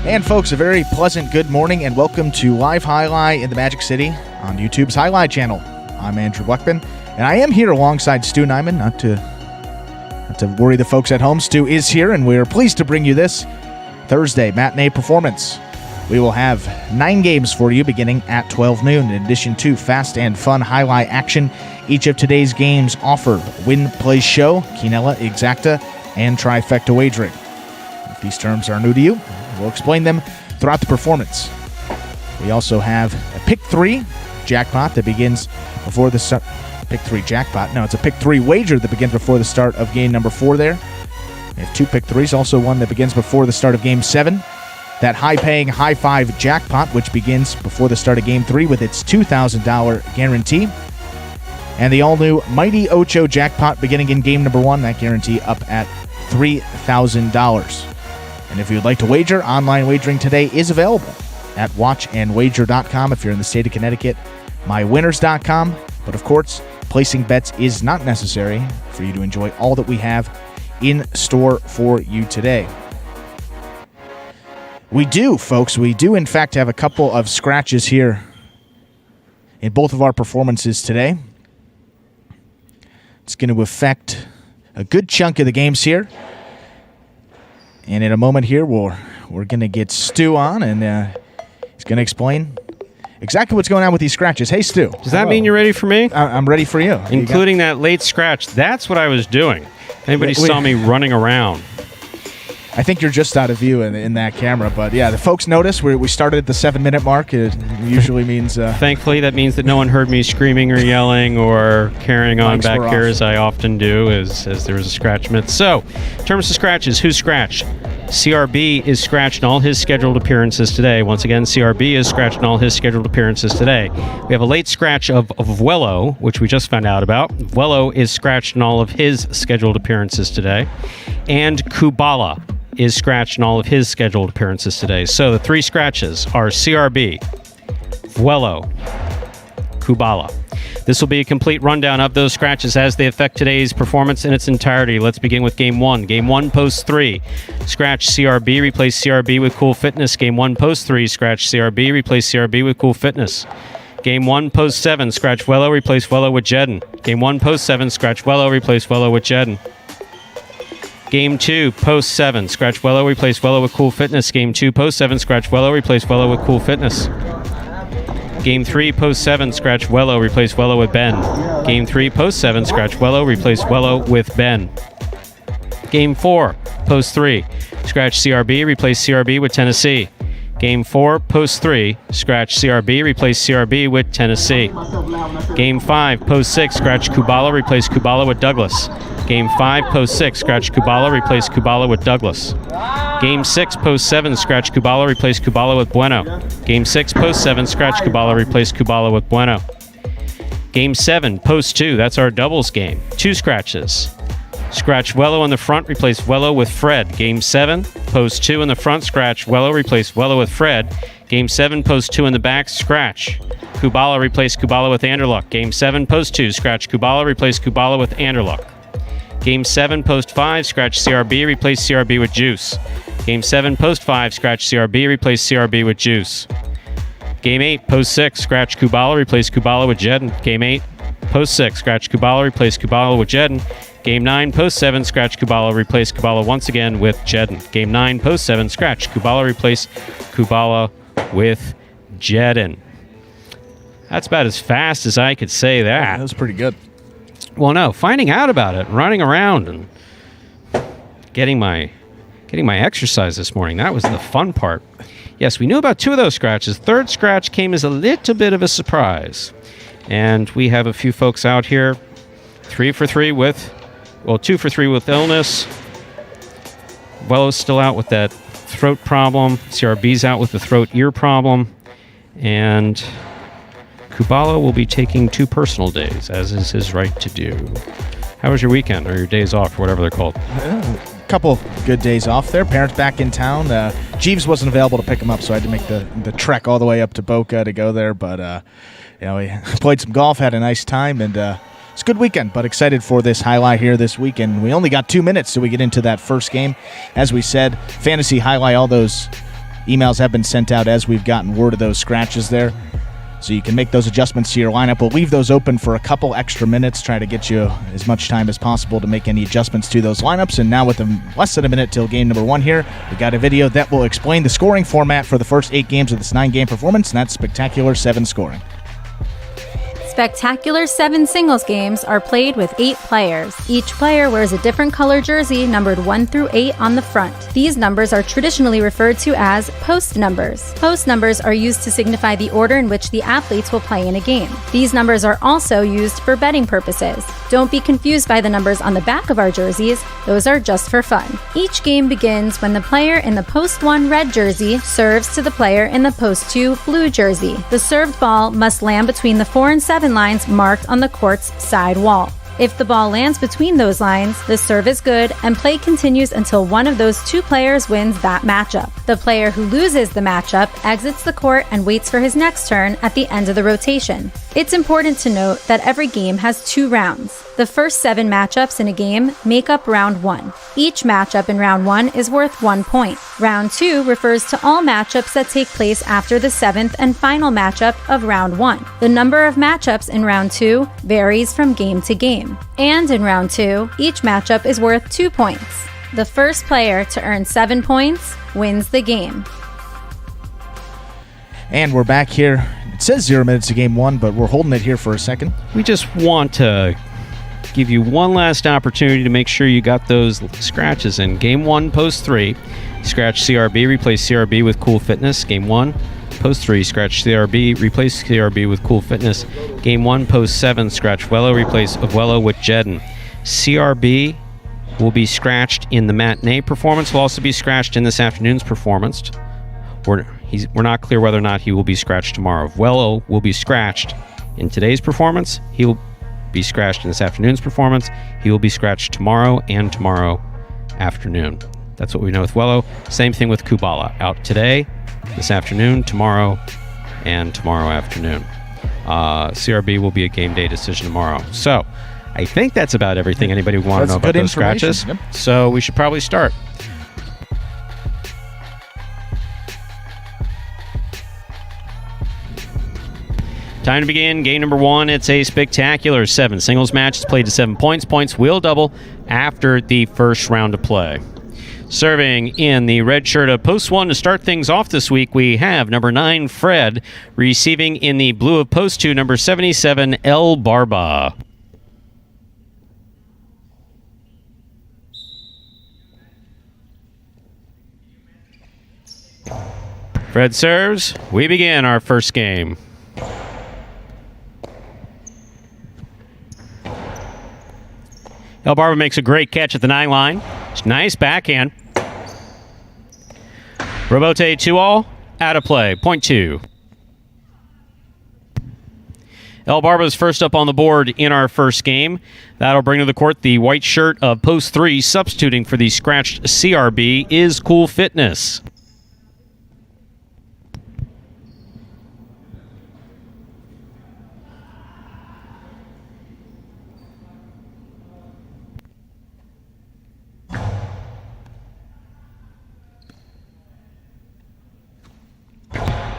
And folks, a very pleasant good morning and welcome to Live Jai-Alai in the Magic City on YouTube's Jai-Alai Channel. I'm Andrew Bleckman, and I am here alongside Stu Nyman, not to worry the folks at home. Stu is here, and we are pleased to bring you this Thursday matinee performance. We will have 9 games for you beginning at 12 noon, in addition to fast and fun Jai-Alai action. Each of today's games offer Win, Play, Show, Quinella, Exacta, and Trifecta wagering. If these terms are new to you, we'll explain them throughout the performance. We also have a Pick 3 jackpot that begins before the start. Pick 3 jackpot? No, it's a Pick 3 wager that begins before the start of game number 4 there. We have 2 Pick 3s, also one that begins before the start of game 7. That high-paying High 5 jackpot, which begins before the start of game 3 with its $2,000 guarantee. And the all-new Mighty Ocho jackpot beginning in game number 1, that guarantee up at $3,000. And if you'd like to wager, online wagering today is available at watchandwager.com if you're in the state of Connecticut, mywinners.com. But of course, placing bets is not necessary for you to enjoy all that we have in store for you today. We do, folks. We do, in fact, have a couple of scratches here in both of our performances today. It's going to affect a good chunk of the games here. And in a moment here, we're going to get Stu on, and he's going to explain exactly what's going on with these scratches. Hey, Stu. Does that mean you're ready for me? I'm ready for you. Including that late scratch. That's what I was doing. Anybody saw me running around. I think you're just out of view in that camera, but yeah, the folks notice we started at the 7-minute mark. It usually means... Thankfully, that means that no one heard me screaming or yelling or carrying on back here as I often do, as there was a scratch myth. So, in terms of scratches, who's scratched? CRB is scratched in all his scheduled appearances today. Once again, CRB is scratched in all his scheduled appearances today. We have a late scratch of Vuelo, which we just found out about. Vuelo is scratched in all of his scheduled appearances today. And Kubala is scratched in all of his scheduled appearances today. So the 3 scratches are CRB, Vuelo, Kubala. This will be a complete rundown of those scratches as they affect today's performance in its entirety. Let's begin with Game 1. Game 1, Post 3. Scratch CRB, replace CRB with Cool Fitness. Game 1, Post 3. Scratch CRB, replace CRB with Cool Fitness. Game 1, Post 7. Scratch Vuelo, replace Vuelo with Jedden. Game 1, Post 7. Scratch Vuelo, replace Vuelo with Jedden. Game 2, Post 7. Scratch Vuelo, replace Vuelo with Cool Fitness. Game 2, Post 7. Scratch Vuelo, replace Vuelo with Cool Fitness. Game 3, Post 7. Scratch Vuelo, replace Vuelo with Ben. Game 3, Post 7. Scratch Vuelo, replace Vuelo with Ben. Game 4, Post 3. Scratch CRB, replace CRB with Tennessee. Game 4, Post 3. Scratch CRB, replace CRB with Tennessee. Game 5, Post 6. Scratch Kubala, replace Kubala with Douglas. Game 5, Post 6. Scratch Kubala, replace Kubala with Douglas. Game 6, Post 7. Scratch Kubala, replace Kubala with Bueno. Game 6, Post 7. Scratch Kubala, replace Kubala with Bueno. Game 7, Post 2. That's our doubles game. 2 scratches. Scratch Vuelo in the front, replace Vuelo with Fred. Game 7, Post 2 in the front, scratch Vuelo, replace Vuelo with Fred. Game 7, Post 2 in the back, scratch Kubala, replace Kubala with Anderluck. Game 7, Post 2, scratch Kubala, replace Kubala with Anderluck. Game 7, Post 5, scratch CRB, replace CRB with Juice. Game 7, Post 5, scratch CRB, replace CRB with Juice. Game 8, Post 6, scratch Kubala, replace Kubala with Jedden. Game 8, Post 6, scratch Kubala, replace Kubala with Jedden. Game 9, Post 7, scratch Kubala, replace Kubala once again with Jedden. Game 9, Post 7, scratch Kubala, replace Kubala with Jedden. That's about as fast as I could say that. Yeah, that was pretty good. Well, no, finding out about it, running around and getting my exercise this morning, that was the fun part. Yes, we knew about 2 of those scratches. Third scratch came as a little bit of a surprise. And we have a few folks out here, 2 for 3 with illness. Vuelo's still out with that throat problem. CRB's out with the throat-ear problem. And Kubala will be taking 2 personal days, as is his right to do. How was your weekend, or your days off, or whatever they're called? A couple good days off there. Parents back in town. Jeeves wasn't available to pick him up, so I had to make the trek all the way up to Boca to go there. But we played some golf, had a nice time, and it's a good weekend, but excited for this Jai-Alai here this weekend. We only got 2 minutes till we get into that first game. As we said, Fantasy Jai-Alai, all those emails have been sent out as we've gotten word of those scratches there. So you can make those adjustments to your lineup. We'll leave those open for a couple extra minutes, try to get you as much time as possible to make any adjustments to those lineups. And now with less than a minute till game number 1 here, we got a video that will explain the scoring format for the first 8 games of this 9-game performance, and that's Spectacular 7 scoring. Spectacular 7 singles games are played with 8 players. Each player wears a different color jersey numbered 1 through 8 on the front. These numbers are traditionally referred to as post numbers. Post numbers are used to signify the order in which the athletes will play in a game. These numbers are also used for betting purposes. Don't be confused by the numbers on the back of our jerseys. Those are just for fun. Each game begins when the player in the post 1 red jersey serves to the player in the post 2 blue jersey. The served ball must land between the 4 and 7 lines marked on the court's side wall. If the ball lands between those lines, the serve is good and play continues until one of those 2 players wins that matchup. The player who loses the matchup exits the court and waits for his next turn at the end of the rotation. It's important to note that every game has 2 rounds. The first 7 matchups in a game make up round 1. Each matchup in round 1 is worth 1 point. Round 2 refers to all matchups that take place after the 7th and final matchup of round 1. The number of matchups in round 2 varies from game to game. And in round 2, each matchup is worth 2 points. The first player to earn 7 points wins the game. And we're back here. It says 0 minutes to game 1, but we're holding it here for a second. We just want to give you one last opportunity to make sure you got those scratches in. Game 1, post 3, scratch CRB, replace CRB with Cool Fitness. Game 1, post 3, scratch CRB, replace CRB with Cool Fitness. Game 1, post 7, scratch Wello, replace Wello with Jedden. CRB will be scratched in the matinee performance, will also be scratched in this afternoon's performance. We're not clear whether or not he will be scratched tomorrow. Wello will be scratched in today's performance. He will be scratched in this afternoon's performance. He will be scratched tomorrow and tomorrow afternoon. That's what we know with Wello. Same thing with Kubala. Out today, this afternoon, tomorrow, and tomorrow afternoon. CRB will be a game day decision tomorrow. So I think that's about everything anybody would want to know about those scratches. Yep. So we should probably start. Time to begin. Game number 1. It's a spectacular 7 singles match. It's played to 7 points. Points will double after the first round of play. Serving in the red shirt of post 1 to start things off this week, we have number 9, Fred. Receiving in the blue of post 2, number 77, El Barba. Fred serves. We begin our first game. El Barba makes a great catch at the 9 line. Nice backhand. Robote 2-all. Out of play. Point 2. El Barba's first up on the board in our first game. That'll bring to the court the white shirt of post 3. Substituting for the scratched CRB is Cool Fitness.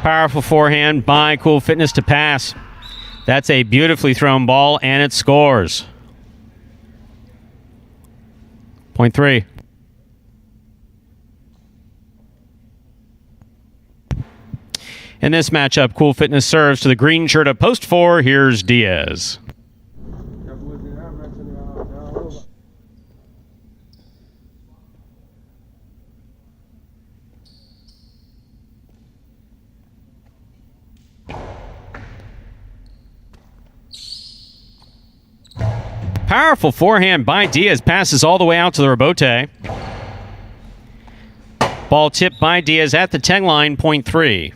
Powerful forehand by Cool Fitness to pass. That's a beautifully thrown ball, and it scores. Point 3. In this matchup, Cool Fitness serves to the green shirt of post 4. Here's Diaz. Powerful forehand by Diaz. Passes all the way out to the rebote. Ball tipped by Diaz at the 10 line, point 3.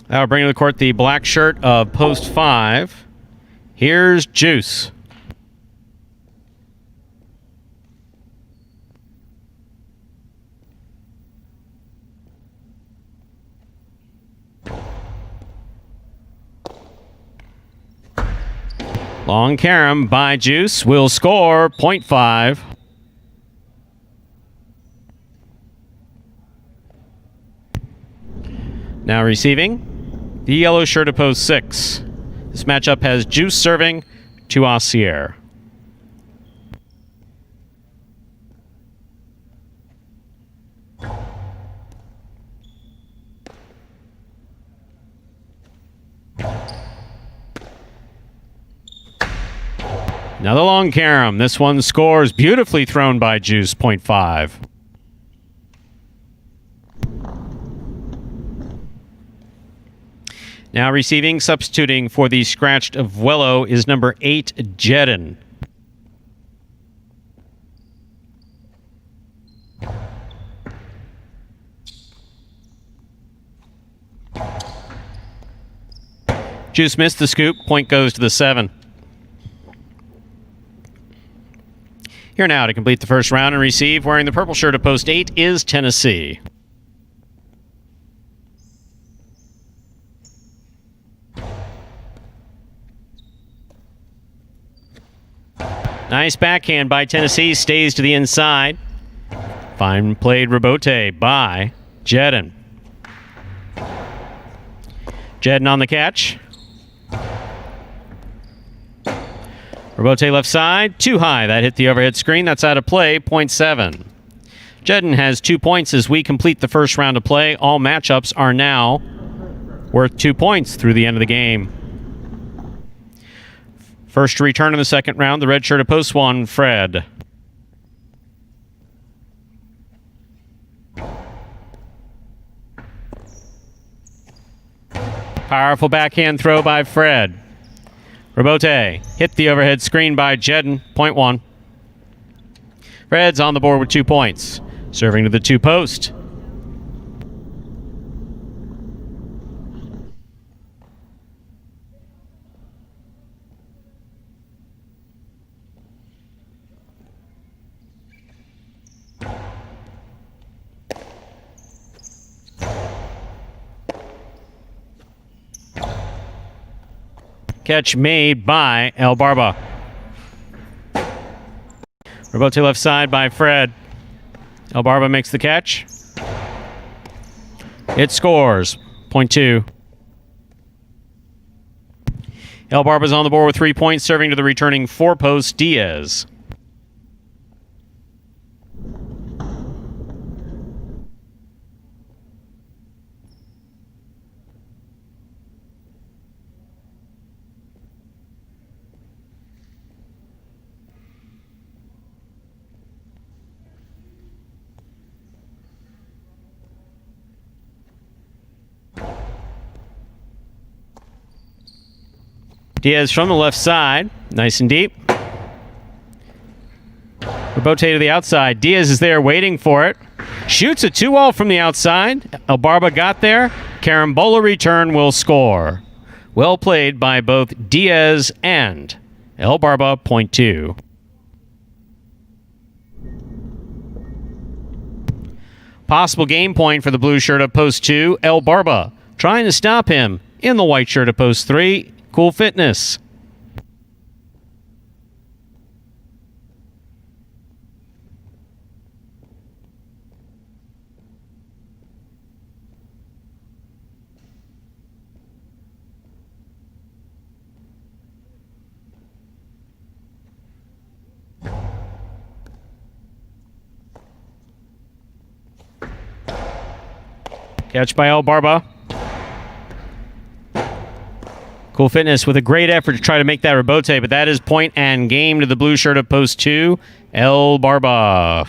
That'll bring to the court the black shirt of post 5. Here's Juice. Long carom by Juice will score 0.5. Now receiving, the yellow shirt to post 6. This matchup has Juice serving to Assier. Another long carom. This one scores, beautifully thrown by Juice, 0.5. Now receiving, substituting for the scratched Vuelo is number 8, Jedin. Juice missed the scoop. Point goes to the 7. Here now to complete the first round and receive, wearing the purple shirt at post 8, is Tennessee. Nice backhand by Tennessee, stays to the inside. Fine played rebote by Jedin. Jedin on the catch. Rebote left side, too high. That hit the overhead screen. That's out of play, 0.7. Jedin has 2 points as we complete the first round of play. All matchups are now worth 2 points through the end of the game. First to return in the second round, the red shirt at post 1, Fred. Powerful backhand throw by Fred. Rebote hit the overhead screen by Jedin, 0.1. Fred's on the board with 2 points. Serving to the 2 post. Catch made by El Barba. Rebote left side by Fred. El Barba makes the catch. It scores. 0.2. El Barba's on the board with 3 points, serving to the returning 4-post Diaz. Diaz from the left side, nice and deep. Rebote to the outside. Diaz is there waiting for it. Shoots a 2-all from the outside. El Barba got there. Carambola return will score. Well played by both Diaz and El Barba, 0.2. Possible game point for the blue shirt at post 2. El Barba trying to stop him in the white shirt at post 3. Cool Fitness. Catch by El Barba. Cool Fitness with a great effort to try to make that rebote, but that is point and game to the blue shirt at post 2, El Barba.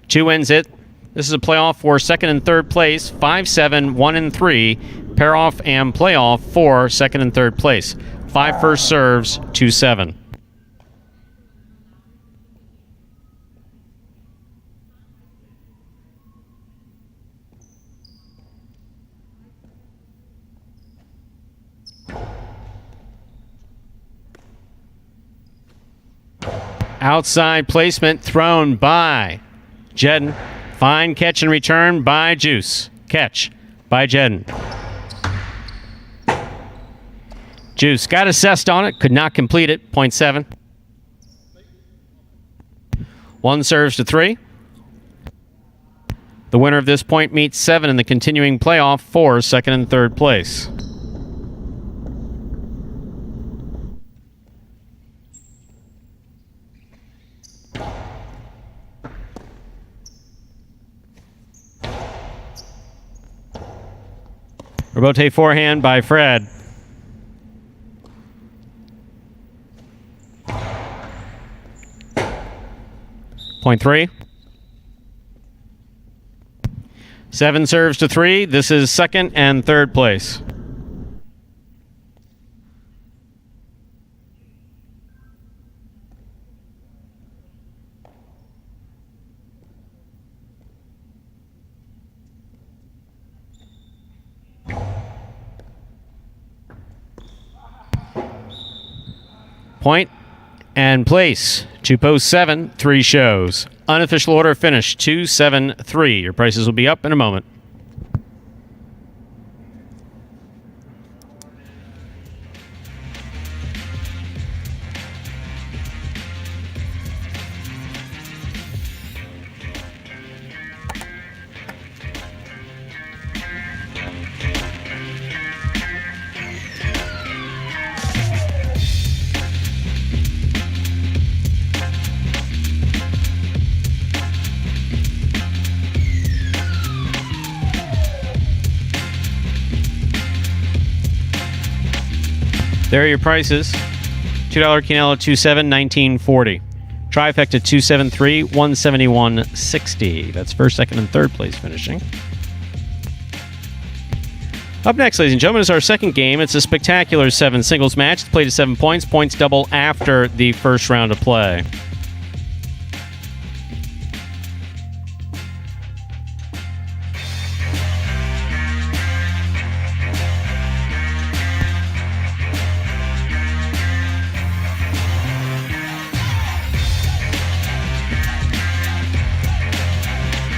2 wins it. This is a playoff for second and third place, 5-7, 1 and 3. Pair off and playoff for second and third place. 5 first serves, 2-7. Outside placement thrown by Jedin. Fine catch and return by Juice. Catch by Jedin. Juice got assessed on it, could not complete it. 0.7. 1 serves to 3. The winner of this point meets 7 in the continuing playoff for second and third place. Rebote forehand by Fred. Point 3. 7 serves to 3. This is second and third place. Point and place. 2 posts 7, 3 shows. Unofficial order finish 2-7-3. Your prices will be up in a moment. There are your prices. $2 Quinella 2.7, $19.40. Trifecta 273, $171.60. That's first, second, and third place finishing. Up next, ladies and gentlemen, is our second game. It's a spectacular 7 singles match. It's played at 7 points. Points double after the first round of play.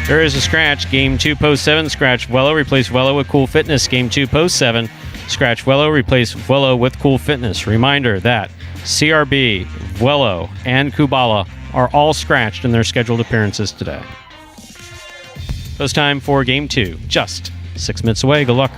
There is a scratch. Game 2, post 7. Scratch Vuelo. Replace Vuelo with Cool Fitness. Game 2, post 7. Scratch Vuelo. Replace Vuelo with Cool Fitness. Reminder that CRB, Vuelo, and Kubala are all scratched in their scheduled appearances today. Post time for Game 2. Just 6 minutes away. Good luck.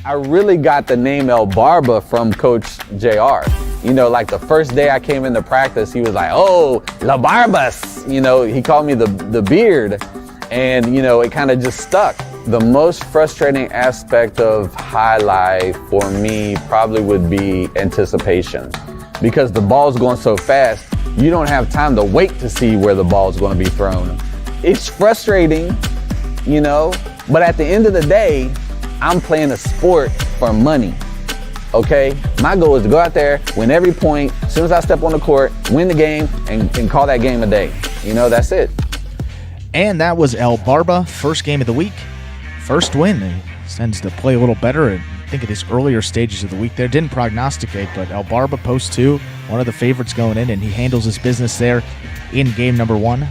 I really got the name El Barba from Coach JR. You know, like the first day I came into practice, he was like, "Oh, La Barbas." You know, he called me the beard. And, you know, it kind of just stuck. The most frustrating aspect of highlight for me probably would be anticipation. Because the ball's going so fast, you don't have time to wait to see where the ball's going to be thrown. It's frustrating, you know, but at the end of the day, I'm playing a sport for money. Okay, my goal is to go out there, win every point, as soon as I step on the court, win the game, and call that game a day. You know, that's it. And that was El Barba, first game of the week, first win. He tends to play a little better, I think, at his earlier stages of the week there. Didn't prognosticate, but El Barba, post 2, one of the favorites going in, and he handles his business there in game number 1.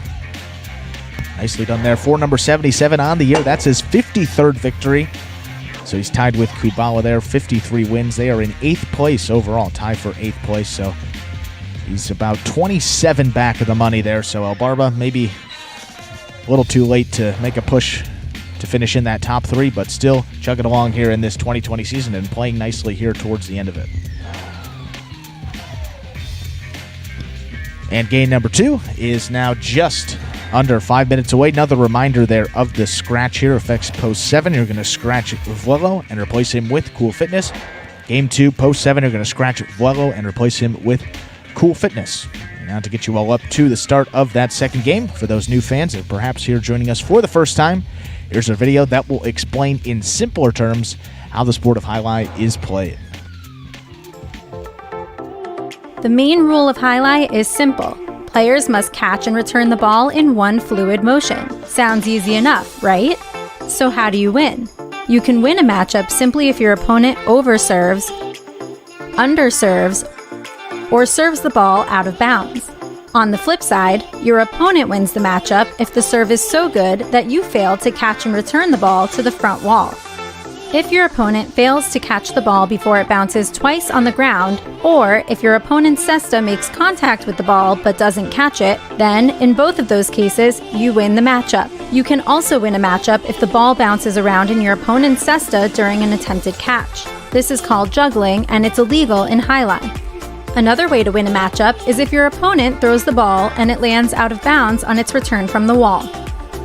Nicely done there for number 77 on the year. That's his 53rd victory. So he's tied with Kubala there, 53 wins. They are in 8th place overall, tied for 8th place. So he's about 27 back of the money there. So El Barba maybe a little too late to make a push to finish in that top 3, but still chugging along here in this 2020 season and playing nicely here towards the end of it. And game number 2 is now just under 5 minutes away. Another reminder there of the scratch here affects post 7. You're going to scratch Vuelo and replace him with Cool Fitness. Game 2, post 7, you're going to scratch Vuelo and replace him with Cool Fitness. Now to get you all up to the start of that second game, for those new fans that perhaps here joining us for the first time, here's a video that will explain in simpler terms how the sport of highlight is played. The main rule of highlight is simple. Players must catch and return the ball in one fluid motion. Sounds easy enough, right? So how do you win? You can win a matchup simply if your opponent overserves, underserves, or serves the ball out of bounds. On the flip side, your opponent wins the matchup if the serve is so good that you fail to catch and return the ball to the front wall. If your opponent fails to catch the ball before it bounces twice on the ground, or if your opponent's cesta makes contact with the ball but doesn't catch it, then, in both of those cases, you win the matchup. You can also win a matchup if the ball bounces around in your opponent's cesta during an attempted catch. This is called juggling, and it's illegal in Jai-Alai. Another way to win a matchup is if your opponent throws the ball and it lands out of bounds on its return from the wall.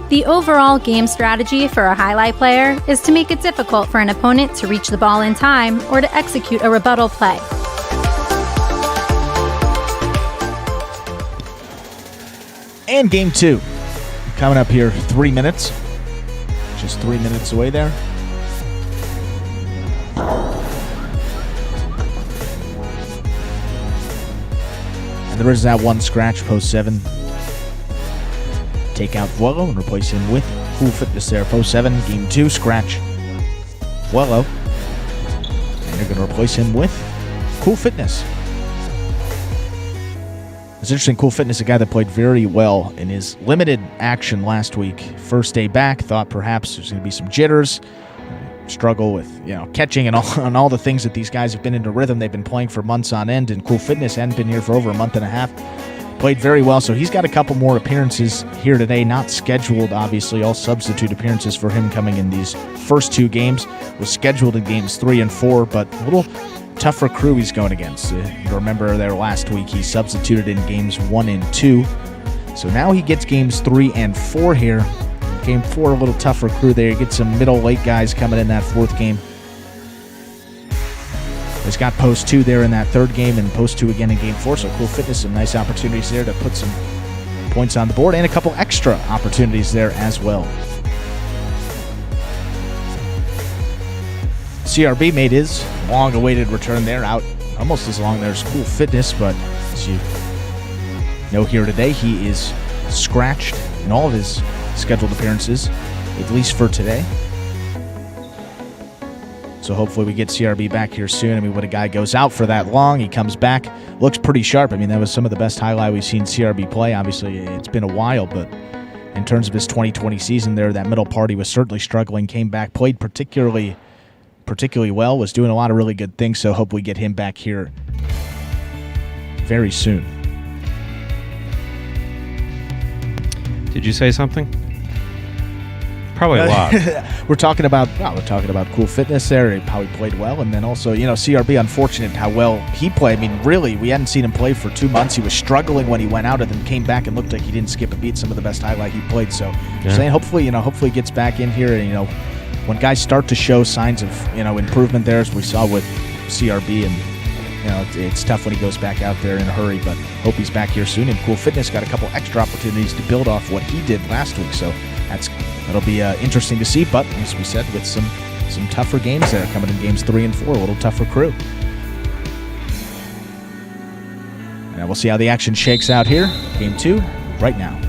The overall game strategy for a Jai-Alai player is to make it difficult for an opponent to reach the ball in time or to execute a rebuttal play. And game 2. Coming up here, 3 minutes. Just 3 minutes away there. And there is that one scratch, post 7. Take out Vuelo and replace him with Cool Fitness there. Post 7, game 2, scratch Vuelo. And you're going to replace him with Cool Fitness. It's interesting, Cool Fitness, a guy that played very well in his limited action last week. First day back, thought perhaps there's going to be some jitters, struggle with catching and all the things that these guys have been into rhythm. They've been playing for months on end, and Cool Fitness hadn't been here for over a month and a half. Played very well, so he's got a couple more appearances here today. Not scheduled, obviously, all substitute appearances for him coming in these first 2 games. Was scheduled in games 3 and 4, but a little tougher crew he's going against. You remember there last week, he substituted in games 1 and 2. So now he gets games 3 and 4 here. Game 4, a little tougher crew there. You get some middle-late guys coming in that 4th game. He's got post 2 there in that 3rd game and post 2 again in game 4. So Cool Fitness, some nice opportunities there to put some points on the board and a couple extra opportunities there as well. CRB made his long-awaited return there, out almost as long there as Cool Fitness, but as you know here today, he is scratched in all of his scheduled appearances, at least for today. So hopefully we get CRB back here soon. I mean, when a guy goes out for that long, he comes back, looks pretty sharp. I mean, that was some of the best Jai-Alai we've seen CRB play. Obviously, it's been a while, but in terms of his 2020 season there, that middle part he was certainly struggling, came back, played particularly well, was doing a lot of really good things, so hope we get him back here very soon. Did you say something? Probably a lot. We're talking about Cool Fitness there, how he played well, and then also, CRB, unfortunate how well he played. I mean, really, we hadn't seen him play for 2 months. He was struggling when he went out and then came back and looked like he didn't skip a beat. Some of the best Jai-Alai he played. So, saying hopefully he gets back in here, and when guys start to show signs of improvement there, as we saw with CRB, and it's tough when he goes back out there in a hurry, but hope he's back here soon. And Cool Fitness got a couple extra opportunities to build off what he did last week, so that'll be interesting to see. But as we said, with some tougher games there coming in games 3 and 4, a little tougher crew. And we'll see how the action shakes out here. Game 2 right now.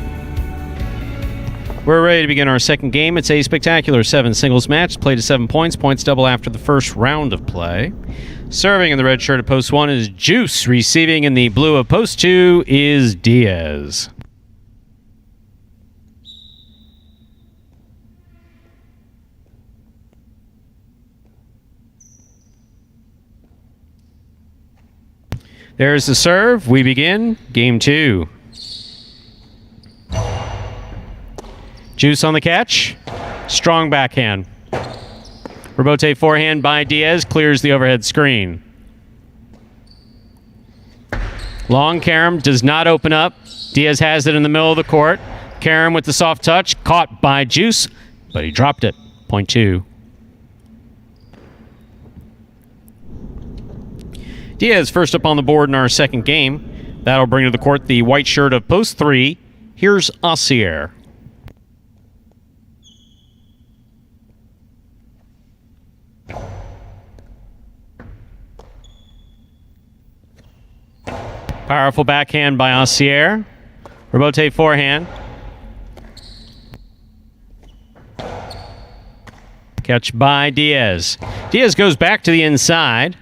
We're ready to begin our second game. It's a spectacular 7 singles match, played to 7 points. Points double after the first round of play. Serving in the red shirt of post 1 is Juice. Receiving in the blue of post 2 is Diaz. There's the serve. We begin game 2. Juice on the catch. Strong backhand. Rebote forehand by Diaz clears the overhead screen. Long carom does not open up. Diaz has it in the middle of the court. Carom with the soft touch, caught by Juice, but he dropped it. Point 2. Diaz first up on the board in our second game. That'll bring to the court the white shirt of post 3. Here's Ossier. Powerful backhand by Ossier. Rebote forehand. Catch by Diaz. Diaz goes back to the inside.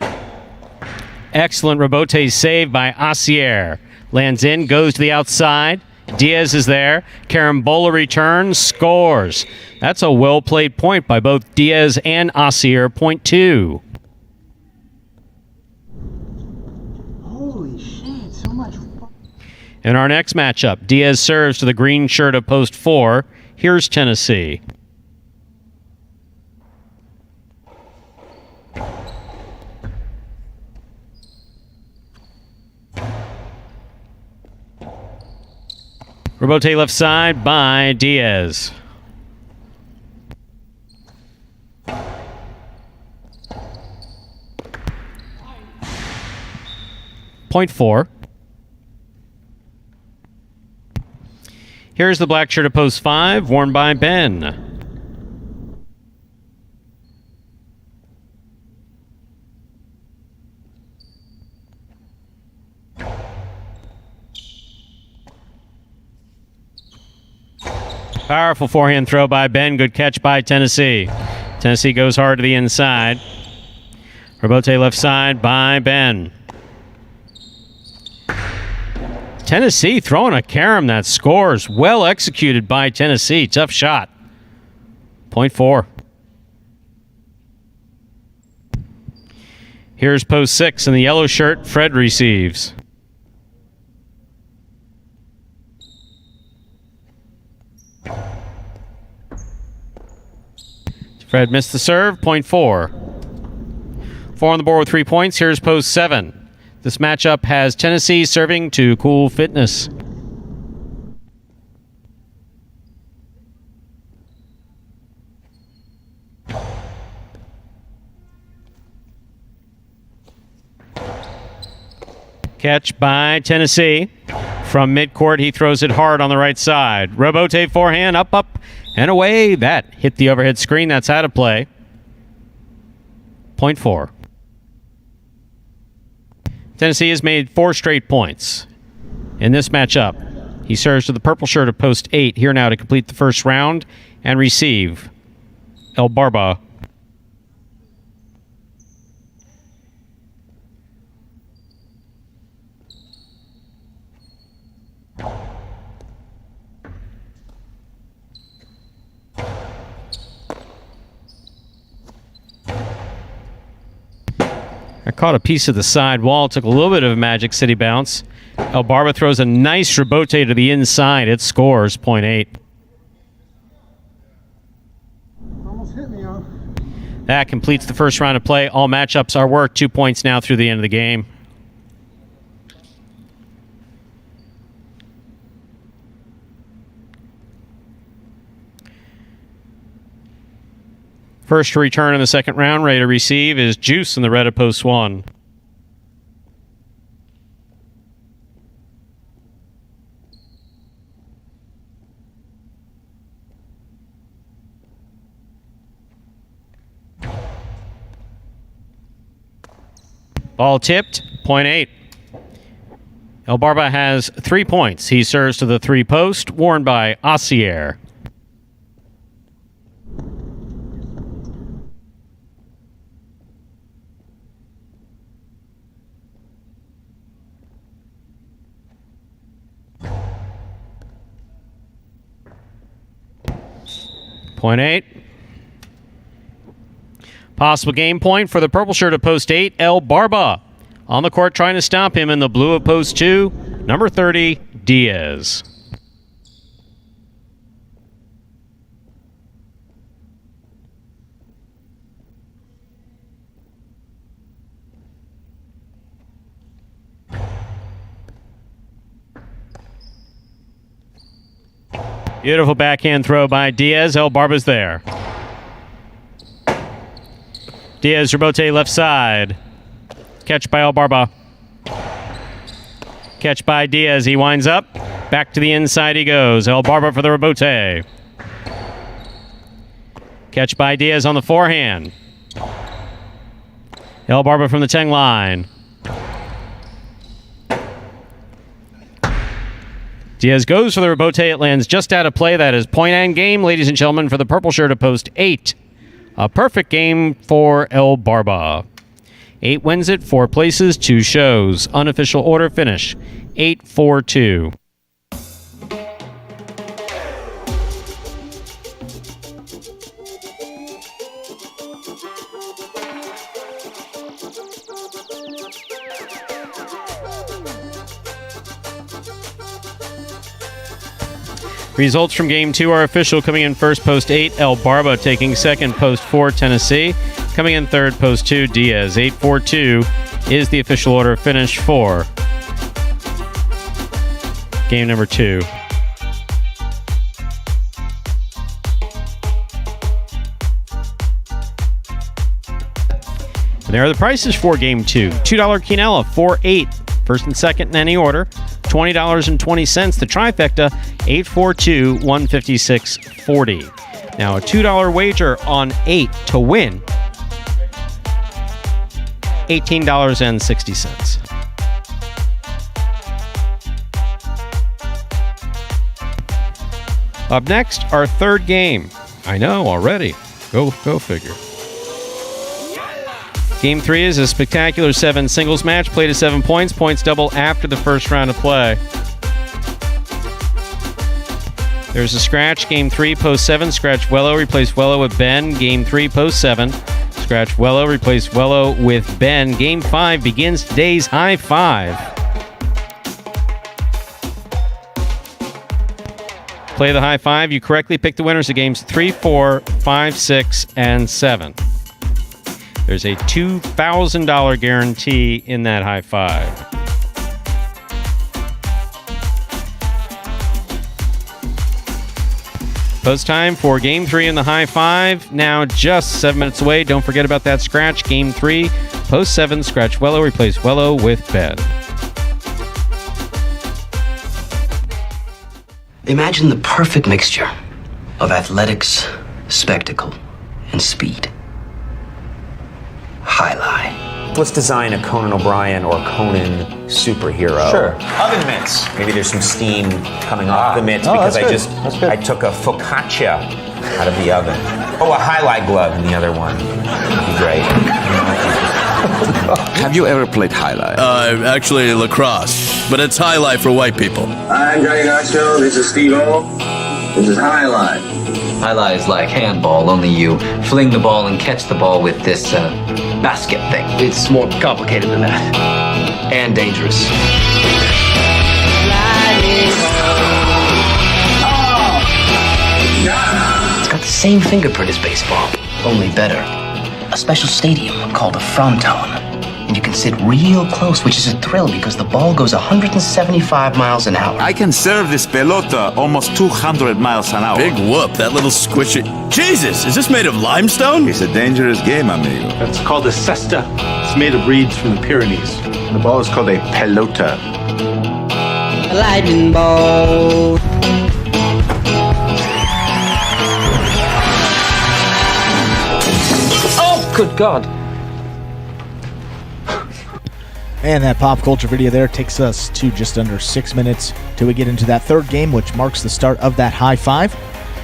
Excellent rebote save by Ossier. Lands in, goes to the outside. Diaz is there. Carambola returns, scores. That's a well-played point by both Diaz and Asier, point 2. Holy shit, so much fun. In our next matchup, Diaz serves to the green shirt of post 4. Here's Tennessee. Rebote left side by Diaz. Point 4. Here's the black shirt of post 5, worn by Ben. Powerful forehand throw by Ben. Good catch by Tennessee. Tennessee goes hard to the inside. Rebote left side by Ben. Tennessee throwing a carom that scores. Well executed by Tennessee. Tough shot. Point 4. Here's post 6 in the yellow shirt. Fred receives. Fred missed the serve. Point 4. 4 on the board with 3 points. Here's post 7. This matchup has Tennessee serving to Cool Fitness. Catch by Tennessee. From midcourt, he throws it hard on the right side. Rebote forehand, up, and away. That hit the overhead screen. That's out of play. Point 4. Tennessee has made 4 straight points in this matchup. He serves to the purple shirt of post 8 here now to complete the first round and receive El Barba. I caught a piece of the side wall, took a little bit of a Magic City bounce. El Barba throws a nice rebote to the inside. It scores, point 8. Almost hit me, huh? That completes the first round of play. All matchups are worked. 2 points now through the end of the game. First to return in the second round, ready to receive, is Juice in the red of post 1. Ball tipped, point 8. El Barba has 3 points. He serves to the 3 post, worn by Asier. Point 8. Possible game point for the purple shirt of post 8, El Barba. On the court trying to stop him in the blue of post 2, number 30, Diaz. Beautiful backhand throw by Diaz. El Barba's there. Diaz, rebote left side. Catch by El Barba. Catch by Diaz. He winds up. Back to the inside he goes. El Barba for the rebote. Catch by Diaz on the forehand. El Barba from the 10 line. Diaz goes for the rebote. It lands just out of play. That is point and game, ladies and gentlemen, for the purple shirt of post 8. A perfect game for El Barba. 8 wins it, 4 places, 2 shows. Unofficial order finish, 8-4-2. Results from Game 2 are official. Coming in first, post 8, El Barba taking second, post 4, Tennessee. Coming in third, post 2, Diaz. 8-4-2 is the official order of finish for game number 2. And there are the prices for game 2. $2 Quinella, 4-8. First and second in any order. $20.20. The trifecta, 8-4-2, 156.40. Now a $2 wager on 8 to win, $18.60. Up next, our third game. I know already. Go figure. Game 3 is a spectacular 7 singles match, played at 7 points. Points double after the first round of play. There's a scratch. Game 3, post 7. Scratch Wello, replace Wello with Ben. Game 3, post 7. Scratch Wello, replace Wello with Ben. Game 5 begins today's high 5. Play the high 5. You correctly pick the winners of games 3, 4, 5, 6, and 7. There's a $2,000 guarantee in that high 5. Post time for Game 3 in the high 5. Now just 7 minutes away. Don't forget about that scratch. Game 3, post 7. Scratch Wello, replace Wello with Ben. Imagine the perfect mixture of athletics, spectacle, and speed. Jai-Alai. Let's design a Conan O'Brien or Conan superhero. Sure. Oven mitts. Maybe there's some steam coming off the mitts because I took a focaccia out of the oven. Oh, a Jai-Alai glove in the other one. That'd be great. Have you ever played Jai-Alai? Actually lacrosse, but it's Jai-Alai for white people. I'm Johnny Nacho, this is Steve-O. This is Jai-Alai. Jai-Alai is like handball, only you fling the ball and catch the ball with this basket thing. It's more complicated than that. And dangerous. It's got the same fingerprint as baseball, only better. A special stadium called a fronton. And you can sit real close, which is a thrill because the ball goes 175 miles an hour. I can serve this pelota almost 200 miles an hour. Big whoop, that little squishy. Jesus, is this made of limestone? It's a dangerous game, amigo. That's called a cesta. It's made of reeds from the Pyrenees. The ball is called a pelota. A lightning ball. Oh, good God. And that pop culture video there takes us to just under 6 minutes till we get into that third game, which marks the start of that high 5.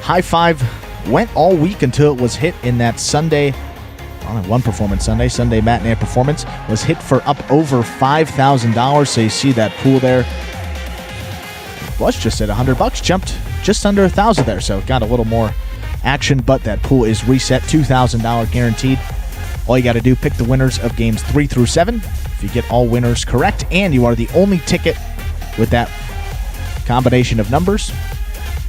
High 5 went all week until it was hit in that Sunday, one performance Sunday matinee performance, was hit for up over $5,000. So you see that pool there was just at $100, jumped just under $1,000 there. So it got a little more action, but that pool is reset, $2,000 guaranteed. All you got to do, pick the winners of games 3 through 7. If you get all winners correct, and you are the only ticket with that combination of numbers,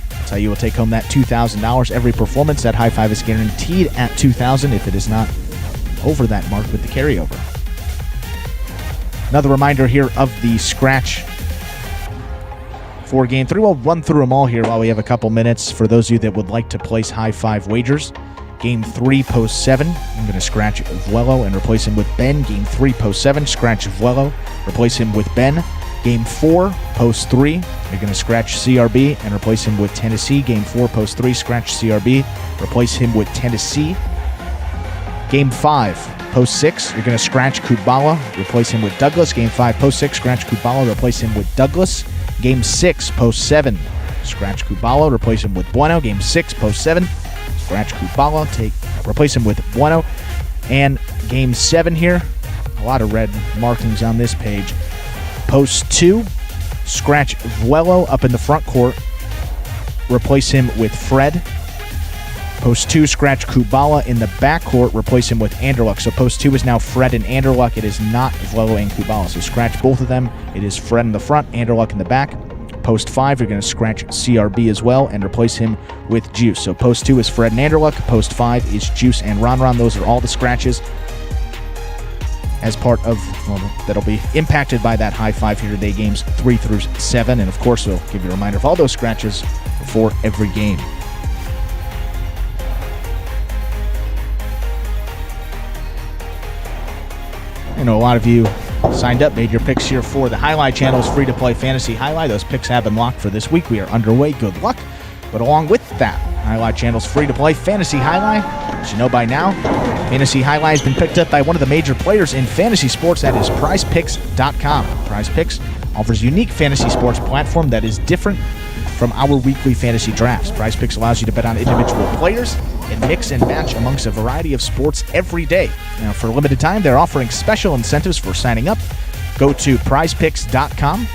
that's how you will take home that $2,000 every performance. That high 5 is guaranteed at $2,000 if it is not over that mark with the carryover. Another reminder here of the scratch for game 3. We'll run through them all here while we have a couple minutes for those of you that would like to place high 5 wagers. Game 3, post 7. I'm going to scratch Vuelo and replace him with Ben. Game 3, post 7. Scratch Vuelo, replace him with Ben. Game 4, post 3. You're going to scratch CRB and replace him with Tennessee. Game 4, post 3. Scratch CRB, replace him with Tennessee. Game 5, post 6. You're going to scratch Kubala, replace him with Douglas. Game 5, post 6. Scratch Kubala, replace him with Douglas. Game 6, post 7. Scratch Kubala, replace him with Bueno. Game 6, post 7. Scratch Kubala, replace him with Bueno. And game 7 here, a lot of red markings on this page. Post 2, scratch Vuelo up in the front court, replace him with Fred. Post 2, scratch Kubala in the back court, replace him with Anderluck. So post 2 is now Fred and Anderluck. It is not Vuelo and Kubala. So scratch both of them. It is Fred in the front, Anderluck in the back. Post 5, you're going to scratch CRB as well and replace him with Juice. So Post 2 is Fred and Anderluck. Post 5 is Juice and Ron Ron. Those are all the scratches as part of, that'll be impacted by that High Five Here Today games 3 through 7. And of course, we'll give you a reminder of all those scratches before every game. I know a lot of you signed up, made your picks here for the Jai-Alai Channel's free-to-play Fantasy Jai-Alai. Those picks have been locked for this week. We are underway. Good luck. But along with that, Jai-Alai Channel's free-to-play Fantasy Jai-Alai, as you know by now, Fantasy Jai-Alai has been picked up by one of the major players in fantasy sports. That is PrizePicks.com. PrizePicks offers a unique fantasy sports platform that is different from our weekly fantasy drafts. PrizePicks allows you to bet on individual players and mix and match amongst a variety of sports every day. Now, for a limited time, they're offering special incentives for signing up. Go to prizepicks.com,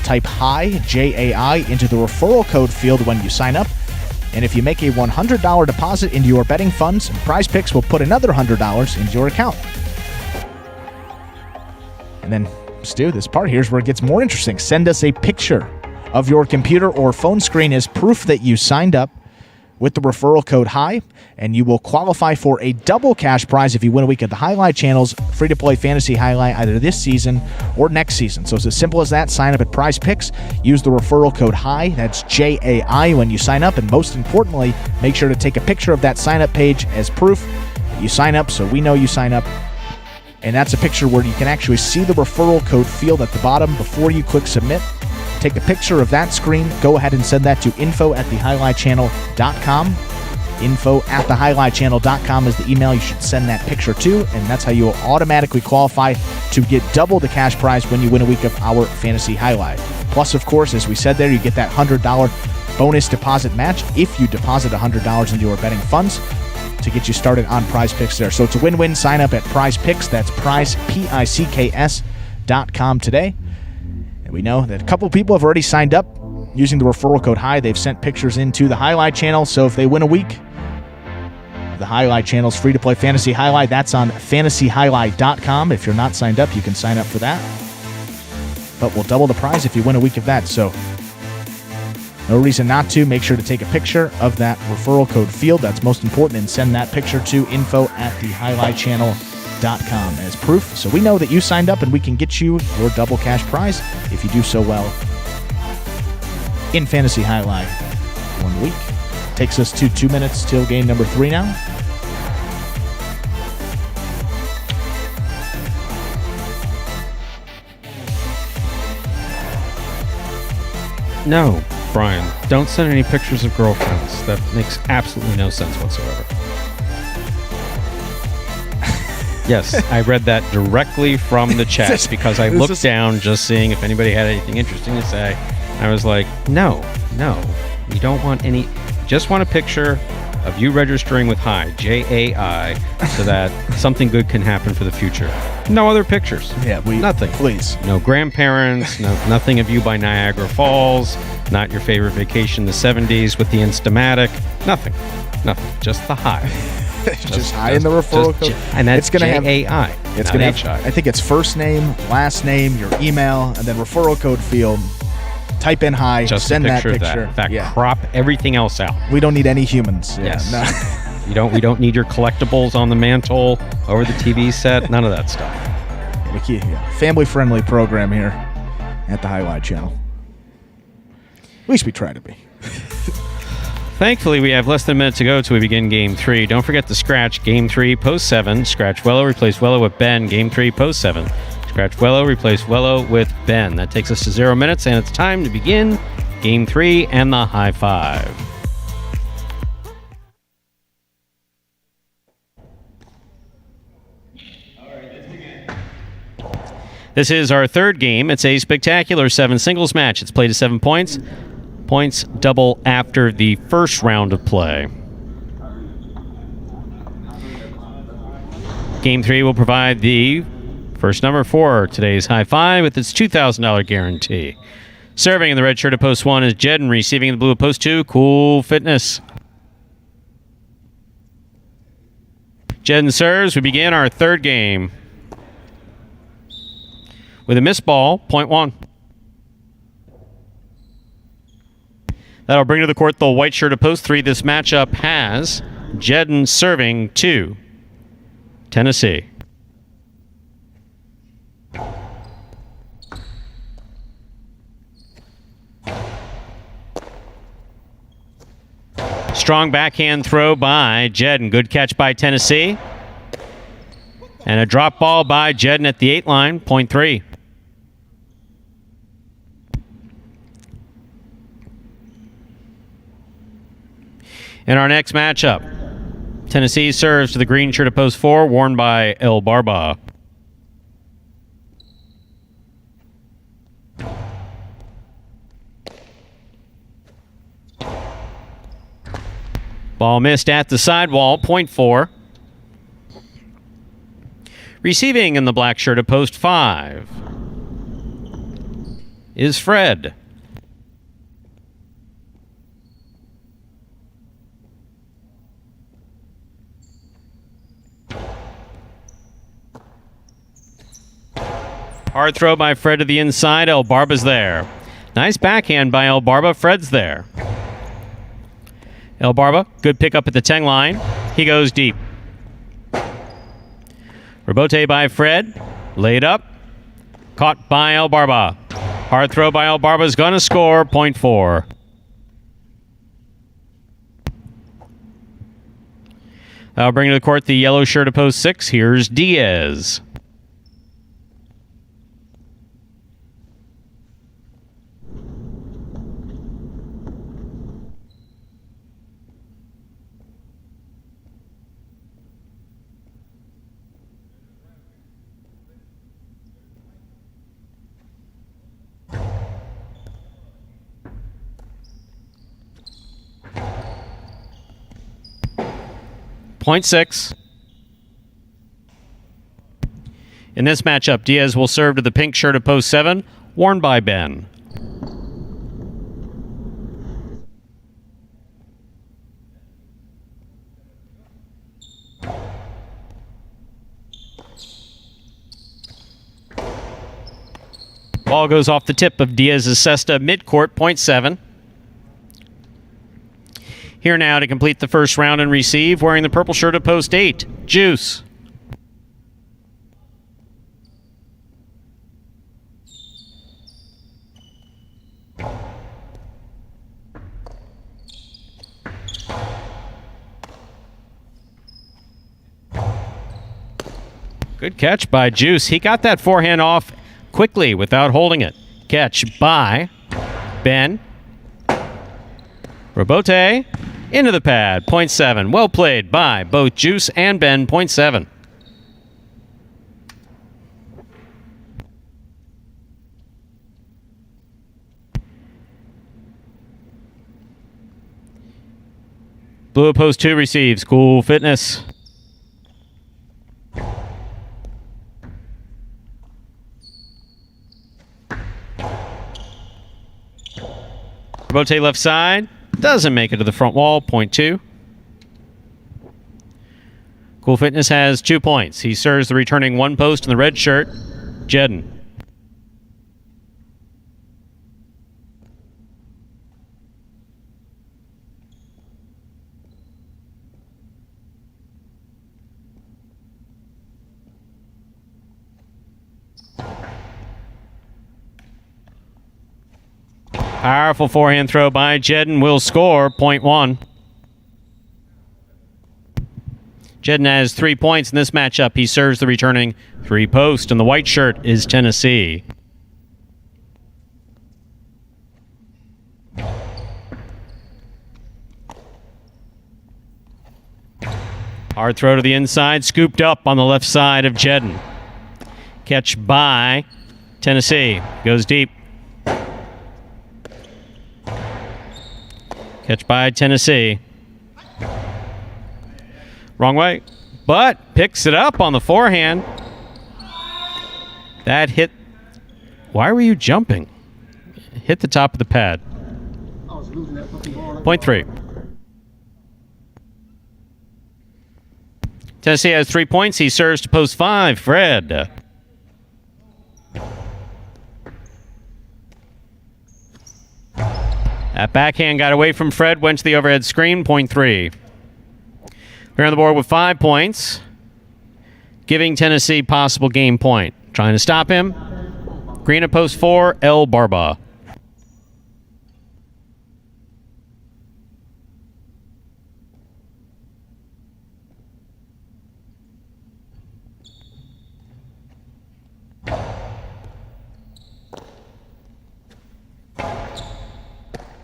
type JAI, J-A-I, into the referral code field when you sign up. And if you make a $100 deposit into your betting funds, PrizePicks will put another $100 into your account. And then, Stu, this part here is where it gets more interesting. Send us a picture of your computer or phone screen as proof that you signed up with the referral code HIGH, and you will qualify for a double cash prize if you win a week at the Jai-Alai Channel's free-to-play Fantasy Jai-Alai either this season or next season. So it's as simple as that. Sign up at PrizePicks. Use the referral code HIGH, that's J-A-I, when you sign up. And most importantly, make sure to take a picture of that sign-up page as proof that you sign up so we know you sign up. And that's a picture where you can actually see the referral code field at the bottom before you click submit. Take a picture of that screen. Go ahead and send that to info@thejaialaichannel.com. Info@thejaialaichannel.com is the email you should send that picture to, and that's how you will automatically qualify to get double the cash prize when you win a week of our Fantasy Jai-Alai. Plus, of course, as we said there, you get that $100 bonus deposit match if you deposit $100 into your betting funds to get you started on PrizePicks there. So it's a win-win. Sign up at PrizePicks. That's PrizePicks.com today. We know that a couple people have already signed up using the referral code HIGH. They've sent pictures into the Jai-Alai Channel. So if they win a week, the Jai-Alai Channel's free-to-play Fantasy Jai-Alai, that's on fantasyjai-alai.com. If you're not signed up, you can sign up for that. But we'll double the prize if you win a week of that. So no reason not to. Make sure to take a picture of that referral code field. That's most important. And send that picture to info@thejaialaichannel.com as proof, so we know that you signed up and we can get you your double cash prize if you do so well in Fantasy Jai-Alai 1 week. Takes us to 2 minutes till game number 3 now. No, Brian, don't send any pictures of girlfriends. That makes absolutely no sense whatsoever. Yes, I read that directly from the chat because I looked down just seeing if anybody had anything interesting to say. I was like, no, you don't want any. Just want a picture of you registering with HIGH, J-A-I, so that something good can happen for the future. No other pictures. Yeah, nothing. Please. No grandparents, nothing of you by Niagara Falls, not your favorite vacation in the 70s with the Instamatic. Nothing. Just the HIGH. just HIGH in the referral code. And that's J-A-I. It's going to have, I think it's first name, last name, your email, and then referral code field. Type in HIGH, just send that picture. That. In fact, crop everything else out. We don't need any humans. Yes. No. We don't need your collectibles on the mantle, over the TV set, none of that stuff. Family-friendly program here at the Jai-Alai Channel. At least we try to be. Thankfully, we have less than a minute to go till we begin Game 3. Don't forget to scratch Game 3, Post 7. Scratch Wello, replace Wello with Ben. Game 3, Post 7. Scratch Wello, replace Wello with Ben. That takes us to 0 minutes, and it's time to begin Game 3 and the High Five. This is our third game. It's a spectacular 7 singles match. It's played to 7 points. Points double after the first round of play. Game 3 will provide the first number for today's High Five with its $2,000 guarantee. Serving in the red shirt at Post 1 is Jedden. Receiving in the blue at Post 2, Cool Fitness. Jedden serves. We begin our third game with a missed ball, point 1. That'll bring to the court the white shirt of post 3. This matchup has Jedden serving to Tennessee. Strong backhand throw by Jedden. Good catch by Tennessee. And a drop ball by Jedden at the 8 line, point 3. In our next matchup, Tennessee serves to the green shirt of post 4, worn by El Barba. Ball missed at the sidewall, point 4. Receiving in the black shirt of post 5 is Fred. Hard throw by Fred to the inside. El Barba's there. Nice backhand by El Barba. Fred's there. El Barba, good pickup at the 10 line. He goes deep. Rebote by Fred. Laid up. Caught by El Barba. Hard throw by El Barba's going to score. Point 4. That'll bring to the court the yellow shirt of post 6. Here's Diaz. Point 6. In this matchup, Diaz will serve to the pink shirt of post 7, worn by Ben. Ball goes off the tip of Diaz's cesta midcourt, point 7. Here now to complete the first round and receive, wearing the purple shirt of post 8, Juice. Good catch by Juice. He got that forehand off quickly without holding it. Catch by Ben. Rebote into the pad, point 7. Well played by both Juice and Ben, point 7. Blue post 2 receives. Cool Fitness. Rebote left side. Doesn't make it to the front wall. Point 2. Cool Fitness has 2 points. He serves the returning 1 post in the red shirt, Jedden. Powerful forehand throw by Jedden will score, point 1. Jedden has 3 points in this matchup. He serves the returning 3 post, and the white shirt is Tennessee. Hard throw to the inside, scooped up on the left side of Jedden. Catch by Tennessee. Goes deep. Catch by Tennessee. Wrong way, but picks it up on the forehand. That hit. Why were you jumping? Hit the top of the pad. Point 3. Tennessee has 3 points. He serves to post 5. Fred. That backhand got away from Fred, went to the overhead screen, point 3. We're on the board with 5 points, giving Tennessee possible game point. Trying to stop him. Green at post 4, El Barba.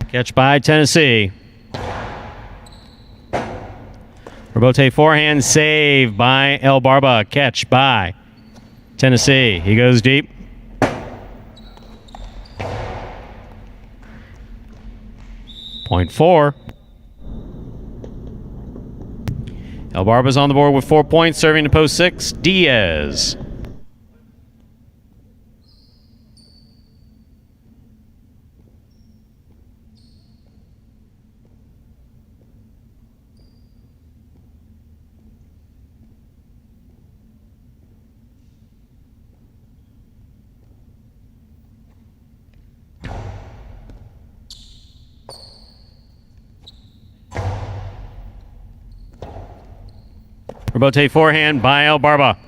Catch by Tennessee. Rebote forehand save by El Barba. Catch by Tennessee. He goes deep. Point 4. El Barba's on the board with 4 points, serving to post 6. Diaz. Rebote forehand by El Barba.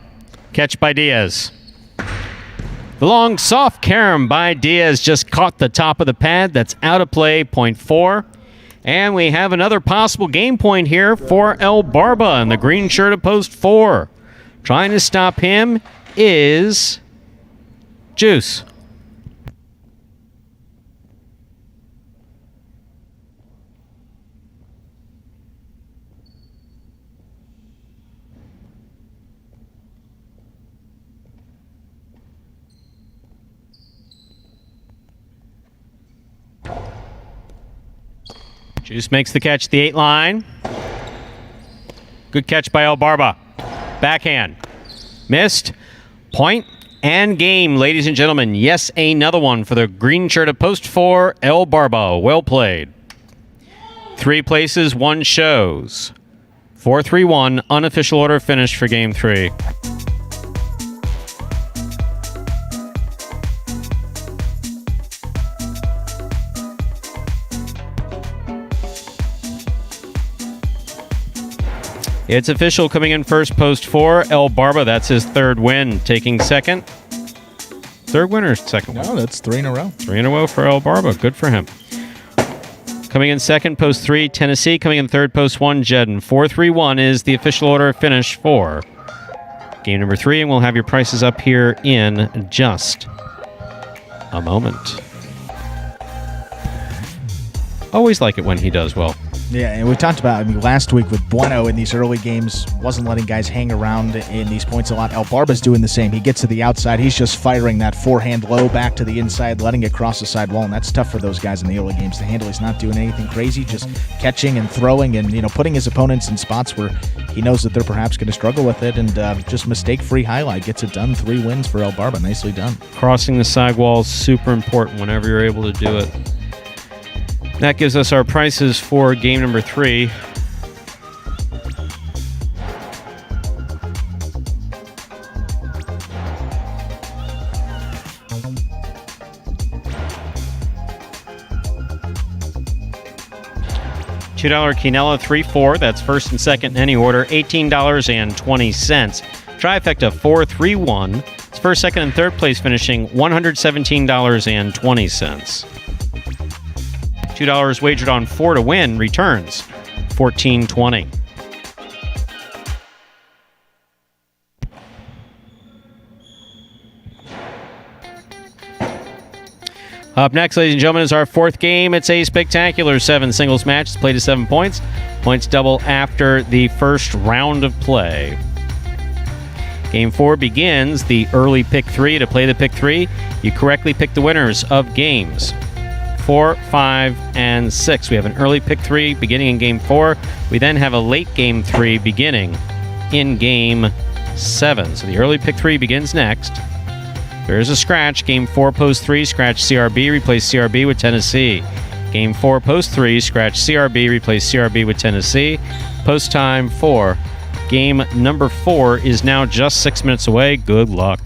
Catch by Diaz. The long soft carom by Diaz just caught the top of the pad. That's out of play, point 4. And we have another possible game point here for El Barba in the green shirt at post 4. Trying to stop him is Juice. Juice makes the catch, the 8 line. Good catch by El Barba. Backhand. Missed. Point and game, ladies and gentlemen. Yes, another one for the green shirt at post 4, El Barba. Well played. 3 places, 1 shows. 4-3-1, unofficial order finished for game 3. It's official, coming in first, post 4, El Barba. That's his 3rd win. Taking second. 3rd win or second win? No, that's 3 in a row. 3 in a row for El Barba. Good for him. Coming in second, post 3, Tennessee. Coming in third, post 1, Jedden. 4-3-1 is the official order finish for game number 3, and we'll have your prices up here in just a moment. Always like it when he does well. Yeah, and we talked about, last week with Bueno in these early games, wasn't letting guys hang around in these points a lot. El Barba's doing the same. He gets to the outside. He's just firing that forehand low back to the inside, letting it cross the sidewall, and that's tough for those guys in the early games to handle. He's not doing anything crazy, just catching and throwing and, putting his opponents in spots where he knows that they're perhaps going to struggle with it, and just mistake-free highlight. Gets it done. 3 wins for El Barba. Nicely done. Crossing the sidewall is super important whenever you're able to do it. That gives us our prices for game number 3. $2 quinella, 3-4. That's first and second in any order. $18.20. Trifecta 4-3-1. It's first, second, and third place finishing $117.20. $2 wagered on 4 to win returns $14.20. Up next, ladies and gentlemen, is our 4th game. It's a spectacular 7 singles match. It's played to 7 points. Points double after the first round of play. Game 4 begins the early pick 3. To play the pick 3, you correctly pick the winners of games 4, 5, and 6. We have an early pick 3 beginning in game 4. We then have a late game 3 beginning in game 7. So the early pick 3 begins next. There is a scratch. Game 4, post 3, scratch CRB, replace CRB with Tennessee. Game 4, post 3, scratch CRB, replace CRB with Tennessee. Post time for game number 4 is now just 6 minutes away. Good luck.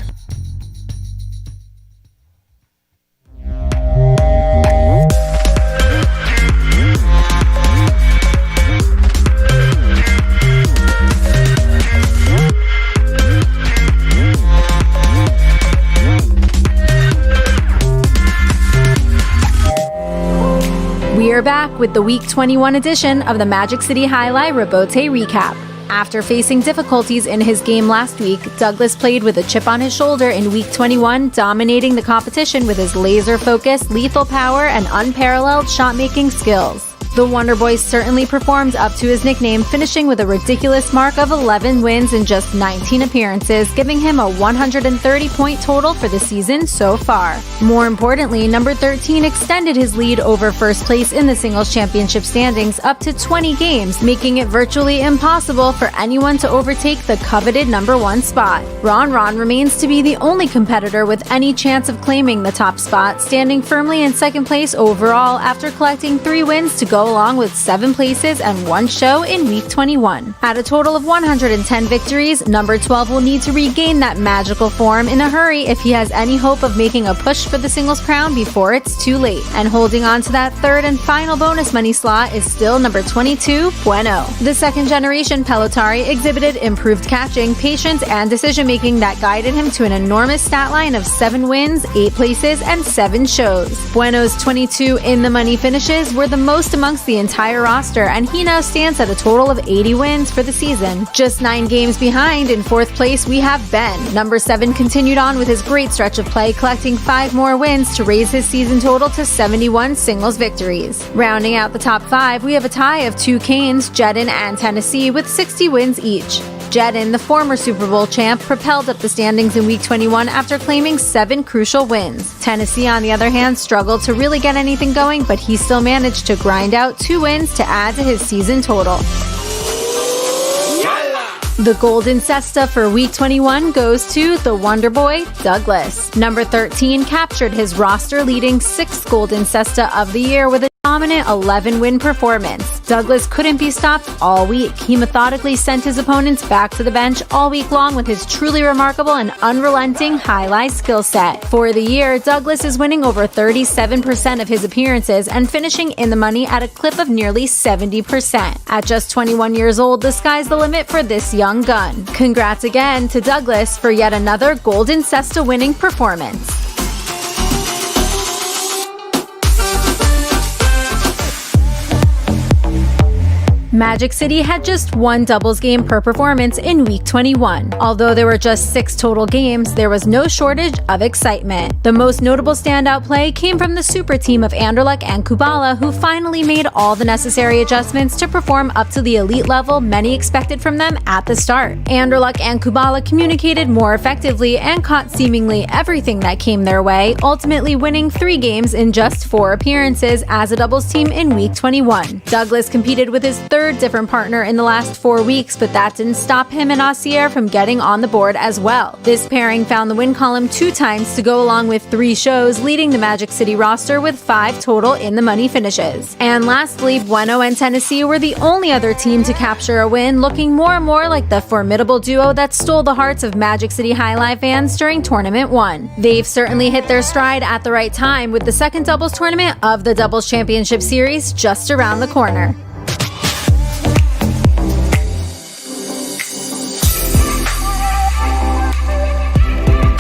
We're back with the Week 21 edition of the Magic City Jai-Alai Rebote Recap. After facing difficulties in his game last week, Douglas played with a chip on his shoulder in Week 21, dominating the competition with his laser-focused, lethal power and unparalleled shot-making skills. The Wonder Boy certainly performed up to his nickname, finishing with a ridiculous mark of 11 wins in just 19 appearances, giving him a 130-point total for the season so far. More importantly, number 13 extended his lead over first place in the singles championship standings up to 20 games, making it virtually impossible for anyone to overtake the coveted number 1 spot. Ron remains to be the only competitor with any chance of claiming the top spot, standing firmly in second place overall after collecting 3 wins to go along with 7 places and 1 show in Week 21. At a total of 110 victories, number 12 will need to regain that magical form in a hurry if he has any hope of making a push for the singles crown before it's too late. And holding on to that third and final bonus money slot is still number 22, Bueno. The second generation Pelotari exhibited improved catching, patience, and decision-making that guided him to an enormous stat line of 7 wins, 8 places, and 7 shows. Bueno's 22 in-the-money finishes were the most amongst the entire roster, and he now stands at a total of 80 wins for the season. Just 9 games behind, in 4th place, we have Ben. Number 7 continued on with his great stretch of play, collecting 5 more wins to raise his season total to 71 singles victories. Rounding out the top 5, we have a tie of 2 Canes, Jedin and Tennessee, with 60 wins each. Jedin, the former Super Bowl champ, propelled up the standings in Week 21 after claiming 7 crucial wins. Tennessee, on the other hand, struggled to really get anything going, but he still managed to grind out 2 wins to add to his season total. The Golden Cesta for Week 21 goes to the Wonder Boy, Douglas. Number 13 captured his roster-leading 6th Golden Cesta of the year with a dominant 11-win performance. Douglas couldn't be stopped all week. He methodically sent his opponents back to the bench all week long with his truly remarkable and unrelenting Jai-Alai skill set. For the year, Douglas is winning over 37% of his appearances and finishing in the money at a clip of nearly 70%. At just 21 years old, the sky's the limit for this young gun. Congrats again to Douglas for yet another Golden Cesta winning performance. Magic City had just 1 doubles game per performance in Week 21. Although there were just 6 total games, there was no shortage of excitement. The most notable standout play came from the super team of Anderlecht and Kubala, who finally made all the necessary adjustments to perform up to the elite level many expected from them at the start. Anderlecht and Kubala communicated more effectively and caught seemingly everything that came their way, ultimately winning 3 games in just 4 appearances as a doubles team in Week 21. Douglas competed with his third different partner in the last 4 weeks, but that didn't stop him and Aussier from getting on the board as well. This pairing found the win column 2 times to go along with 3 shows, leading the Magic City roster with 5 total in-the-money finishes. And lastly, Bueno and Tennessee were the only other team to capture a win, looking more and more like the formidable duo that stole the hearts of Magic City Jai-Alai fans during Tournament 1. They've certainly hit their stride at the right time, with the second doubles tournament of the Doubles Championship Series just around the corner.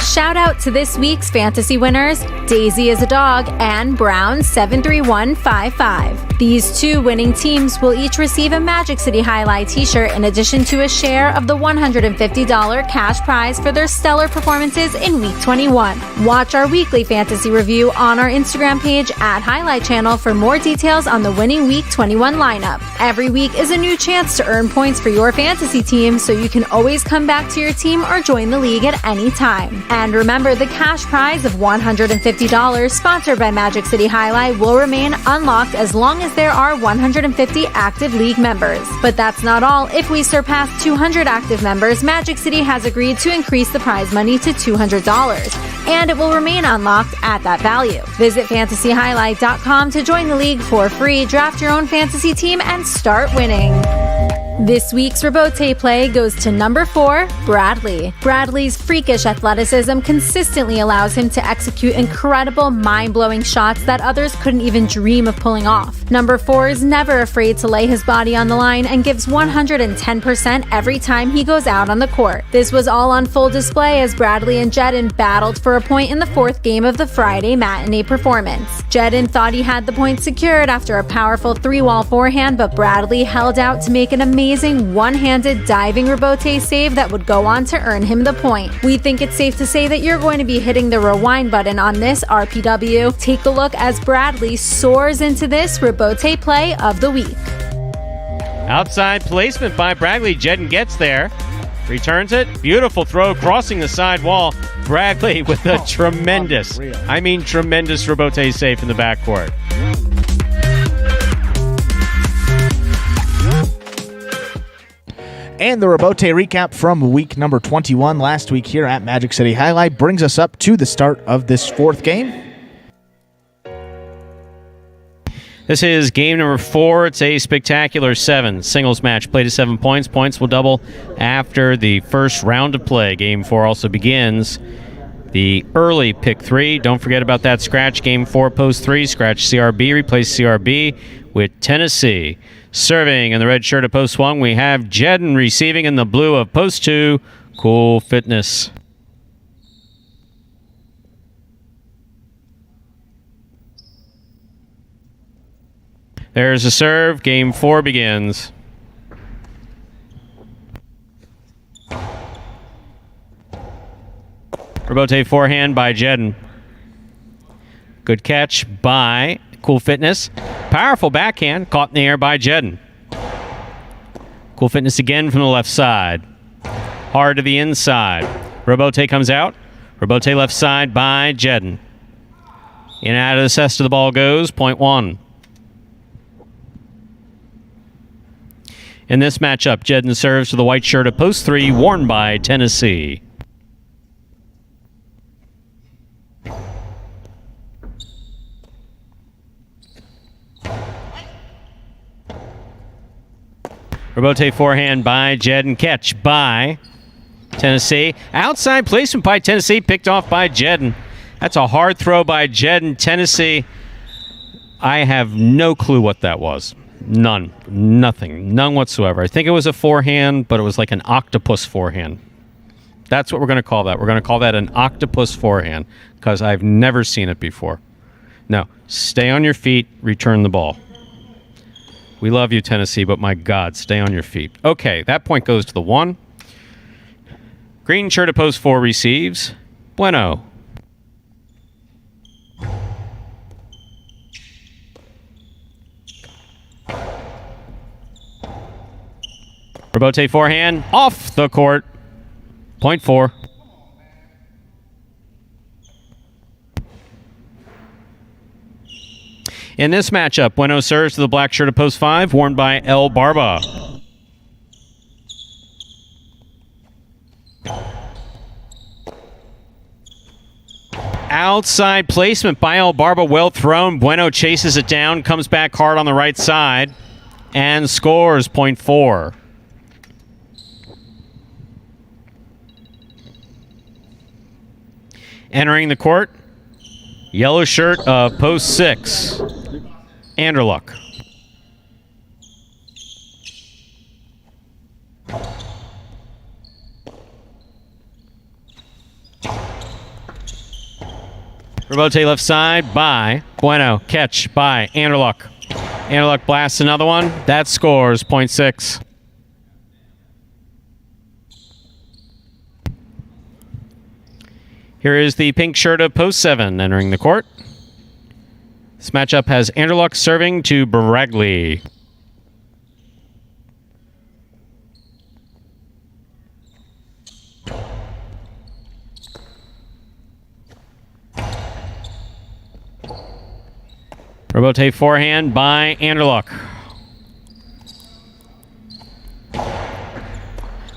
Shout out to this week's fantasy winners, Daisy is a Dog and Brown73155. These 2 winning teams will each receive a Magic City Jai-Alai t-shirt in addition to a share of the $150 cash prize for their stellar performances in Week 21. Watch our weekly fantasy review on our Instagram page at Jai-Alai Channel for more details on the winning Week 21 lineup. Every week is a new chance to earn points for your fantasy team, so you can always come back to your team or join the league at any time. And remember, the cash prize of $150 sponsored by Magic City Jai-Alai will remain unlocked as long as there are 150 active league members. But that's not all. If we surpass 200 active members, Magic City has agreed to increase the prize money to $200, and it will remain unlocked at that value. Visit fantasyhighlight.com to join the league for free, draft your own fantasy team, and start winning. This week's Rebote play goes to number 4, Bradley. Bradley's freakish athleticism consistently allows him to execute incredible, mind-blowing shots that others couldn't even dream of pulling off. Number 4 is never afraid to lay his body on the line and gives 110% every time he goes out on the court. This was all on full display as Bradley and Jedden battled for a point in the 4th game of the Friday matinee performance. Jedden thought he had the point secured after a powerful 3-wall forehand, but Bradley held out to make an amazing one-handed diving rebote save that would go on to earn him the point. We think it's safe to say that you're going to be hitting the rewind button on this RPW. Take a look as Bradley soars into this rebote play of the week. Outside placement by Bradley. Jedden gets there. Returns it. Beautiful throw crossing the side wall. Bradley with a tremendous rebote save in the backcourt. And the Rebote recap from week number 21 last week here at Magic City Jai-Alai brings us up to the start of this 4th game. This is game number 4. It's a spectacular 7 singles match. Play to 7 points. Points will double after the first round of play. Game 4 also begins the early pick 3. Don't forget about that scratch. Game 4, post 3. Scratch CRB. Replace CRB with Tennessee. Serving in the red shirt of post 1, we have Jedden. Receiving in the blue of post 2, Cool Fitness. There's a serve. Game 4 begins. Rebote forehand by Jedden. Good catch by Cool Fitness. Powerful backhand caught in the air by Jedden. Cool Fitness again from the left side. Hard to the inside. Rebote comes out. Rebote left side by Jedden. In and out of the cesta the ball goes. Point 1. In this matchup, Jedden serves to the white shirt of post 3, worn by Tennessee. Rebote forehand by Jedden. Catch by Tennessee. Outside placement by Tennessee. Picked off by Jedden. That's a hard throw by Jedden. Tennessee, I have no clue what that was. None. Nothing. None whatsoever. I think it was a forehand, but it was like an octopus forehand. That's what we're going to call that. We're going to call that an octopus forehand because I've never seen it before. No. Stay on your feet. Return the ball. We love you, Tennessee, but my God, stay on your feet. Okay, that point goes to the 1. Green shirt of post 4 receives. Bueno. Rebote forehand off the court. Point 4. In this matchup, Bueno serves to the black shirt of post 5, worn by El Barba. Outside placement by El Barba, well thrown. Bueno chases it down, comes back hard on the right side, and scores. Point 4. Entering the court, yellow shirt of post 6, Anderluck. Rebote left side by Bueno. Catch by Anderluck. Anderluck blasts another one. That scores. Point 6. Here is the pink shirt of post 7 entering the court. This matchup has Anderluck serving to Bradley. Rebote forehand by Anderluck.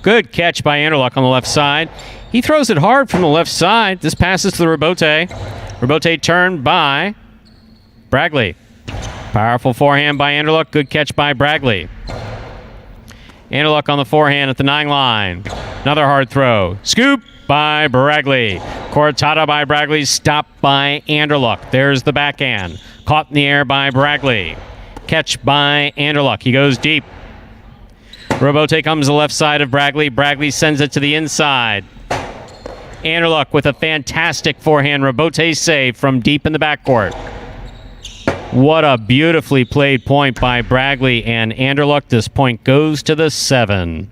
Good catch by Anderluck on the left side. He throws it hard from the left side. This passes to the Rebote. Rebote turned by Bradley. Powerful forehand by Anderluck. Good catch by Bradley. Anderluck on the forehand at the 9 line. Another hard throw. Scoop by Bragley. Cortada by Bragley, stopped by Anderluck. There's the backhand. Caught in the air by Bragley. Catch by Anderluck. He goes deep. Robote comes to the left side of Bragley. Bragley sends it to the inside. Anderluck with a fantastic forehand Robote save from deep in the backcourt. What a beautifully played point by Bragley and Anderluck. This point goes to the 7.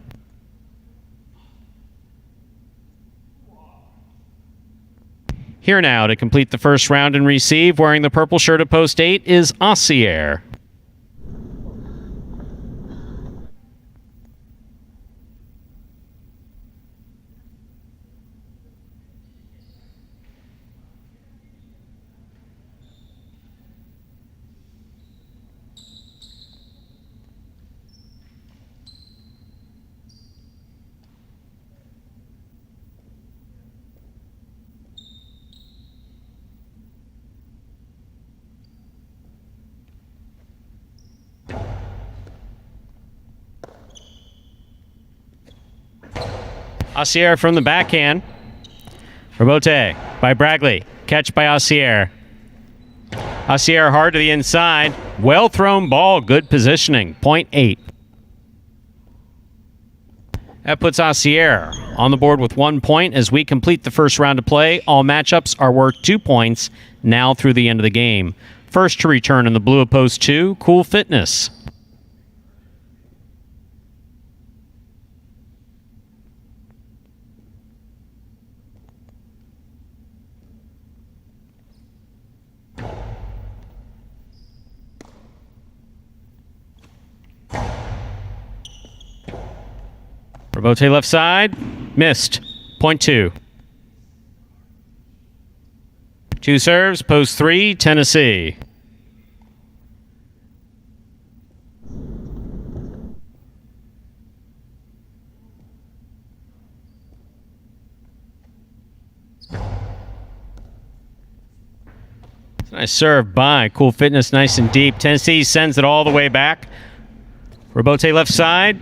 Here now to complete the first round and receive, wearing the purple shirt at post 8, is Ossier. Ossier from the backhand. Robote by Bragley. Catch by Ossier. Ossier hard to the inside. Well thrown ball. Good positioning. Point 8. That puts Ossier on the board with 1 point as we complete the first round of play. All matchups are worth 2 points now through the end of the game. First to return in the blue of post 2, Cool Fitness. Robote left side. Missed. Point 2. 2 serves. Post 3. Tennessee. Nice serve by Cool Fitness. Nice and deep. Tennessee sends it all the way back. Robote left side.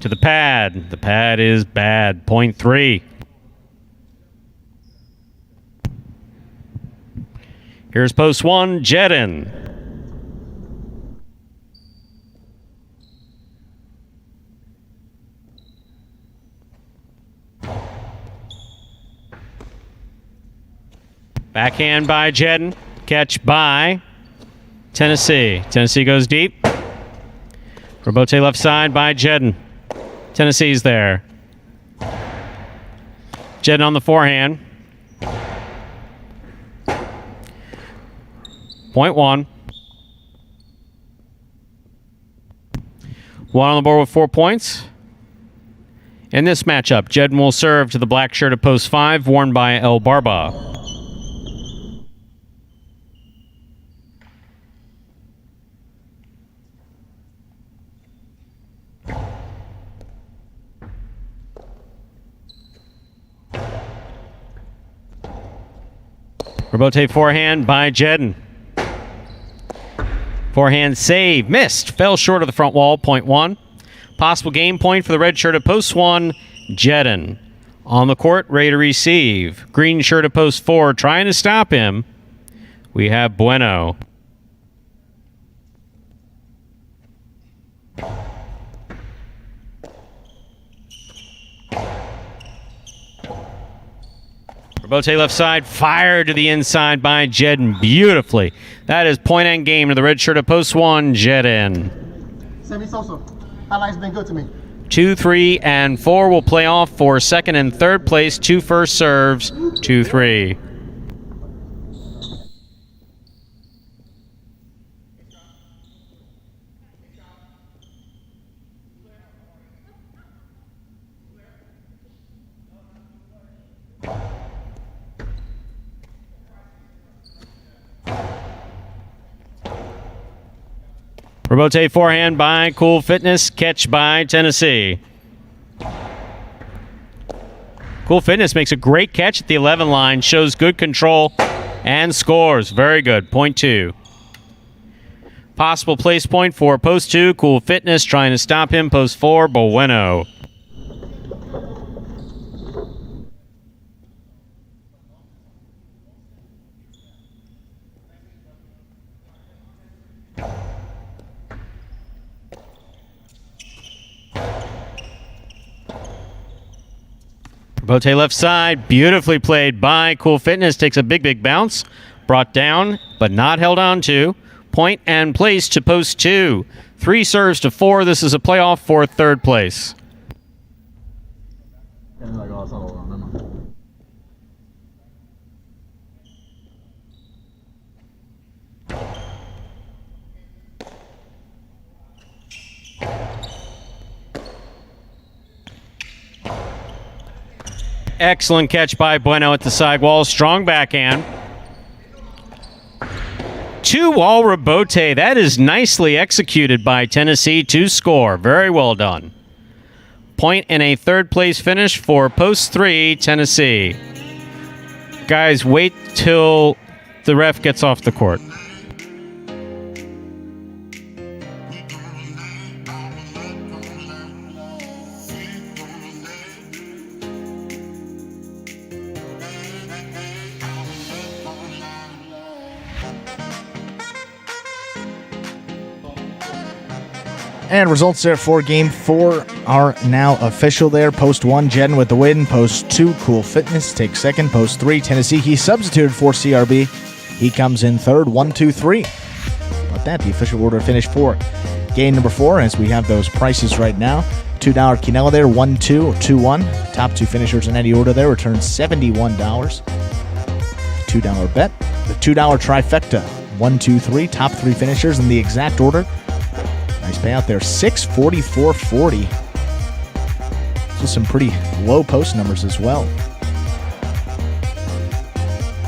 To the pad. The pad is bad. Point 3. Here's post 1, Jedin. Backhand by Jedin. Catch by Tennessee. Tennessee goes deep. Robote left side by Jedin. Tennessee's there. Jedin on the forehand. Point 1. 1 on the board with 4 points. In this matchup, Jedin will serve to the black shirt at post 5, worn by El Barba. Robote forehand by Jedin. Forehand save. Missed. Fell short of the front wall. Point 1. Possible game point for the red shirt at post 1. Jedin. On the court, ready to receive. Green shirt at post 4. Trying to stop him. We have Bueno. Robote left side, fired to the inside by Jedin beautifully. That is point and game to the red shirt at post 1, Jedin. Sammy Sosa, highlight's been good to me. 2, 3, and 4 will play off for second and third place. 2 first serves, 2, 3. Robote forehand by Cool Fitness. Catch by Tennessee. Cool Fitness makes a great catch at the 11 line. Shows good control and scores. Very good. Point 2. Possible place point for post 2, Cool Fitness trying to stop him. Post 4, Bueno. Bote left side, beautifully played by Cool Fitness. Takes a big bounce. Brought down, but not held on to. Point and place to post 2. 3 serves to 4. This is a playoff for third place. Excellent catch by Bueno at the sidewall. Strong backhand. 2-wall rebote. That is nicely executed by Tennessee to score. Very well done. Point and a third place finish for post 3, Tennessee. Guys, wait till the ref gets off the court. And results there for Game 4 are now official there. Post 1, Jedden with the win. Post 2, Cool Fitness takes second. Post 3, Tennessee. He substituted for CRB. He comes in third. 1, 2, 3. But that, the official order finished for game number 4, as we have those prices right now. $2 Quinella there. 1, 2, 2, 1. Top 2 finishers in any order there return $71. $2 bet. The $2 trifecta. 1, 2, 3. Top 3 finishers in the exact order. Nice payout there, $644.40. So some pretty low post numbers as well.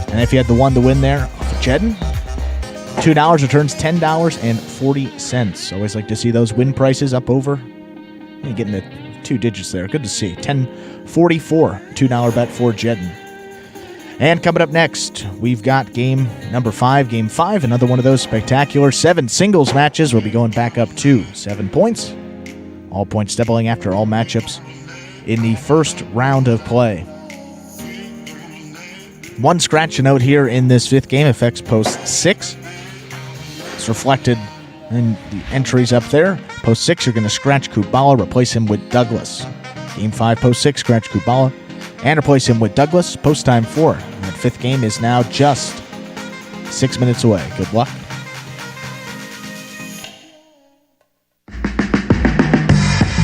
And if you had the 1 to win there, Jedden, $2 returns $10.40. Always like to see those win prices up over. You're getting the 2 digits there. Good to see. $10.44, $2 bet for Jedden. And coming up next, we've got game number 5. Game 5, another one of those spectacular 7 singles matches. We'll be going back up to 7 points. All points doubling after all matchups in the first round of play. One scratch note here in this 5th game affects post 6. It's reflected in the entries up there. Post 6, you're going to scratch Kubala, replace him with Douglas. Game 5, post 6, scratch Kubala and replace him with Douglas. Post time 4. That 5th game is now just 6 minutes away. Good luck.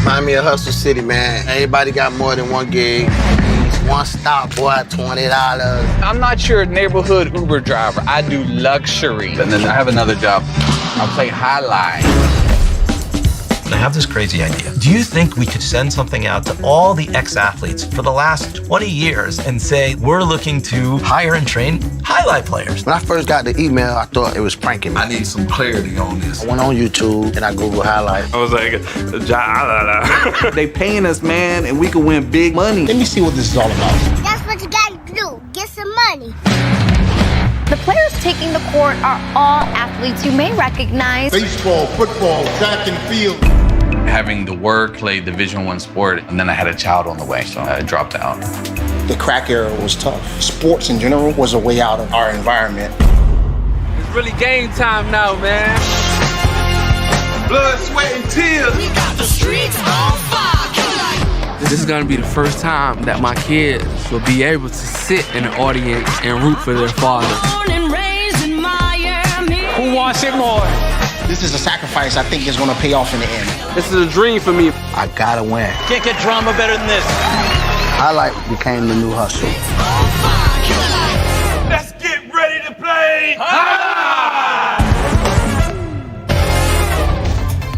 Miami of Hustle City, man. Everybody got more than one gig. One stop, boy, $20. I'm not your neighborhood Uber driver. I do luxury. And then I have another job. I play highlight. I have this crazy idea. Do you think we could send something out to all the ex-athletes for the last 20 years and say, we're looking to hire and train highlight players? When I first got the email, I thought it was pranking me. I need some clarity on this. I went on YouTube and I Googled highlight. I was like, Jai-Alai. They paying us, man, and we can win big money. Let me see what this is all about. That's what you gotta do. Get some money. The players taking the court are all athletes you may recognize. Baseball, football, track and field. Having the work, played Division I sport, and then I had a child on the way, so I dropped out. The crack era was tough. Sports in general was a way out of our environment. It's really game time now, man. Blood, sweat, and tears. We got the streets on fire. This is gonna be the first time that my kids will be able to sit in the audience and root for their father. Who wants it more? This is a sacrifice I think is going to pay off in the end. This is a dream for me. I gotta win. Can't get drama better than this. Highlight became the new hustle. Let's get ready to play.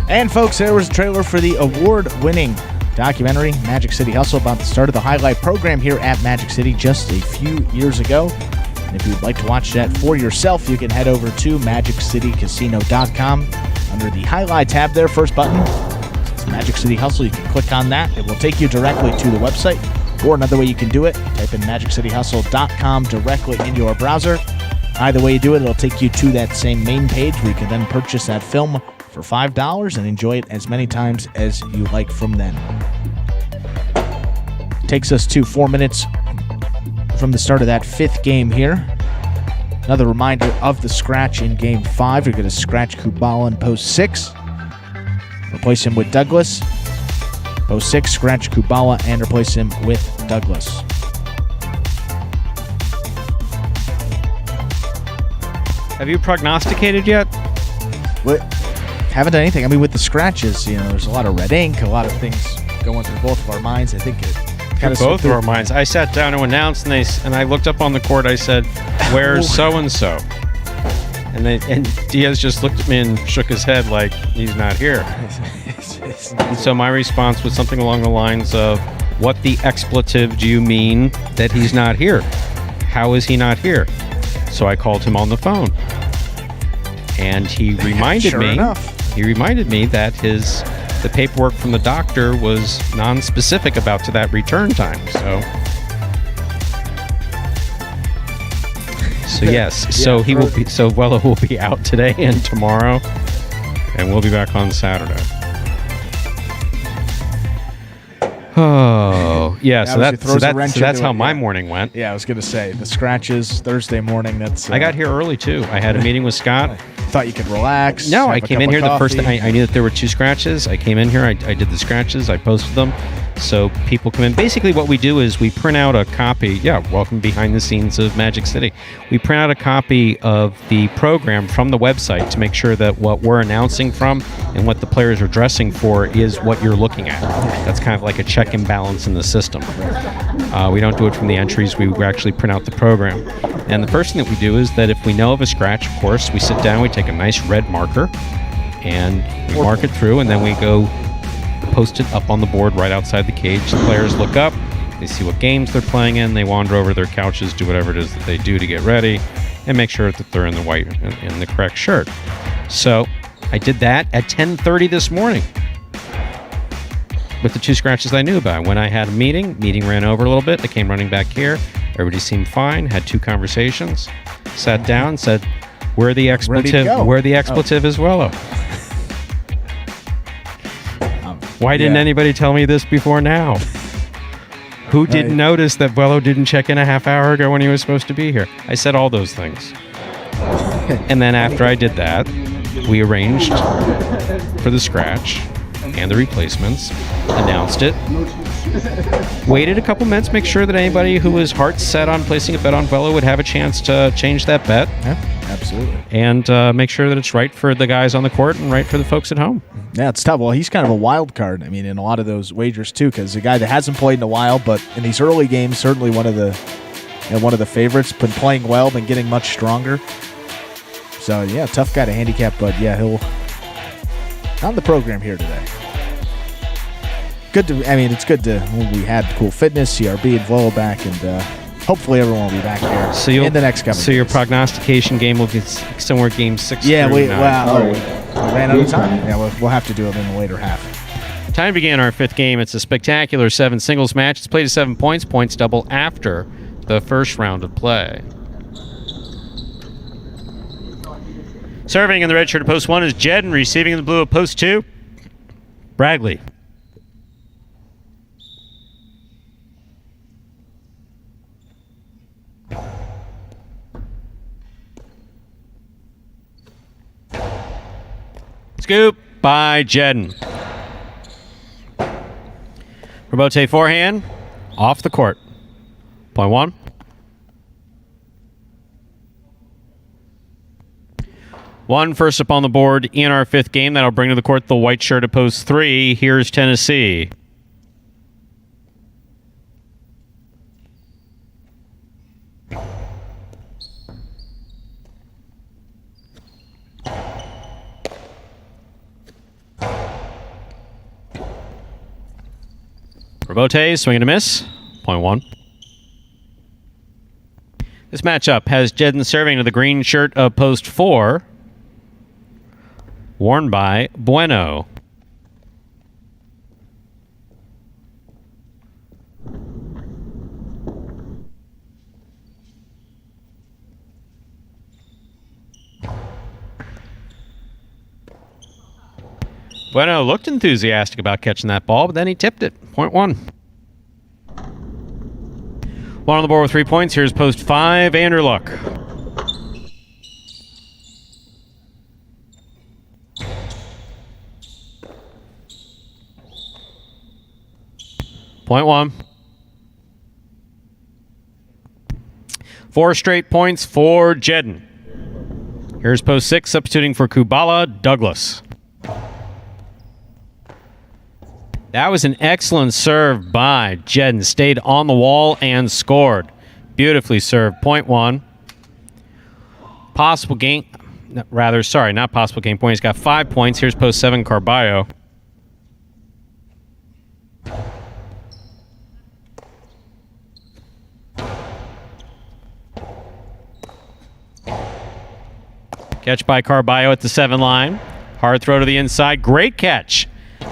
And folks, there was a trailer for the award-winning documentary Magic City Hustle about the start of the highlight program here at Magic City just a few years ago. And if you'd like to watch that for yourself, you can head over to MagicCityCasino.com. Under the Highlight tab there, first button, it's Magic City Hustle. You can click on that. It will take you directly to the website. Or another way you can do it, type in MagicCityHustle.com directly in your browser. Either way you do it, it'll take you to that same main page where you can then purchase that film for $5 and enjoy it as many times as you like from then. Takes us to 4 minutes from the start of that fifth game here. Another reminder of the scratch in Game 5. You're going to scratch Kubala in Post 6. Replace him with Douglas. Post 6, scratch Kubala and replace him with Douglas. Have you prognosticated yet? What? Haven't done anything. I mean, with the scratches, there's a lot of red ink, a lot of things going through both of our minds. I think it kind of both of our minds. I sat down to announce, and I looked up on the court. I said, "Where's so and so?" And Diaz just looked at me and shook his head like he's not here. So my response was something along the lines of, "What the expletive do you mean that he's not here? How is he not here?" So I called him on the phone, and he reminded me. He reminded me that the paperwork from the doctor was non-specific about to that return time. So yes. So he will be. So Weller will be out today and tomorrow, and we'll be back on Saturday. Oh yeah. So that's how my morning went. Yeah, I was gonna say the scratches Thursday morning. I got here early too. I had a meeting with Scott. Thought you could relax. No, I came in here the first thing. I knew that there were 2 scratches. I came in here. I did the scratches. I posted them. So people come in. Basically, what we do is we print out a copy. Yeah, welcome behind the scenes of Magic City. We print out a copy of the program from the website to make sure that what we're announcing from and what the players are dressing for is what you're looking at. That's kind of like a check and balance in the system. We don't do it from the entries. We actually print out the program. And the first thing that we do is that if we know of a scratch, of course, we sit down, we take a nice red marker, and we mark it through, and then we go post it up on the board right outside the cage. The players look up, they see what games they're playing in, they wander over their couches, do whatever it is that they do to get ready, and make sure that they're in the correct shirt. So I did that at 10:30 this morning with the 2 scratches I knew about. When I had a meeting ran over a little bit. I came running back here. Everybody seemed fine. Had 2 conversations. Sat down. Said, "Where the expletive? Where the expletive is Wello?" Why didn't anybody tell me this before now? Who didn't notice that Wello didn't check in a half hour ago when he was supposed to be here? I said all those things. And then after I did that, we arranged for the scratch and the replacements, announced it, waited a couple minutes, make sure that anybody who was heart set on placing a bet on Wello would have a chance to change that bet. Yeah, absolutely. And make sure that it's right for the guys on the court and right for the folks at home. Yeah, it's tough. Well, he's kind of a wild card. I mean, in a lot of those wagers too, because a guy that hasn't played in a while, but in these early games, certainly one of the favorites. Been playing well, been getting much stronger. So yeah, tough guy to handicap, but yeah, he'll on the program here today. It's good to we had Cool Fitness, CRB, and Volo back, and hopefully everyone will be back here in the next couple. So your prognostication game will be somewhere game 6. Yeah, we ran out of time. Yeah, we'll have to do it in the later half. Time to begin our 5th game. It's a spectacular 7 singles match. It's played to 7 points. Points double after the first round of play. Serving in the red shirt of post 1 is Jed, and receiving in the blue of post 2, Bradley. Scoop by Jedden. Robote forehand, off the court. Point 1. One first up on the board in our 5th game. That'll bring to the court the white shirt of post 3. Here's Tennessee. Robote, swing and a miss. Point 1. This matchup has Jedden serving to the green shirt of post 4. Worn by Bueno. Bueno looked enthusiastic about catching that ball, but then he tipped it. Point one. One on the board with 3 points. Here's post 5, Andrew Luck. Point one. 4 straight points for Jedden. Here's post 6, substituting for Kubala, Douglas. That was an excellent serve by Jedden. Stayed on the wall and scored. Beautifully served. Point one. Possible game. Not possible game point. He's got 5 points. Here's post 7, Carballo. Catch by Carballo at the 7 line. Hard throw to the inside. Great catch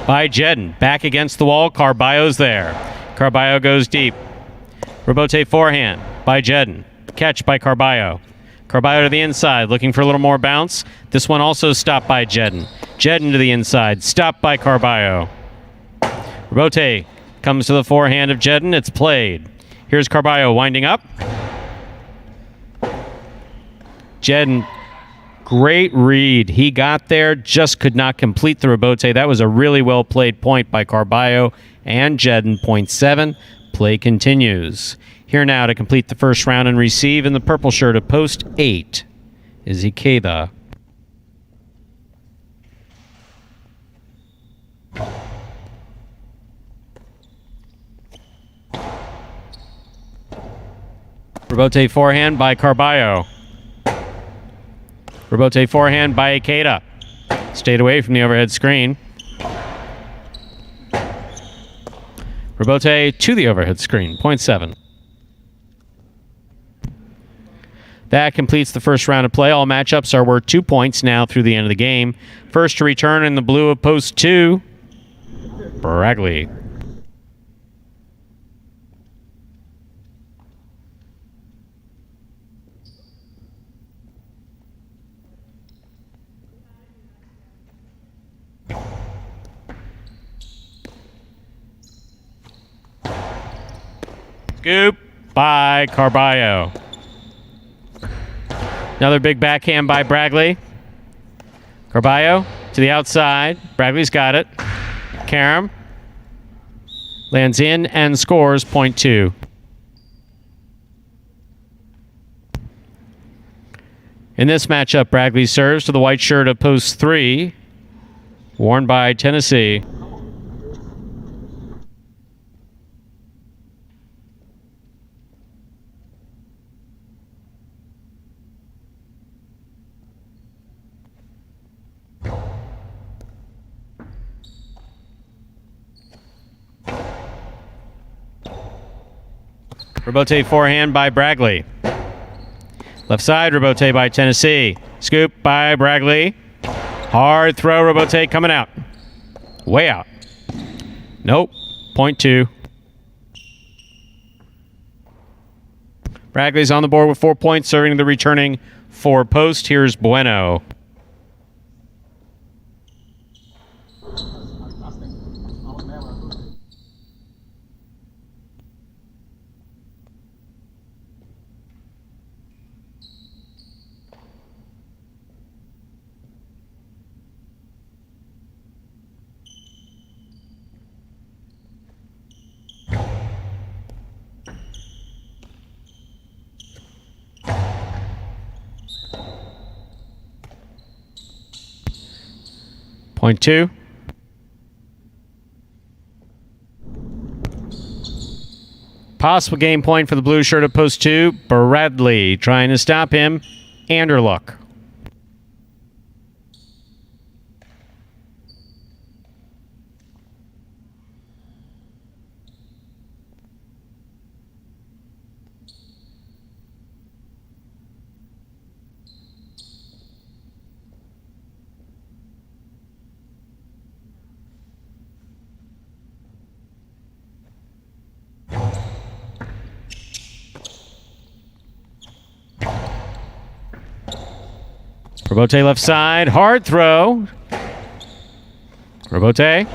by Jedden. Back against the wall. Carballo's there. Carballo goes deep. Robote forehand by Jedden. Catch by Carballo. Carballo to the inside, looking for a little more bounce. This one also stopped by Jedden. Jedden to the inside, stopped by Carballo. Robote comes to the forehand of Jedden. It's played. Here's Carballo winding up. Jedden, great read. He got there, just could not complete the rebote. That was a really well played point by Carballo and Jedden. Point 7. Play continues. Here now to complete the first round and receive in the purple shirt of post 8 is Ikeda. Rebote forehand by Carballo. Rebote forehand by Ikeda. Stayed away from the overhead screen. Rebote to the overhead screen. Point 7. That completes the first round of play. All matchups are worth 2 points now through the end of the game. First to return in the blue of post 2, Bragley. Scoop by Carballo. Another big backhand by Bragley. Carballo to the outside. Bragley's got it. Karam lands in and scores. Point 2. In this matchup, Bragley serves to the white shirt of post 3, worn by Tennessee. Rebote forehand by Bragley. Left side, Rebote by Tennessee. Scoop by Bragley. Hard throw, Rebote coming out. Way out. Nope. Point 2. Bragley's on the board with 4 points, serving the returning 4 post. Here's Bueno. Point 2. Possible game point for the blue shirt of post 2. Bradley trying to stop him. Anderluck. Rebote left side, hard throw. Robote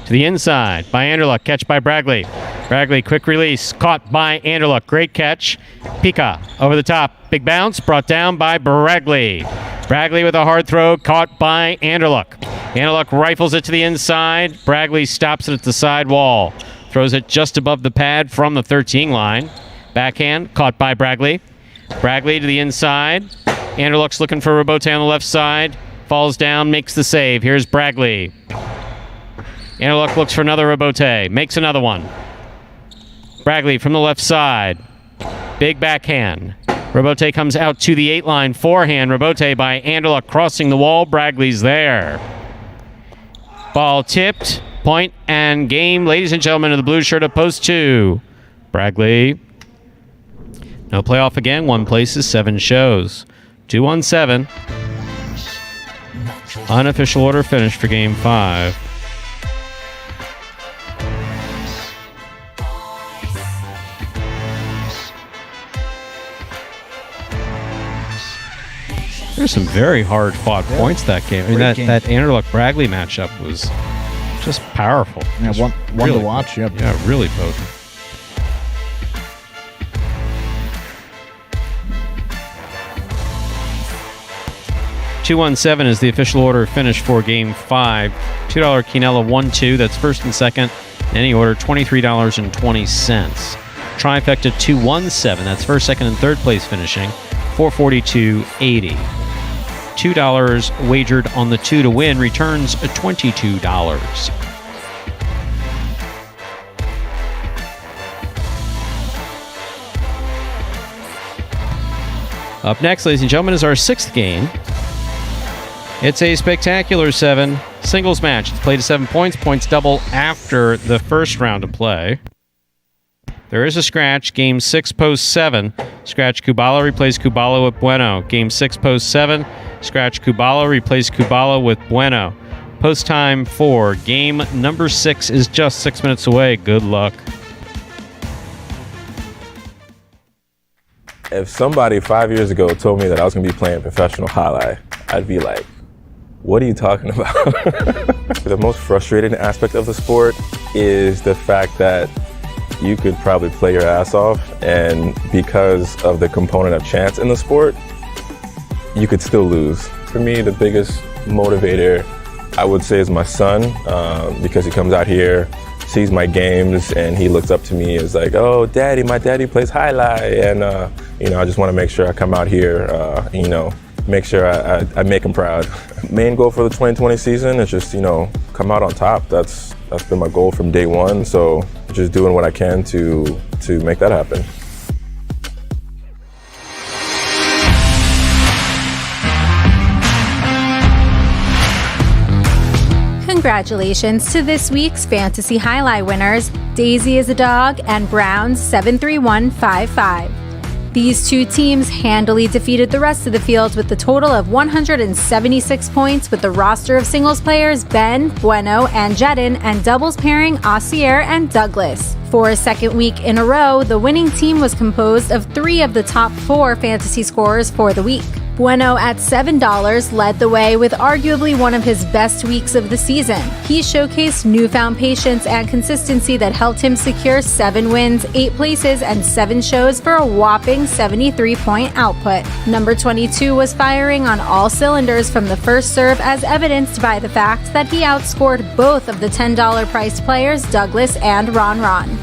to the inside by Anderluck. Catch by Bragley. Bragley, quick release. Caught by Anderluck. Great catch. Pika over the top. Big bounce. Brought down by Bragley. Bragley with a hard throw. Caught by Anderluck. Anderluck rifles it to the inside. Bragley stops it at the side wall. Throws it just above the pad from the 13 line. Backhand. Caught by Bragley. Bragley to the inside. Anderluck's looking for Robote on the left side. Falls down. Makes the save. Here's Bragley. Anderluck looks for another Robote. Makes another one. Bragley from the left side. Big backhand. Robote comes out to the 8 line. Forehand. Robote by Anderluck crossing the wall. Bragley's there. Ball tipped. Point and game. Ladies and gentlemen of the blue shirt of post 2. Bragley. No playoff again. 1 places, 7 shows. 2-1-7. Unofficial order finish for game 5. There's some very hard-fought points that game. I mean, that Anderluck-Bragley matchup was just powerful. Yeah, one really to watch. Yep. Yeah, really potent. $2-1-7 is the official order finish for Game 5. $2 Quinella 1-2. That's first and second. Any order $23.20. Trifecta 2-1-7. That's first, second, and third place finishing. $442.80. $2 wagered on the 2 to win returns $22. Up next, ladies and gentlemen, is our 6th game. It's a spectacular 7 singles match. It's played to 7 points. Points double after the first round of play. There is a scratch. Game 6, post 7. Scratch Kubala, replace Kubala with Bueno. Game 6, post 7. Scratch Kubala, replace Kubala with Bueno. Post time 4. Game number 6 is just 6 minutes away. Good luck. If somebody 5 years ago told me that I was going to be playing professional Jai-Alai, I'd be like, what are you talking about? The most frustrating aspect of the sport is the fact that you could probably play your ass off, and because of the component of chance in the sport, you could still lose. For me, the biggest motivator, I would say, is my son, because he comes out here, sees my games, and he looks up to me as like, oh, daddy, my daddy plays Jai-Alai, and I just want to make sure I come out here, make sure I make him proud. Main goal for the 2020 season is just, come out on top. That's been my goal from day one, so just doing what I can to make that happen. Congratulations to this week's Fantasy Jai-Alai winners, Daisy is a Dog and Browns 73155. These two teams handily defeated the rest of the field with a total of 176 points, with the roster of singles players Ben, Bueno, and Jedin, and doubles pairing Osier and Douglas. For a second week in a row, the winning team was composed of 3 of the top 4 fantasy scorers for the week. Bueno at $7 led the way with arguably one of his best weeks of the season. He showcased newfound patience and consistency that helped him secure 7 wins, 8 places, and 7 shows for a whopping 73-point output. Number 22 was firing on all cylinders from the first serve, as evidenced by the fact that he outscored both of the $10 priced players, Douglas and Ron.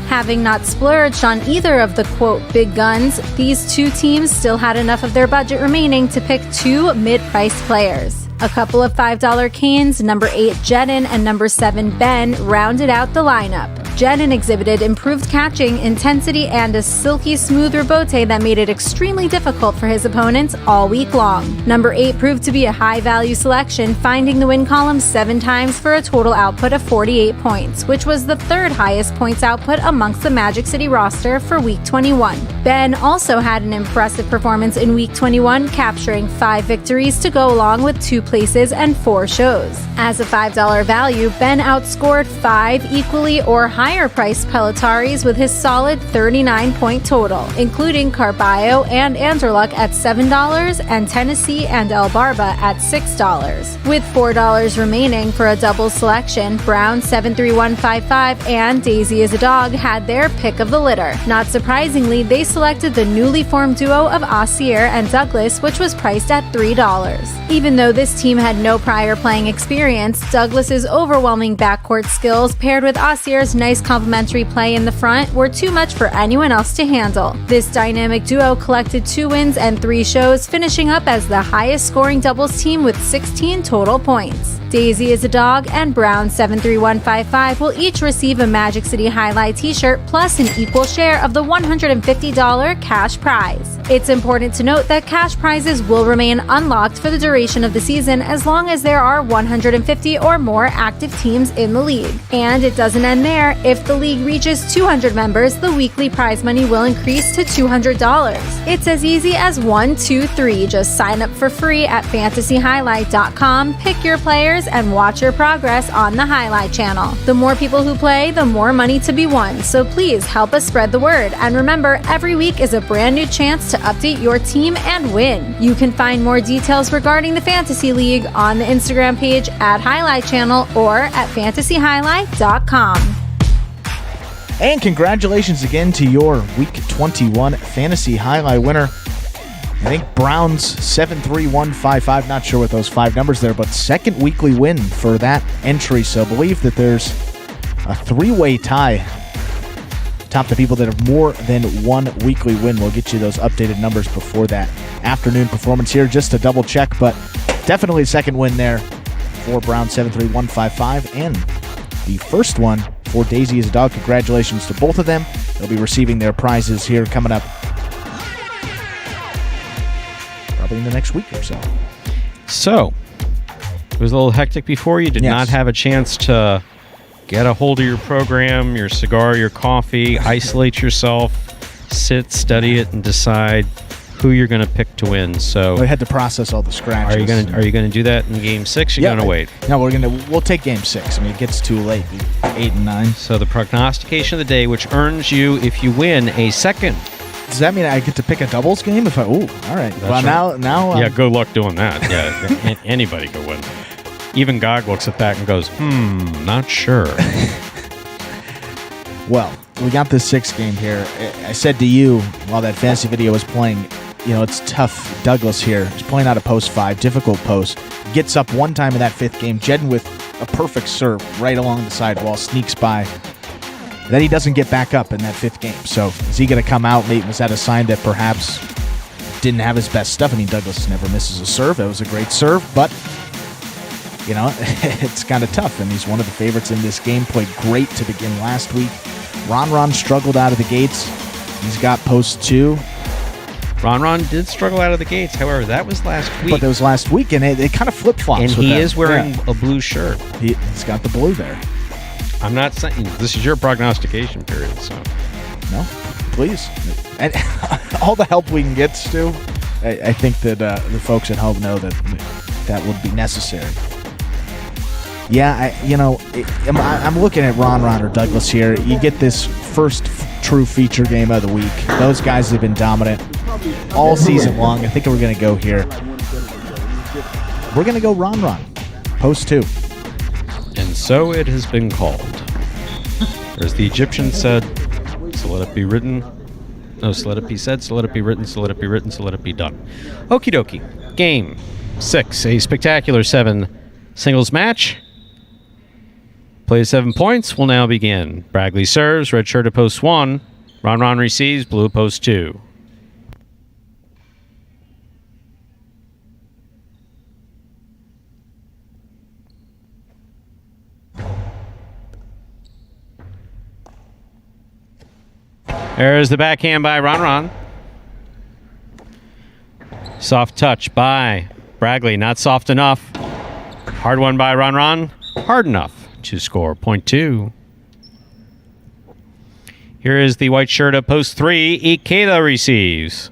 Having not splurged on either of the quote big guns, these two teams still had enough of their budget remaining to pick 2 mid-priced players. A couple of $5 canes, number 8 Jedin and number 7 Ben, rounded out the lineup. Jedin exhibited improved catching, intensity, and a silky smooth rebote that made it extremely difficult for his opponents all week long. Number 8 proved to be a high-value selection, finding the win column 7 times for a total output of 48 points, which was the 3rd highest points output amongst the Magic City roster for Week 21. Ben also had an impressive performance in Week 21, capturing 5 victories to go along with 2 places and 4 shows. As a $5 value, Ben outscored 5 equally or higher higher-priced Pelotari's with his solid 39-point total, including Carballo and Anderluck at $7 and Tennessee and El Barba at $6. With $4 remaining for a double selection, Brown 73155 and Daisy is a Dog had their pick of the litter. Not surprisingly, they selected the newly formed duo of Ossier and Douglas, which was priced at $3. Even though this team had no prior playing experience, Douglas's overwhelming backcourt skills paired with Ossier's nice complementary play in the front were too much for anyone else to handle. This dynamic duo collected 2 wins and 3 shows, finishing up as the highest scoring doubles team with 16 total points. Daisy is a Dog and Brown 73155 will each receive a Magic City Jai-Alai t-shirt plus an equal share of the $150 cash prize. It's important to note that cash prizes will remain unlocked for the duration of the season as long as there are 150 or more active teams in the league. And it doesn't end there. If the league reaches 200 members, the weekly prize money will increase to $200. It's as easy as 1, 2, 3. Just sign up for free at fantasyhighlight.com, pick your players, and watch your progress on the Jai-Alai Channel. The more people who play, the more money to be won, so please help us spread the word. And remember, every week is a brand new chance to update your team and win. You can find more details regarding the Fantasy League on the Instagram page at Jai-Alai Channel or at fantasyhighlight.com. And congratulations again to your Week 21 Fantasy Jai-Alai winner. I think Brown's 73155, not sure what those 5 numbers there, but second weekly win for that entry. So I believe that there's a 3-way tie. Top the people that have more than 1 weekly win. We'll get you those updated numbers before that afternoon performance here, just to double check, but definitely a second win there for Brown 73155. And the first one for Daisy is a Dog. Congratulations to both of them. They'll be receiving their prizes here coming up probably in the next week or so. So, it was a little hectic before. You did not have a chance to get a hold of your program, your cigar, your coffee, isolate yourself, sit, study it, and decide who you're going to pick to win. So we had to process all the scratches. Are you going to do that in Game 6? You're going to wait. No, we'll take Game 6. I mean, it gets too late. 8 and 9. So the prognostication of the day, which earns you, if you win, a second. Does that mean I get to pick a doubles game? All right. That's well, right. now. Yeah, good luck doing that. Yeah, anybody could win. Even Gog looks at that and goes, not sure. Well, we got this 6th game here. I said to you while that fantasy video was playing, it's tough. Douglas here is playing out of post 5, difficult post. Gets up one time in that 5th game. Jedden with a perfect serve right along the sidewall, sneaks by. Then he doesn't get back up in that 5th game. So is he going to come out? Was that a sign that perhaps didn't have his best stuff? I mean, Douglas never misses a serve. That was a great serve, but it's kind of tough. And he's one of the favorites in this game. Played great to begin last week. Ron struggled out of the gates. He's got post 2. Ron did struggle out of the gates. However, that was last week. But it was last week, and it kind of flip-flops. And he is wearing a blue shirt. He's got the blue there. I'm not saying this is your prognostication period, so. No, please. And all the help we can get, Stu, I think that the folks at home know that would be necessary. Yeah, I'm looking at Ron or Douglas here. You get this first true feature game of the week. Those guys have been dominant all season long. I think we're going to go here. We're going to go Ron. Post 2. And so it has been called. Or as the Egyptians said, so let it be written. No, so let it be said, so let it be written, so let it be written, so let it be done. Okie dokie. Game 6, a spectacular 7 singles match. Play 7 points will now begin. Bragley serves, red shirt at post 1. Ron receives, blue at post 2. There's the backhand by Ron. Soft touch by Bragley, not soft enough. Hard one by Ron, hard enough to score point 2. Here is the white shirt at post 3. Ikeda receives.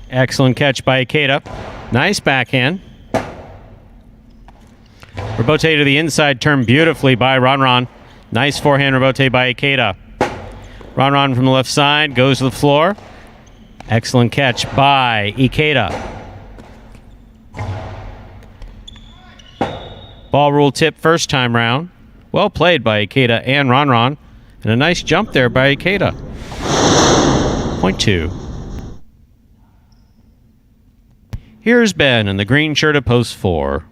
Excellent catch by Ikeda. Nice backhand. Rebote to the inside, turned beautifully by Ron. Nice forehand rebote by Ikeda. Ron from the left side goes to the floor. Excellent catch by Ikeda. Ball rule tip first time round. Well played by Ikeda and Ron. And a nice jump there by Ikeda. Point 2. Here's Ben in the green shirt at post 4.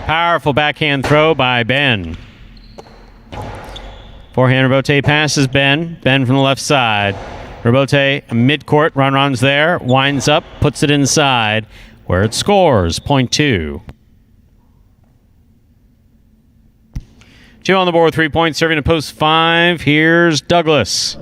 Powerful backhand throw by Ben. Forehand rebote passes Ben. Ben from the left side. Rebote mid-court. Ron's there. Winds up. Puts it inside where it scores. Point 2. 2 on the board. 3 points. Serving to post 5. Here's Douglas.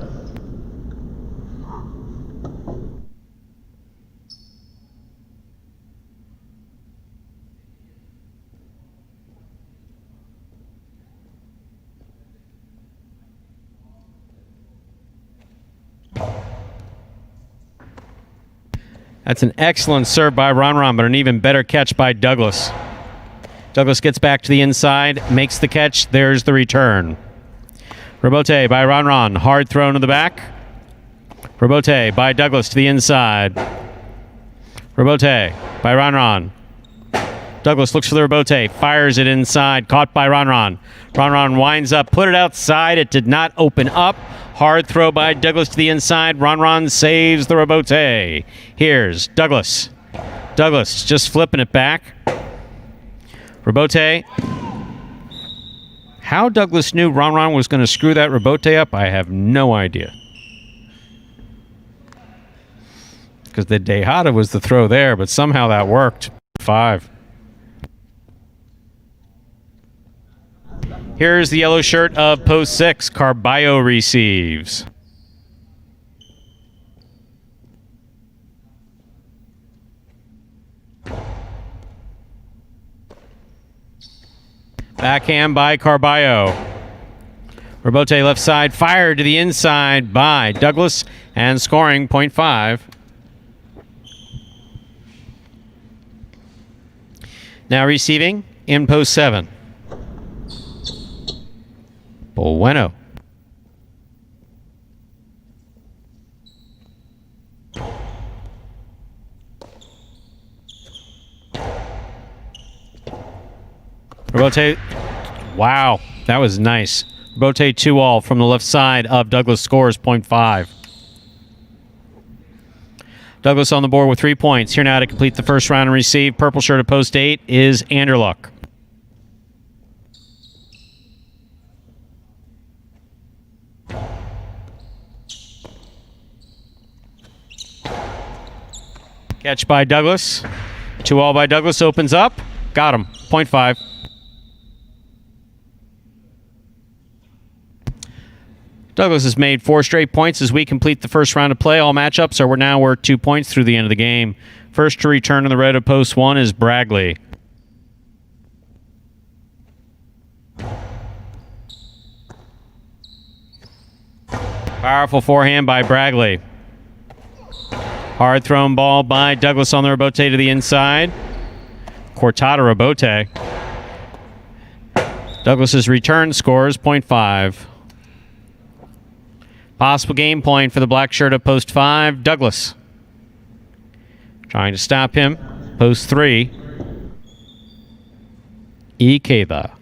That's an excellent serve by Ron, but an even better catch by Douglas. Douglas gets back to the inside, makes the catch. There's the return. Rebote by Ron. Hard throw into the back. Rebote by Douglas to the inside. Rebote by Ron. Douglas looks for the rebote, fires it inside, caught by Ron. Ron winds up, put it outside. It did not open up. Hard throw by Douglas to the inside. Ron saves the rebote. Here's Douglas. Douglas just flipping it back. Rebote. How Douglas knew Ron was going to screw that rebote up, I have no idea. Because the Dejada was the throw there, but somehow that worked. 5. Here's the yellow shirt of post 6. Carballo receives. Backhand by Carballo. Rebote left side, fired to the inside by Douglas, and scoring. Point 5. Now receiving in post 7. Bueno. Rebote. Wow, that was nice. Rebote 2-all from the left side of Douglas scores. Point 5. Douglas on the board with 3 points. Here now to complete the first round and receive. Purple shirt at post 8 is Anderluck. Catch by Douglas. 2-all by Douglas. Opens up. Got him. Point 5. Douglas has made 4 straight points as we complete the first round of play. All matchups are now worth 2 points through the end of the game. First to return in the red of post 1 is Bragley. Powerful forehand by Bragley. Hard thrown ball by Douglas on the rebote to the inside. Cortada rebote. Douglas's return scores. Point 5. Possible game point for the black shirt of post 5. Douglas. Trying to stop him. Post 3. Ikeda.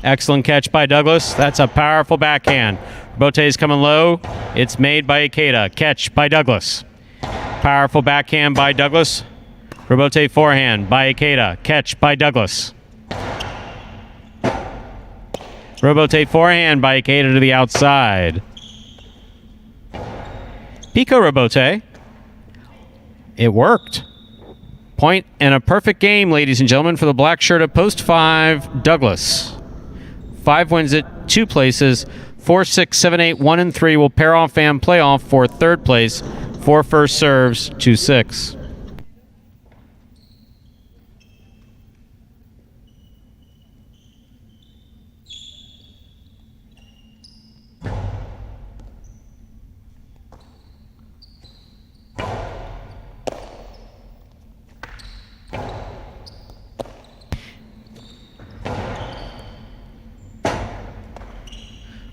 Excellent catch by Douglas. That's a powerful backhand. Rebote is coming low. It's made by Ikeda. Catch by Douglas. Powerful backhand by Douglas. Rebote forehand by Ikeda. Catch by Douglas. Rebote forehand by Ikeda to the outside. Pico rebote. It worked. Point and a perfect game, ladies and gentlemen, for the black shirt of post 5, Douglas. 5 wins it 2 places. 4, 6, 7, 8, 1, and 3 will pair off and play off for third place. 4 first serves to 6.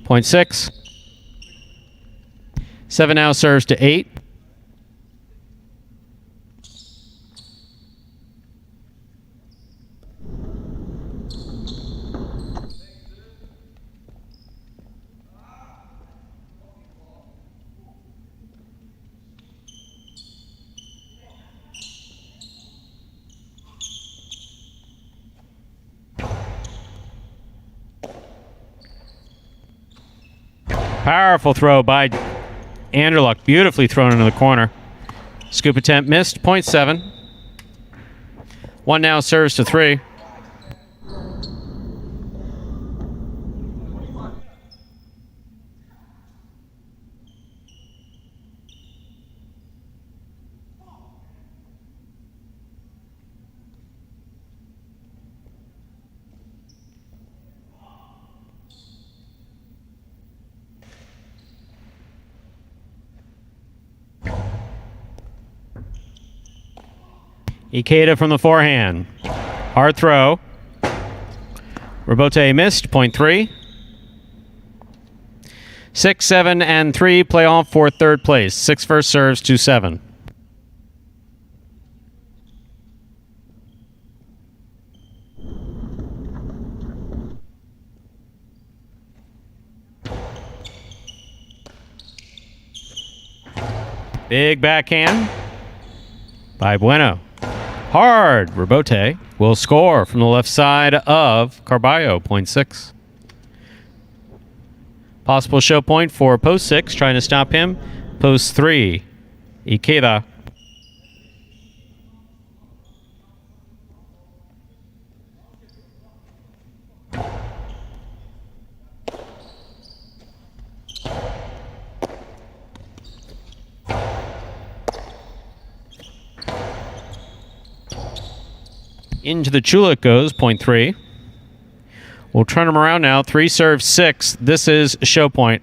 Point 6. 7 now serves to 8. Powerful throw by Anderluck. Beautifully thrown into the corner. Scoop attempt missed. Point 7. 1 now serves to 3. Ikeda from the forehand. Hard throw. Robote missed. Point 3. 6, 7, and 3 play off for third place. 6 first serves to 7. Big backhand by Bueno. Hard. Robote will score from the left side of Carballo. Point 6. Possible show point for post 6. Trying to stop him. Post 3. Ikeda. Into the Chula it goes, point 3. We'll turn him around now. 3 serves 6. This is show point.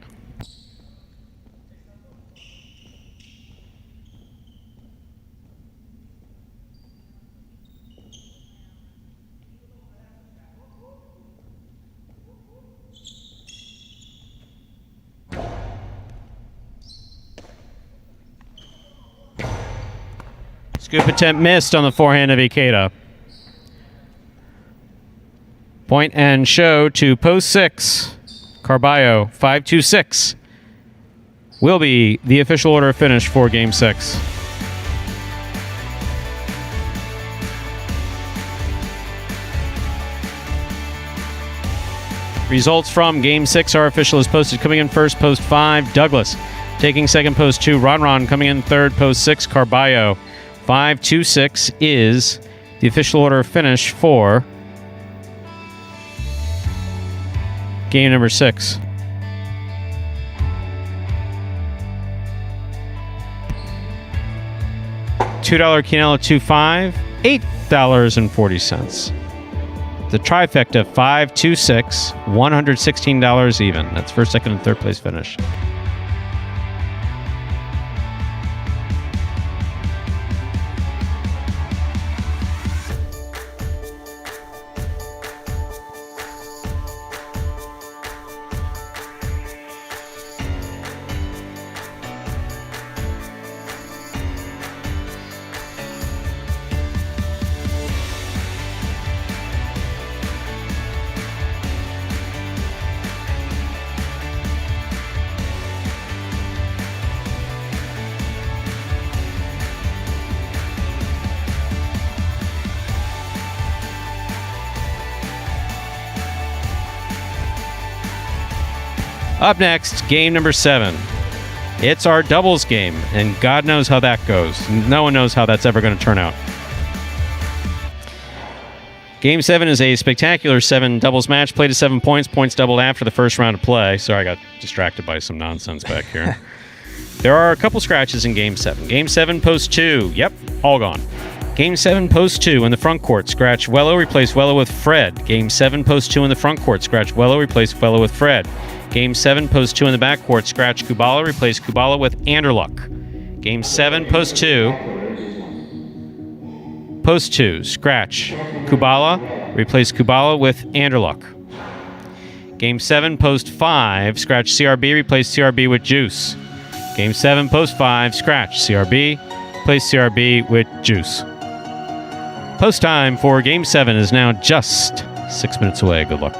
Scoop attempt missed on the forehand of Ikeda. Point and show to post 6. Carballo, 5-2-6 will be the official order of finish for Game 6. Results from Game 6 are official as posted. Coming in first, post 5, Douglas. Taking second, post 2, Ron. Coming in third, post 6, Carballo. 5-2-6 is the official order of finish for game number 6. $2 Quinella 2.5, $8.40. The trifecta 5-2-6, $116 even. That's first, second, and third place finish. Up next, game number 7. It's our doubles game, and God knows how that goes. No one knows how that's ever going to turn out. Game 7 is a spectacular 7 doubles match. Played to 7 points. Points doubled after the first round of play. Sorry, I got distracted by some nonsense back here. There are a couple scratches in Game 7. Game 7, post 2. Yep, all gone. Game 7, post 2 in the front court. Scratch Wello, replace Wello with Fred. Game 7, post 2 in the front court. Scratch Wello, replace Wello with Fred. Game 7, post 2 in the back court. Scratch Kubala, replace Kubala with Anderluck. Game 7, post 2. Post 2, scratch Kubala, replace Kubala with Anderluck. Game 7, post 5, scratch CRB, replace CRB with Juice. Game 7, post 5, scratch CRB, replace CRB with Juice. Post time for Game 7 is now just 6 minutes away. Good luck.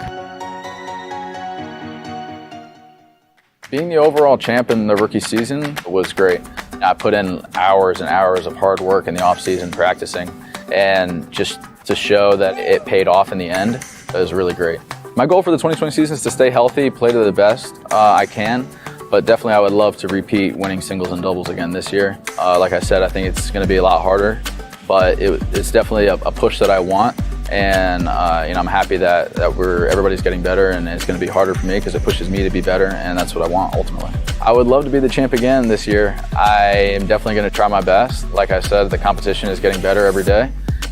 Being the overall champ in the rookie season was great. I put in hours and hours of hard work in the off-season practicing, and just to show that it paid off in the end, it was really great. My goal for the 2020 season is to stay healthy, play to the best I can, but definitely I would love to repeat winning singles and doubles again this year. Like I said, I think it's going to be a lot harder, but it's definitely a push that I want, and I'm happy that everybody's getting better, and it's going to be harder for me because it pushes me to be better, and that's what I want ultimately. I would love to be the champ again this year. I am definitely going to try my best. Like I said, the competition is getting better every day,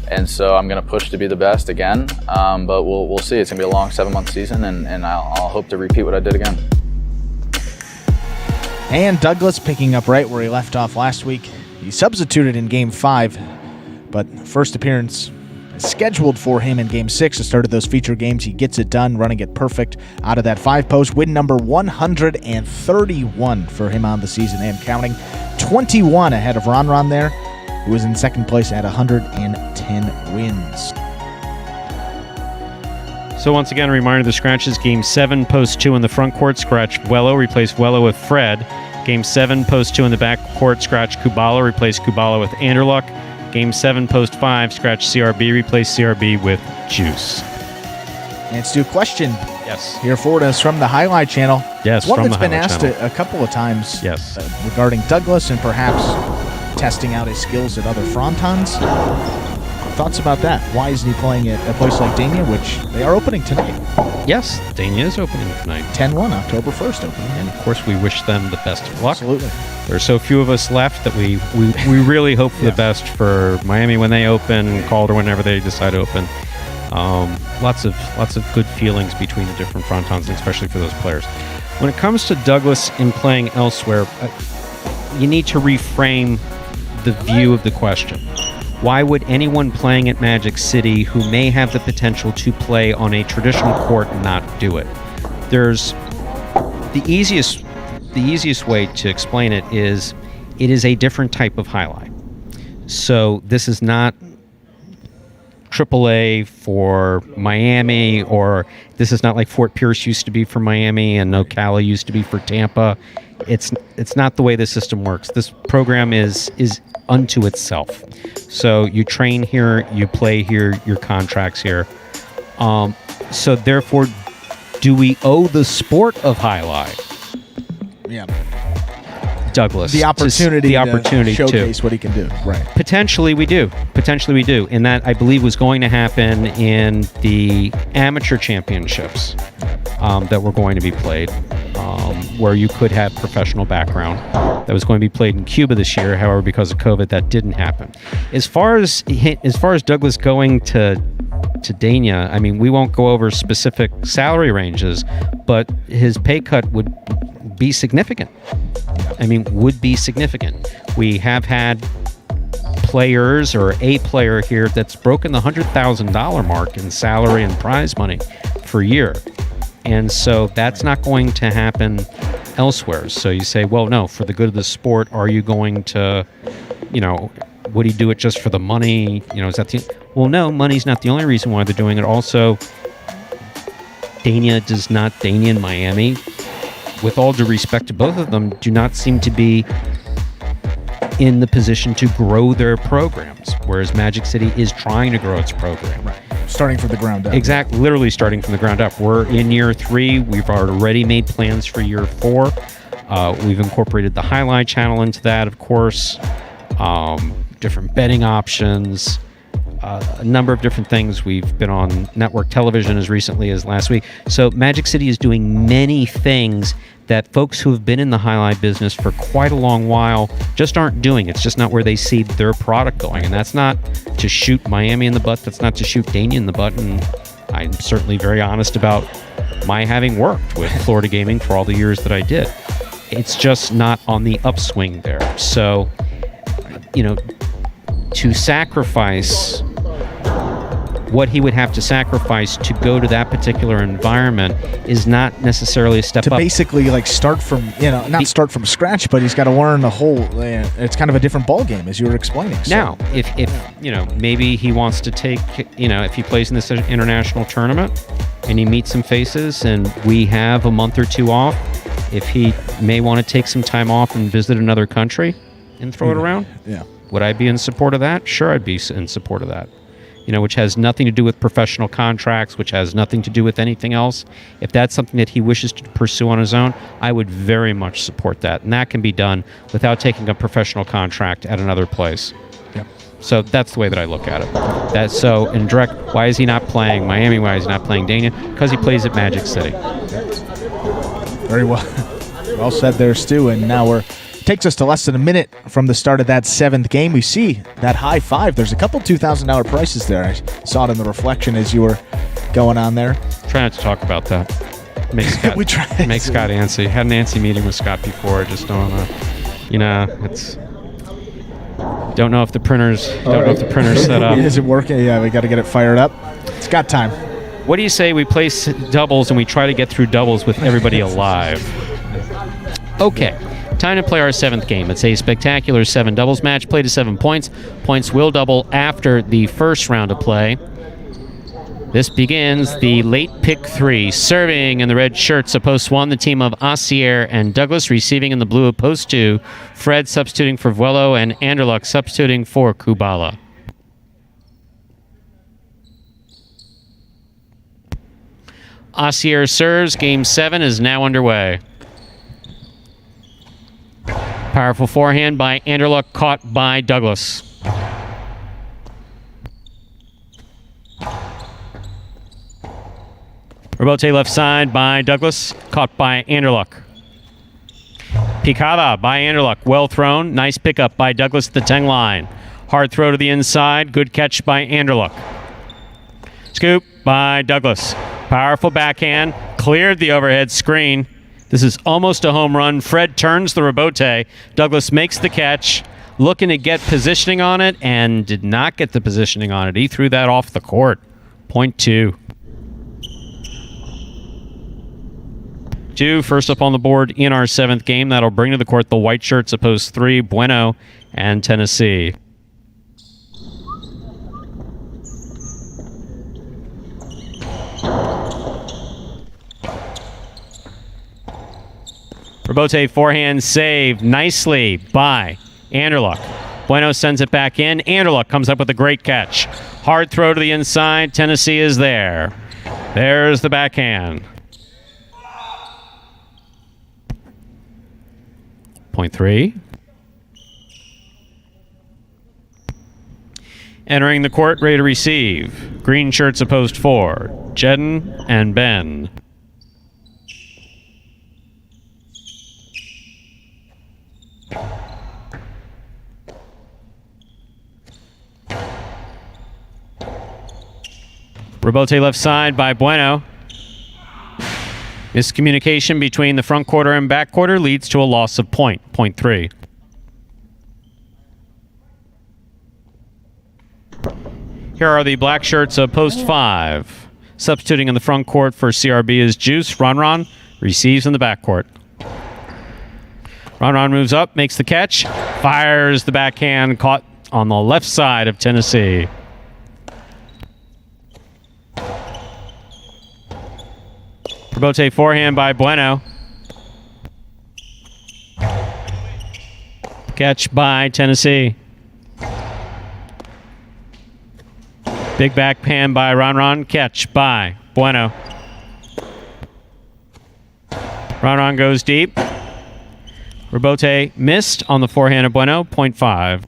and so I'm going to push to be the best again, but we'll see. It's going to be a long 7-month season, and I'll hope to repeat what I did again. And Douglas picking up right where he left off last week. He substituted in Game 5, but first appearance scheduled for him in Game 6. The start of those feature games, he gets it done, running it perfect out of that 5-post. Win number 131 for him on the season and counting. 21 ahead of Ron there, who was in second place at 110 wins. So once again, a reminder, the scratches. Game 7, post 2 in the front court. Scratch Wello, replace Wello with Fred. Game 7, post 2 in the back court. Scratch Kubala, replace Kubala with Anderluck. Game 7, post 5, scratch CRB, replace CRB with Juice. And Stu, question. Yes. Here for us from the Jai-Alai Channel. Yes, one from that's the been asked Channel. a couple of times. Yes. Regarding Douglas and perhaps testing out his skills at other frontons. Thoughts about that? Why isn't he playing at a place like Dania, which they are opening tonight? Yes, Dania is opening tonight. 10-1, October 1st opening. And of course, we wish them the best of luck. Absolutely. There are so few of us left that we really hope for the best for Miami when they open, Calder whenever they decide to open. Lots of good feelings between the different frontons, and especially for those players. When it comes to Douglas in playing elsewhere, you need to reframe the view of the question. Why would anyone playing at Magic City who may have the potential to play on a traditional court not do it? There's the easiest way to explain it is a different type of highlight. So this is not AAA for Miami, or this is not like Fort Pierce used to be for Miami and Ocala used to be for Tampa. It's not the way the system works. This program is unto itself. So you train here, you play here, your contract's here. So therefore, do we owe the sport of highlight? Yeah. Douglas. The opportunity to showcase to. what he can do. Right. Potentially we do. And that, I believe, was going to happen in the amateur championships that were going to be played, where you could have professional background. That was going to be played in Cuba this year. However, because of COVID, that didn't happen. As far as Douglas going to Dania, I mean, we won't go over specific salary ranges, but his pay cut would be significant. We have had players, or a player here that's broken the $100,000 mark in salary and prize money per year. And so that's not going to happen elsewhere. So you say, well, no, for the good of the sport, are you going to, would he do it just for the money? Well, no, money's not the only reason why they're doing it. Also, Dania and Miami, with all due respect to both of them, do not seem to be in the position to grow their programs, whereas Magic City is trying to grow its program. Right. Starting from the ground up. Exactly. Literally starting from the ground up. We're in year 3. We've already made plans for year 4. We've incorporated the Jai-Alai Channel into that, of course. Different betting options. a number of different things. We've been on network television as recently as last week. So Magic City is doing many things that folks who have been in the highlight business for quite a long while just aren't doing. It's just not where they see their product going. And that's not to shoot Miami in the butt. That's not to shoot Dania in the butt. And I'm certainly very honest about my having worked with Florida Gaming for all the years that I did. It's just not on the upswing there. So, to sacrifice what he would have to sacrifice to go to that particular environment is not necessarily a step up. To basically start from, not start from scratch, but he's got to learn the whole, it's kind of a different ball game as you were explaining. So. Now, if maybe he wants to take, if he plays in this international tournament and he meets some faces and we have a month or two off, if he may want to take some time off and visit another country and throw it around, would I be in support of that? Sure, I'd be in support of that. Which has nothing to do with professional contracts, which has nothing to do with anything else. If that's something that he wishes to pursue on his own, I would very much support that. And that can be done without taking a professional contract at another place. Yep. So that's the way that I look at it. In direct, why is he not playing Miami? Why is he not playing Dania? Because he plays at Magic City. Very well. Well said there, Stu. And now takes us to less than a minute from the start of that 7th game. We see that high five. There's a couple $2,000 prices there. I saw it in the reflection as you were going on there. Try not to talk about that. Make Scott, make Scott antsy. Had an antsy meeting with Scott before. Just don't it's... Don't know if the printer's set up. Is it working? Yeah, we got to get it fired up. It's got time. What do you say we place doubles and we try to get through doubles with everybody alive? Okay. Time to play our 7th game. It's a spectacular 7 doubles match. Play to 7 points. Points will double after the first round of play. This begins the late pick 3. Serving in the red shirts of post 1, the team of Asier and Douglas. Receiving in the blue of post 2, Fred substituting for Vuelo and Anderluck substituting for Kubala. Asier serves. Game 7 is now underway. Powerful forehand by Anderluck, caught by Douglas. Rebote left side by Douglas, caught by Anderluck. Picada by Anderluck, well thrown. Nice pickup by Douglas at the 10 line. Hard throw to the inside, good catch by Anderluck. Scoop by Douglas. Powerful backhand, cleared the overhead screen. This is almost a home run. Fred turns the rebote. Douglas makes the catch, looking to get positioning on it, and did not get the positioning on it. He threw that off the court. Point 2. 2, first up on the board in our 7th game. That'll bring to the court the white shirts of post 3, Bueno and Tennessee. Rebote forehand save nicely by Anderluck. Bueno sends it back in. Anderluck comes up with a great catch. Hard throw to the inside. Tennessee is there. There's the backhand. Point 3. Entering the court, ready to receive. Green shirts of post 4, Jedden and Ben. Rebote left side by Bueno. Miscommunication between the front quarter and back quarter leads to a loss of point 3. Here are the black shirts of post 5. Substituting in the front court for CRB is Juice. Ron receives in the back court. Ron moves up, makes the catch, fires the backhand, caught on the left side of Tennessee. Rebote forehand by Bueno. Catch by Tennessee. Big backhand by Ron. Catch by Bueno. Ron goes deep. Rebote missed on the forehand of Bueno. Point 5.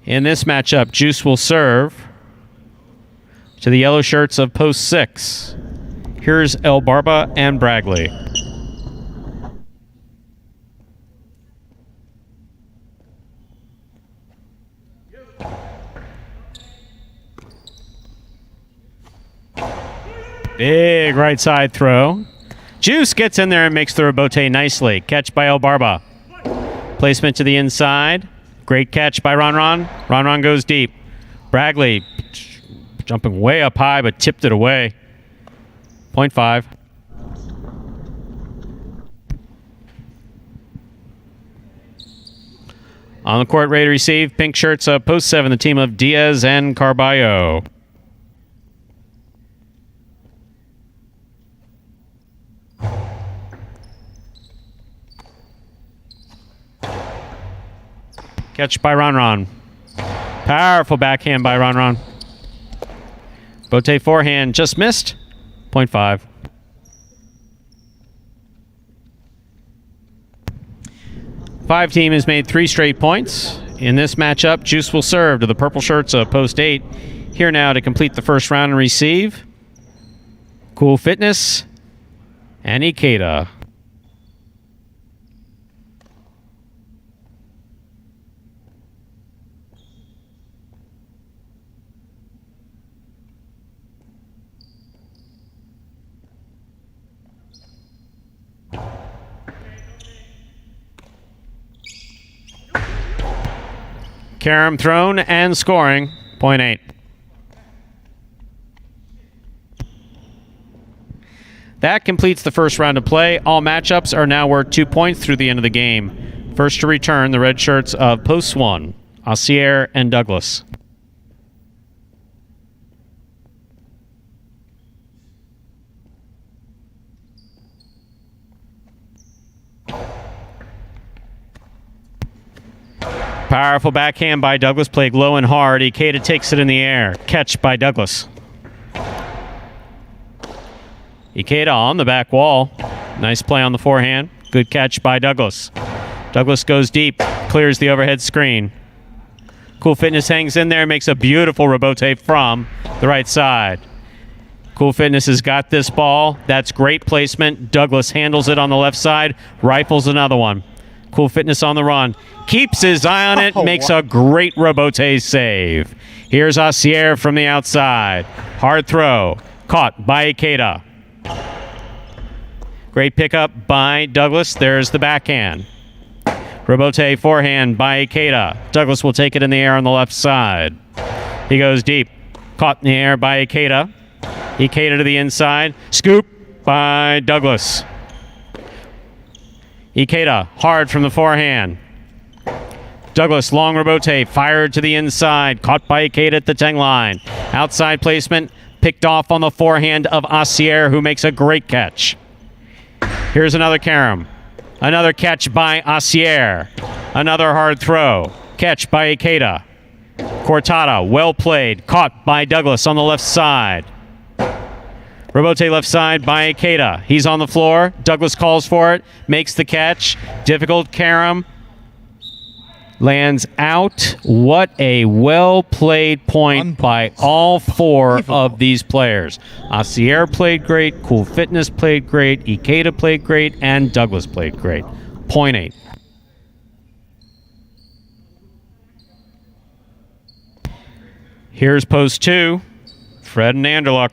In this matchup, Juice will serve to the yellow shirts of post 6. Here's El Barba and Bragley. Big right side throw. Juice gets in there and makes the rebote nicely. Catch by El Barba. Placement to the inside. Great catch by Ron Ron. Ron Ron goes deep. Bragley jumping way up high but tipped it away. 0.5. On the court, ready to receive. Pink shirts of post 7, the team of Diaz and Carballo. Catch by Ron Ron. Powerful backhand by Ron Ron. Bote forehand just missed. 0.5. Five team has made 3 straight points. In this matchup, Juice will serve to the purple shirts of post 8. Here now to complete the first round and receive. Cool Fitness and Ikeda. Karam thrown and scoring. 0.8. That completes the first round of play. All matchups are now worth 2 points through the end of the game. First to return, the red shirts of post 1, Assier and Douglas. Powerful backhand by Douglas, played low and hard. Ikeda takes it in the air. Catch by Douglas. Ikeda on the back wall. Nice play on the forehand. Good catch by Douglas. Douglas goes deep, clears the overhead screen. Cool Fitness hangs in there, makes a beautiful rebote from the right side. Cool Fitness has got this ball. That's great placement. Douglas handles it on the left side, rifles another one. Cool Fitness on the run. Keeps his eye on it, makes a great rebote save. Here's Assier from the outside. Hard throw. Caught by Ikeda. Great pickup by Douglas. There's the backhand. Rebote forehand by Ikeda. Douglas will take it in the air on the left side. He goes deep. Caught in the air by Ikeda. Ikeda to the inside. Scoop by Douglas. Ikeda, hard from the forehand. Douglas, long rebote, fired to the inside. Caught by Ikeda at the 10 line. Outside placement, picked off on the forehand of Assier, who makes a great catch. Here's another Karam. Another catch by Assier. Another hard throw. Catch by Ikeda. Cortada, well played. Caught by Douglas on the left side. Rebote left side by Ikeda. He's on the floor. Douglas calls for it. Makes the catch. Difficult Karam. Lands out. What a well-played point by all 4 of these players. Assier played great. Cool Fitness played great. Ikeda played great. And Douglas played great. 0.8. Here's post 2. Fred and Anderluck.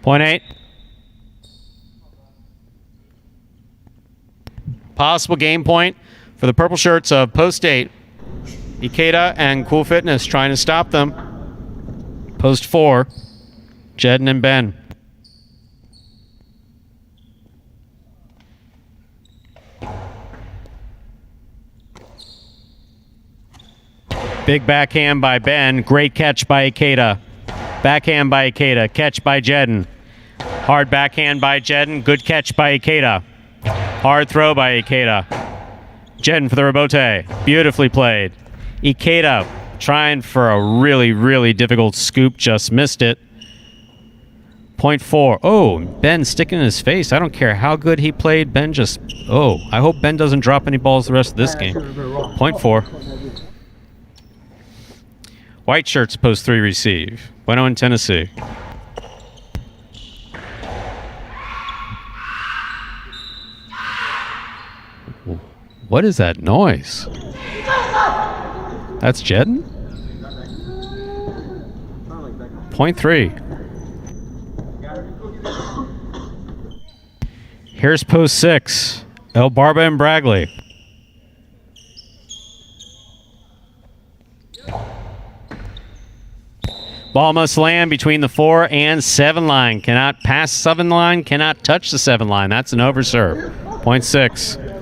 Point 8. Possible game point for the purple shirts of post 8. Ikeda and Cool Fitness trying to stop them. Post 4. Jedden and Ben. Big backhand by Ben. Great catch by Ikeda. Backhand by Ikeda. Catch by Jedden. Hard backhand by Jedden. Good catch by Ikeda. Hard throw by Ikeda. Jedden for the rebote. Beautifully played. Ikeda trying for a really, really difficult scoop. Just missed it. 0.4. Oh, Ben sticking in his face. I don't care how good he played. Ben just... Oh, I hope Ben doesn't drop any balls the rest of this game. 0.4. White shirts post 3 receive. Bueno in Tennessee. What is that noise? That's Jedden? 0.3. Here's post 6. El Barba and Bragley. Ball must land between the 4 and 7 line. Cannot pass 7 line, cannot touch the 7 line. That's an overserve. 0.6.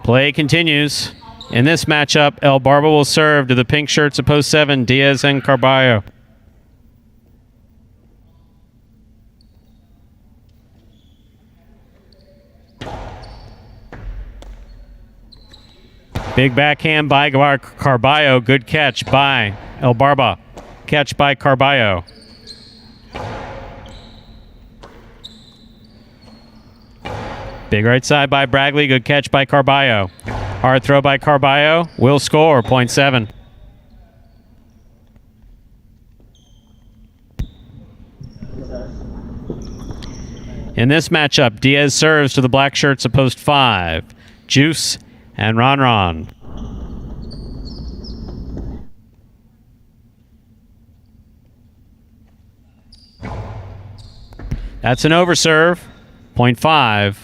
Play continues. In this matchup, El Barba will serve to the pink shirts of post 7, Diaz and Carballo. Big backhand by Carballo. Good catch by El Barba. Catch by Carballo. Big right side by Bragley. Good catch by Carballo. Hard throw by Carballo. Will score. 0.7. In this matchup, Diaz serves to the black shirts of post 5. Juice and Ron. That's an overserve. 0.5.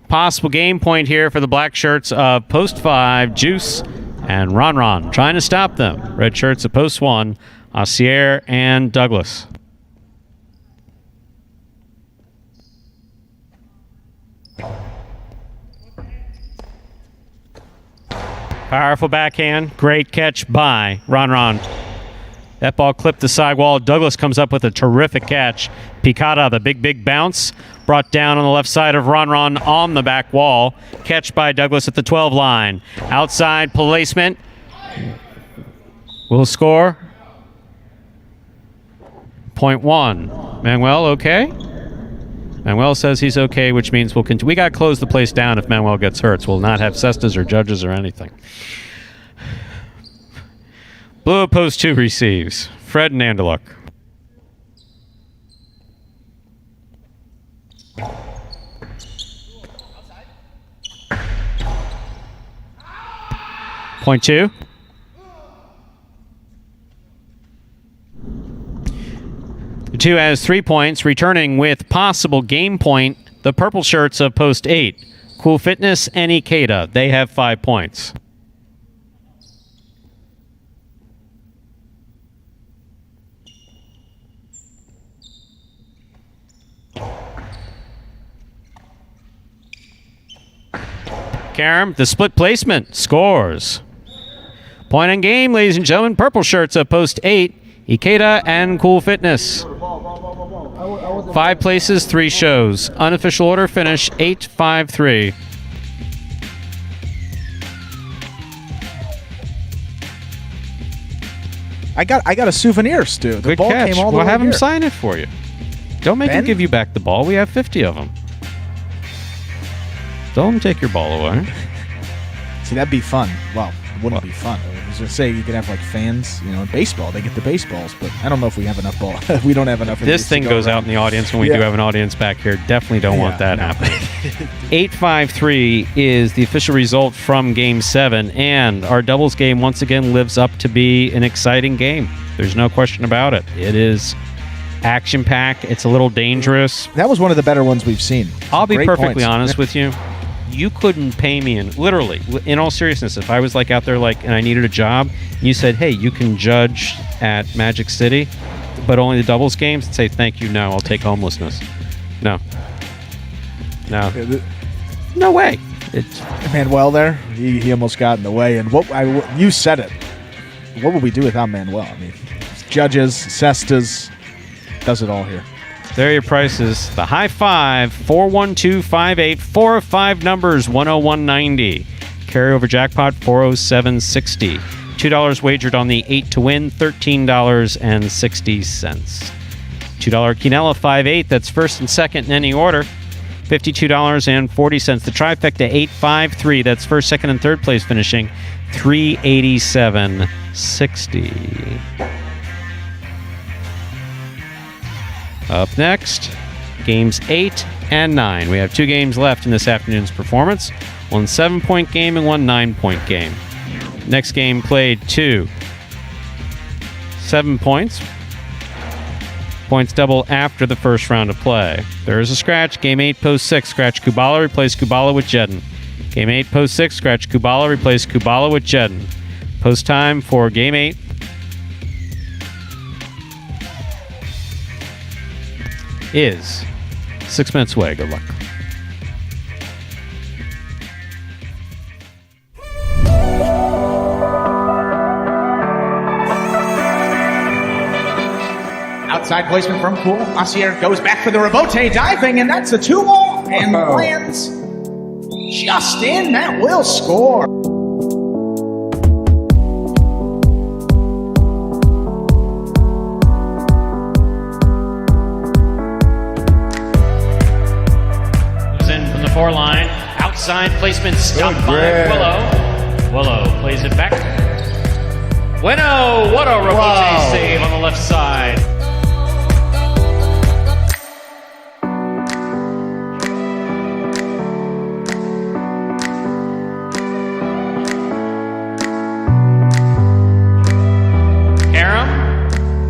Possible game point here for the black shirts of post 5, Juice and Ron. Trying to stop them. Red shirts of post 1, Asier and Douglas. Powerful backhand. Great catch by Ron. That ball clipped the sidewall. Douglas comes up with a terrific catch. Picada, the big bounce. Brought down on the left side of Ron on the back wall. Catch by Douglas at the 12 line. Outside placement. Will score. 0.1. Manuel, okay? Manuel says he's okay, which means we'll continue. We got to close the place down if Manuel gets hurt. So we'll not have cestas or judges or anything. Blue post 2 receives. Fred and Andaluk. Point 2. The 2 has 3 points, returning with possible game point, the purple shirts of post 8. Cool Fitness and Ikeda. They have 5 points. Karam, the split placement, scores. Point in game, ladies and gentlemen. Purple shirts of post 8, Ikeda and Cool Fitness. 5 places, 3 shows. Unofficial order finish 8-5-3. I got a souvenir, Stu. The Good ball catch. came all the We'll way have here. him sign it for you. Don't make him Ben? give you back the ball. We have 50 of them. Don't let him take your ball away. See, that'd be fun. Well, it wouldn't be fun. I was just say you could have like fans, in baseball. They get the baseballs, but I don't know if we have enough ball. We don't have enough of This these thing to go goes around. out in the audience when we do have an audience back here. Definitely don't want that happening. 8-5-3 is the official result from Game 7, and our doubles game once again lives up to be an exciting game. There's no question about it. It is action-packed. It's a little dangerous. That was one of the better ones we've seen. I'll be Great perfectly points. honest with you. You couldn't pay me, literally, in all seriousness, if I was like out there and I needed a job, and you said, hey, you can judge at Magic City, but only the doubles games, I'd say, thank you, no, I'll take homelessness. No. No way. It's Manuel there, he almost got in the way. And you said it. What would we do without Manuel? I mean, judges, cestas, does it all here. There are your prices. The high five, 41258, 4 of 5 numbers, 101.90. Carryover jackpot, $407.60. $2 wagered on the 8 to win, $13.60. $2 quinella, 5-8. That's first and second in any order, $52.40. The trifecta, 8-5-3. That's first, second, and third place finishing, $387.60. Up next, games 8 and 9. We have 2 games left in this afternoon's performance. One 7-point game and one 9-point game. Next game played 2 7 points. Points double after the first round of play. There is a scratch. Game 8, post 6. Scratch Kubala, replace Kubala with Jedin. Game 8, post 6. Scratch Kubala, replace Kubala with Jedin. Post time for game 8. Is 6 minutes away. Good luck. Outside placement from Cool. Asier goes back for the rebote diving, and that's a 2-ball and lands just in. That will score. In from the 4 line. Outside placement stopped by Willow. Willow plays it back. Bueno, what a rebote save on the left side.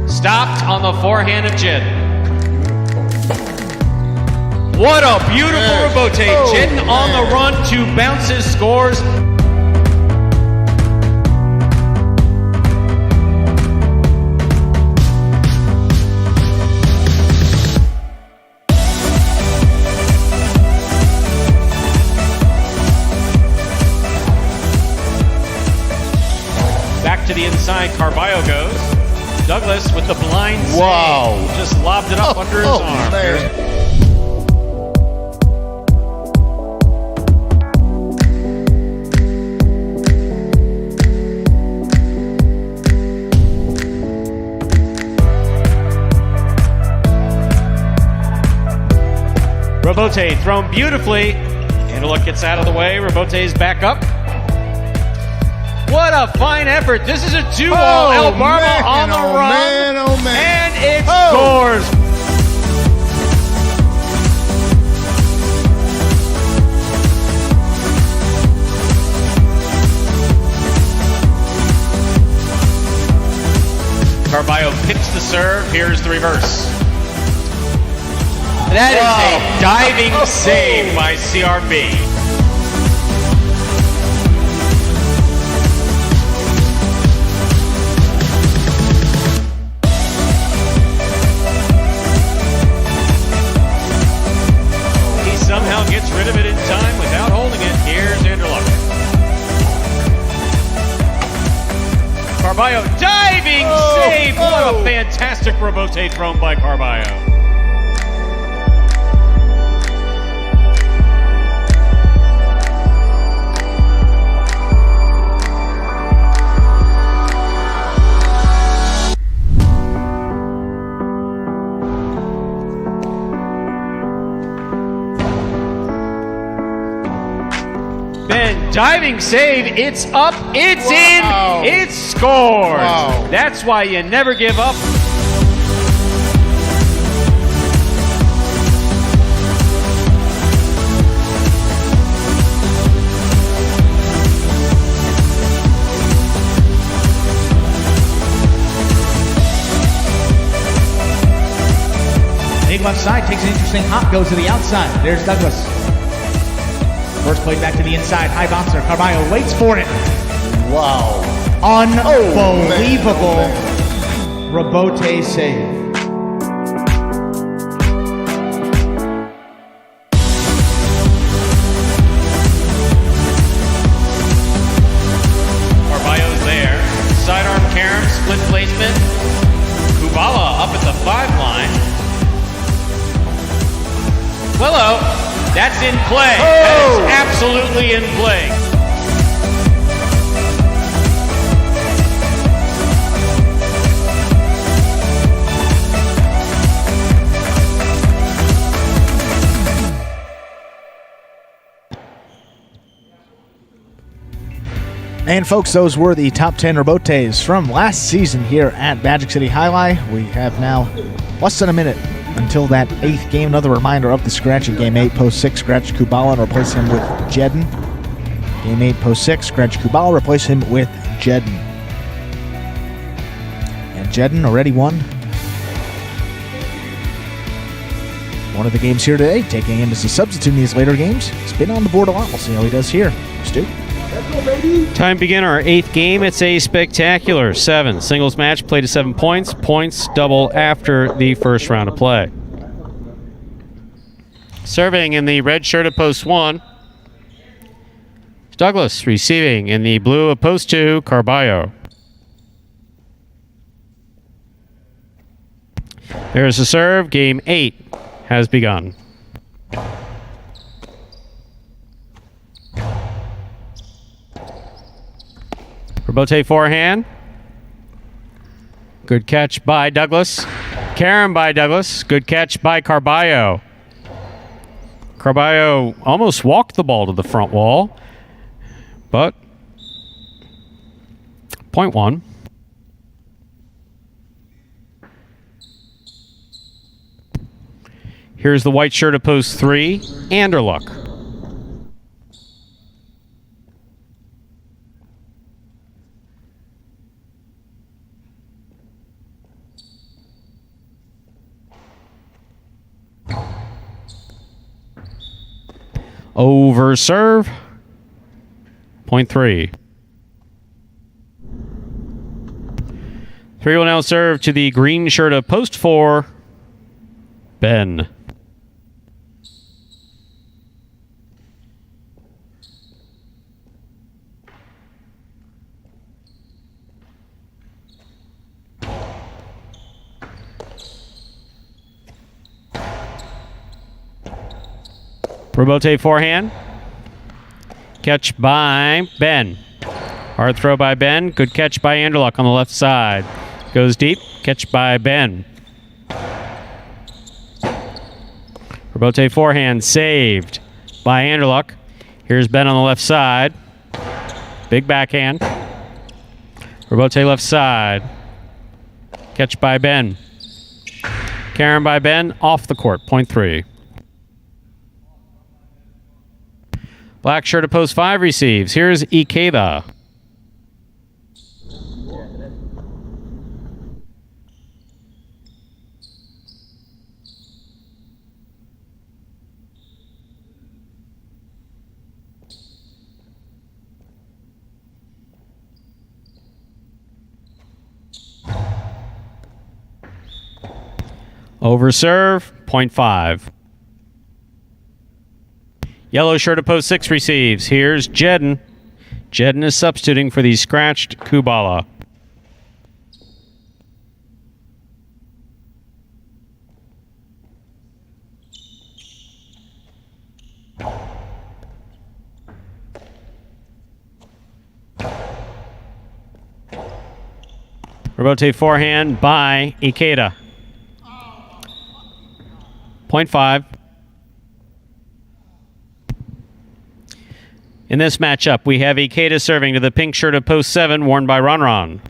Stopped on the forehand of Jedin. What a beautiful rebote. Jedin on the run, 2 bounces, scores. Back to the inside, Carballo goes. Douglas with the blind save. Wow. Just lobbed it up under his arm. Rebote thrown beautifully. Antelope gets out of the way. Rebote's back up. What a fine effort. This is a 2-ball. El Barba on the run. And it scores. Carballo picks the serve. Here's the reverse. That is a diving save by CRB. Somehow gets rid of it in time without holding it. Here's Anderluck. Carballo diving save. What a fantastic rebote thrown by Carballo. Diving save, it's up, it's in, it scores. That's why you never give up. Big left side, takes an interesting hop, goes to the outside. There's Douglas. First play back to the inside, high bouncer. Carballo waits for it. Wow. Unbelievable rebote save. Carballo's there. Sidearm carom, split placement. Kubala up at the 5 line. Willow. That's in play. That is absolutely in play. And folks, those were the top 10 rebotes from last season here at Magic City Jai-Alai. We have now less than a minute until that 8th game. Another reminder of the scratch in Game 8. Post 6, scratch Kubala and replace him with Jedden. Game 8, Post 6, scratch Kubala, replace him with Jedden. And Jedden already won one of the games here today, taking him as a substitute in these later games. He's been on the board a lot. We'll see how he does here. Stu? Time to begin our 8th game. It's a spectacular 7 singles match, played to 7 points. Points double after the first round of play. Serving in the red shirt of post 1, Douglas. Receiving in the blue of post 2, Carballo. There's a serve. Game 8 has begun. Rebote forehand. Good catch by Douglas. Carom by Douglas. Good catch by Carballo. Carballo almost walked the ball to the front wall, but point 1. Here's the white shirt of post 3, Anderluck. Over serve. Point 3. 3 will now serve to the green shirt of post 4, Ben. Rebote forehand. Catch by Ben. Hard throw by Ben. Good catch by Anderluck on the left side. Goes deep. Catch by Ben. Rebote forehand saved by Anderluck. Here's Ben on the left side. Big backhand. Rebote left side. Catch by Ben. Carom by Ben. Off the court. Point 3. Black shirt of post 5 receives. Here's Ikeda. Over serve, point 5. Yellow shirt of post 6 receives. Here's Jedden. Jedden is substituting for the scratched Kubala. Rebote forehand by Ikeda. Point 5. In this matchup, we have Ikeda serving to the pink shirt of post 7 worn by Ron.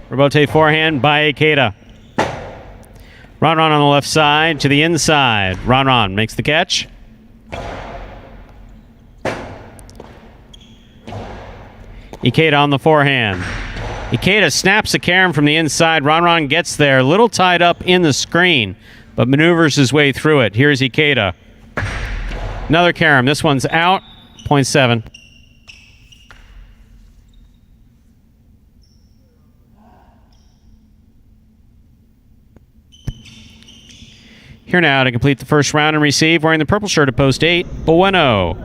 Rebote forehand by Ikeda. Ron on the left side to the inside. Ron makes the catch. Ikeda on the forehand. Ikeda snaps a carom from the inside. Ron gets there, a little tied up in the screen, but maneuvers his way through it. Here's Ikeda. Another carom. This one's out. Point 7. Here now to complete the first round and receive, wearing the purple shirt of post 8, Bueno.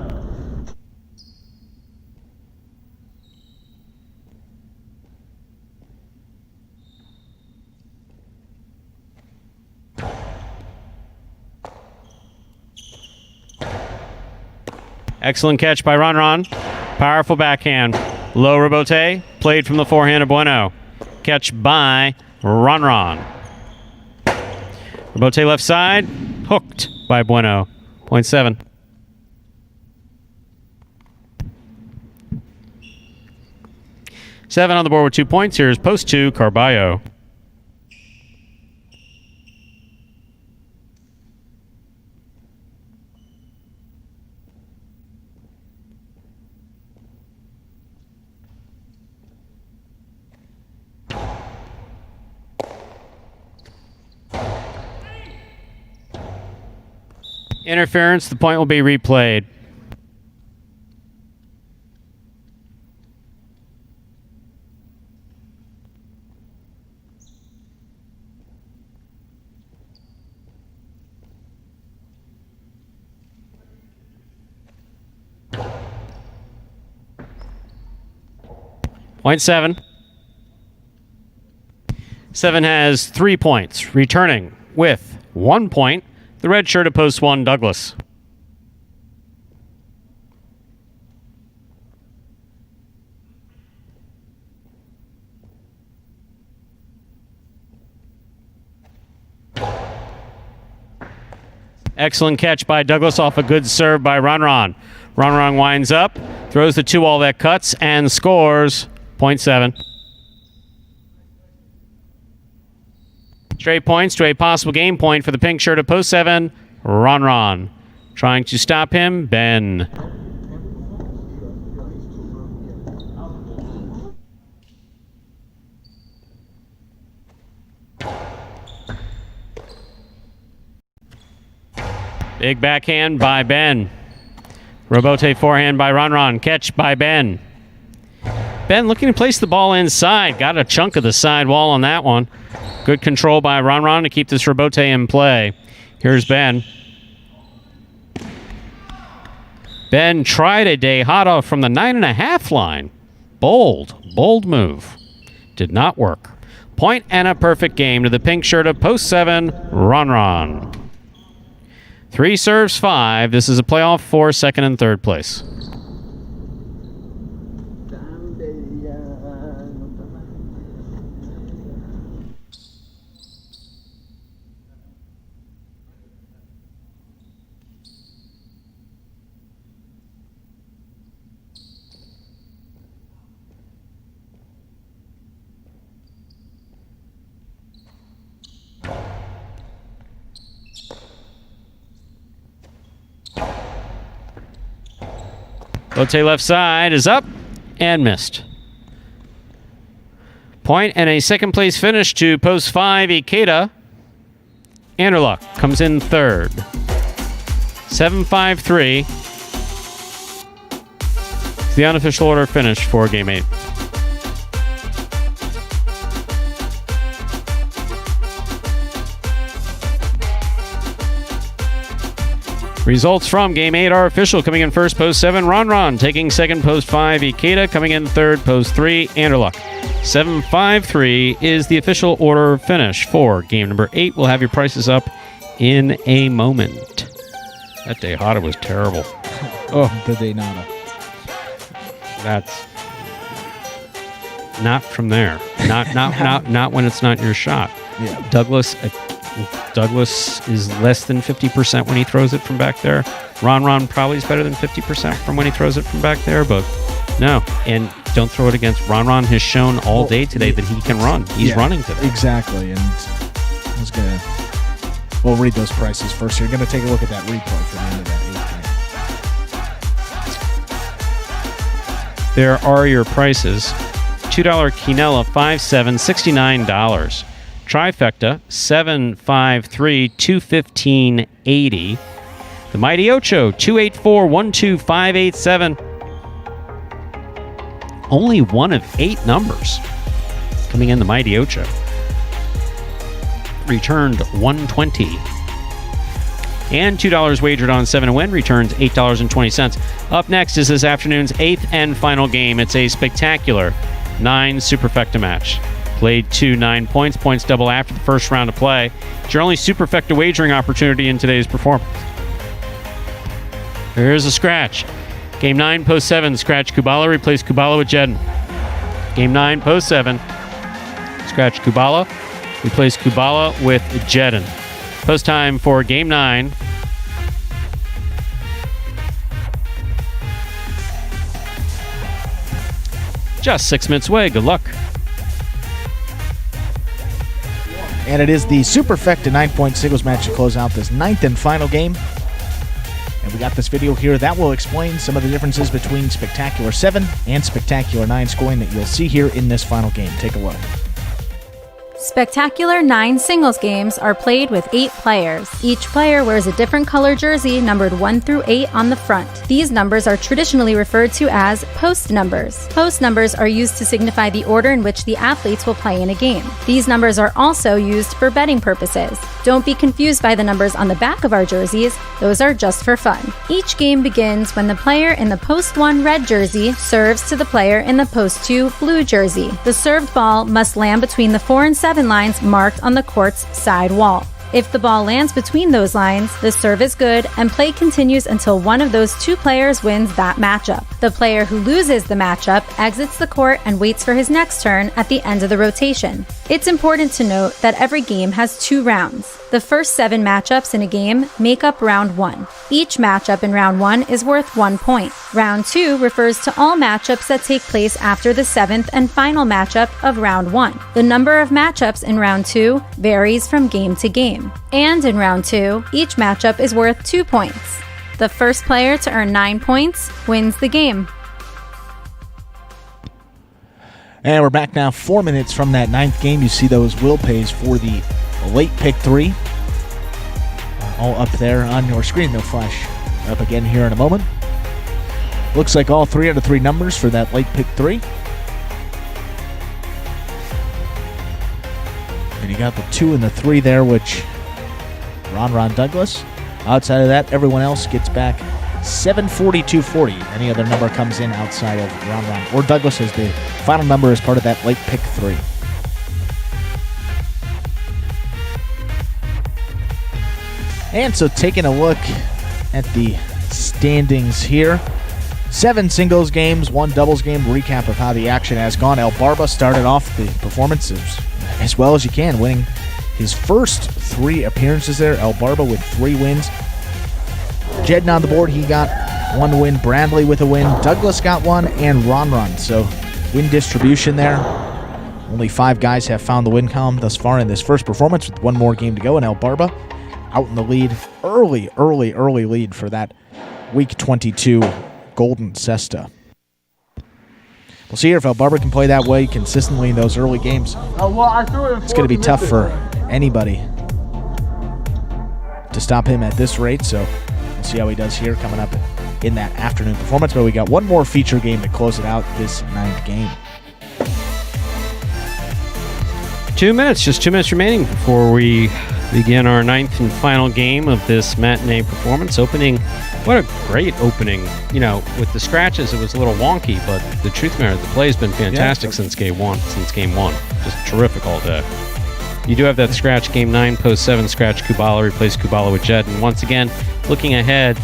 Excellent catch by Ron. Powerful backhand. Low rebote. Played from the forehand of Bueno. Catch by Ron. Rebote left side. Hooked by Bueno. 0.7. Seven on the board with 2 points. Here's post 2, Carballo. Interference. The point will be replayed. Point 7. 7 has 3 points. Returning with 1 point. The red shirt at post 1, Douglas. Excellent catch by Douglas off a good serve by Ron. Ron winds up, throws the 2-all that cuts, and scores. 0.7. Straight points to a possible game point for the pink shirt at post 7, Ron. Trying to stop him, Ben. Big backhand by Ben. Rebote forehand by Ron. Catch by Ben. Ben looking to place the ball inside. Got a chunk of the side wall on that one. Good control by Ron to keep this rebote in play. Here's Ben. Ben tried a Dejada from the 9.5 line. Bold move. Did not work. Point and a perfect game to the pink shirt of post 7, Ron. 3 serves 5. This is a playoff for second and third place. Lotte left side is up and missed. Point and a second place finish to post 5, Ikeda. Anderluck comes in third. 7-5-3. It's the unofficial order finish for Game 8. Results from Game 8 are official. Coming in first, post 7, Ron. Taking second, post 5, Ikeda. Coming in third, post 3, Anderluck. 7-5-3 is the official order finish for Game number 8. We'll have your prices up in a moment. That Dejada was terrible. Oh, the Dejada. That's not from there. Not when it's not your shot. Yeah. Douglas is less than 50% when he throws it from back there. Ron probably is better than 50% from when he throws it from back there, but no. And don't throw it against Ron has shown all day today that he can run. He's running today. Exactly. And I was going to... We'll read those prices first. You're going to take a look at that replay for the end of that 8th. There are your prices. $2 Quinella, $5.7, $69. Trifecta, 753, 215.80. The Mighty Ocho, 284, 12587. Only one of 8 numbers coming in the Mighty Ocho. Returned 120. And $2 wagered on 7 to win returns $8.20. Up next is this afternoon's 8th and final game. It's a spectacular 9 Superfecta match. Played 9 points. Points double after the first round of play. It's your only Superfecta wagering opportunity in today's performance. Here's a scratch. Game 9, post 7, scratch Kubala, replace Kubala with Jedin. Game 9, post 7, scratch Kubala, replace Kubala with Jedin. Post time for Game 9. Just 6 minutes away. Good luck. And it is the Superfecta 9-point singles match to close out this 9th and final game. And we got this video here that will explain some of the differences between Spectacular 7 and Spectacular 9 scoring that you'll see here in this final game. Take a look. Spectacular 9 singles games are played with 8 players. Each player wears a different color jersey numbered 1 through 8 on the front. These numbers are traditionally referred to as post numbers. Post numbers are used to signify the order in which the athletes will play in a game. These numbers are also used for betting purposes. Don't be confused by the numbers on the back of our jerseys. Those are just for fun. Each game begins when the player in the post 1 red jersey serves to the player in the post 2 blue jersey. The served ball must land between the 4 and 7 lines marked on the court's side wall. If the ball lands between those lines, the serve is good and play continues until one of those 2 players wins that matchup. The player who loses the matchup exits the court and waits for his next turn at the end of the rotation. It's important to note that every game has 2 rounds. The first 7 matchups in a game make up round 1. Each matchup in round 1 is worth 1 point. Round 2 refers to all matchups that take place after the 7th and final matchup of round 1. The number of matchups in round 2 varies from game to game. And in round 2, each matchup is worth 2 points. The first player to earn 9 points wins the game. And we're back now 4 minutes from that 9th game. You see those will pays for the late pick 3. All up there on your screen. They'll flash up again here in a moment. Looks like all 3 out of 3 numbers for that late pick 3. And you got the 2 and the 3 there, which Ron Douglas. Outside of that, everyone else gets back 740-240. Any other number comes in outside of Ron or Douglas as the final number as part of that late pick 3. And so taking a look at the standings here. 7 singles games, 1 doubles game. Recap of how the action has gone. El Barba started off the performances as well as you can, winning his first 3 appearances there. El Barba with 3 wins. Jedin on the board, he got 1 win. Bradley with a win. Douglas got 1, and Ron. So win distribution there. Only 5 guys have found the win column thus far in this first performance, with 1 more game to go, and El Barba out in the lead. Early lead for that Week 22 Golden Cesta. We'll see here if El Barba can play that way consistently in those early games. It's going to be tough for anybody to stop him at this rate, so we'll see how he does here coming up in that afternoon performance. But we got 1 more feature game to close it out this 9th game. 2 minutes, just 2 minutes remaining before we begin our 9th and final game of this matinee performance. Opening, what a great opening. You know, with the scratches, it was a little wonky, but the truth matter, the play's been fantastic since game one. Just terrific all day. You do have that scratch game 9, post 7, scratch Kubala, replace Kubala with Jedin. Once again, looking ahead,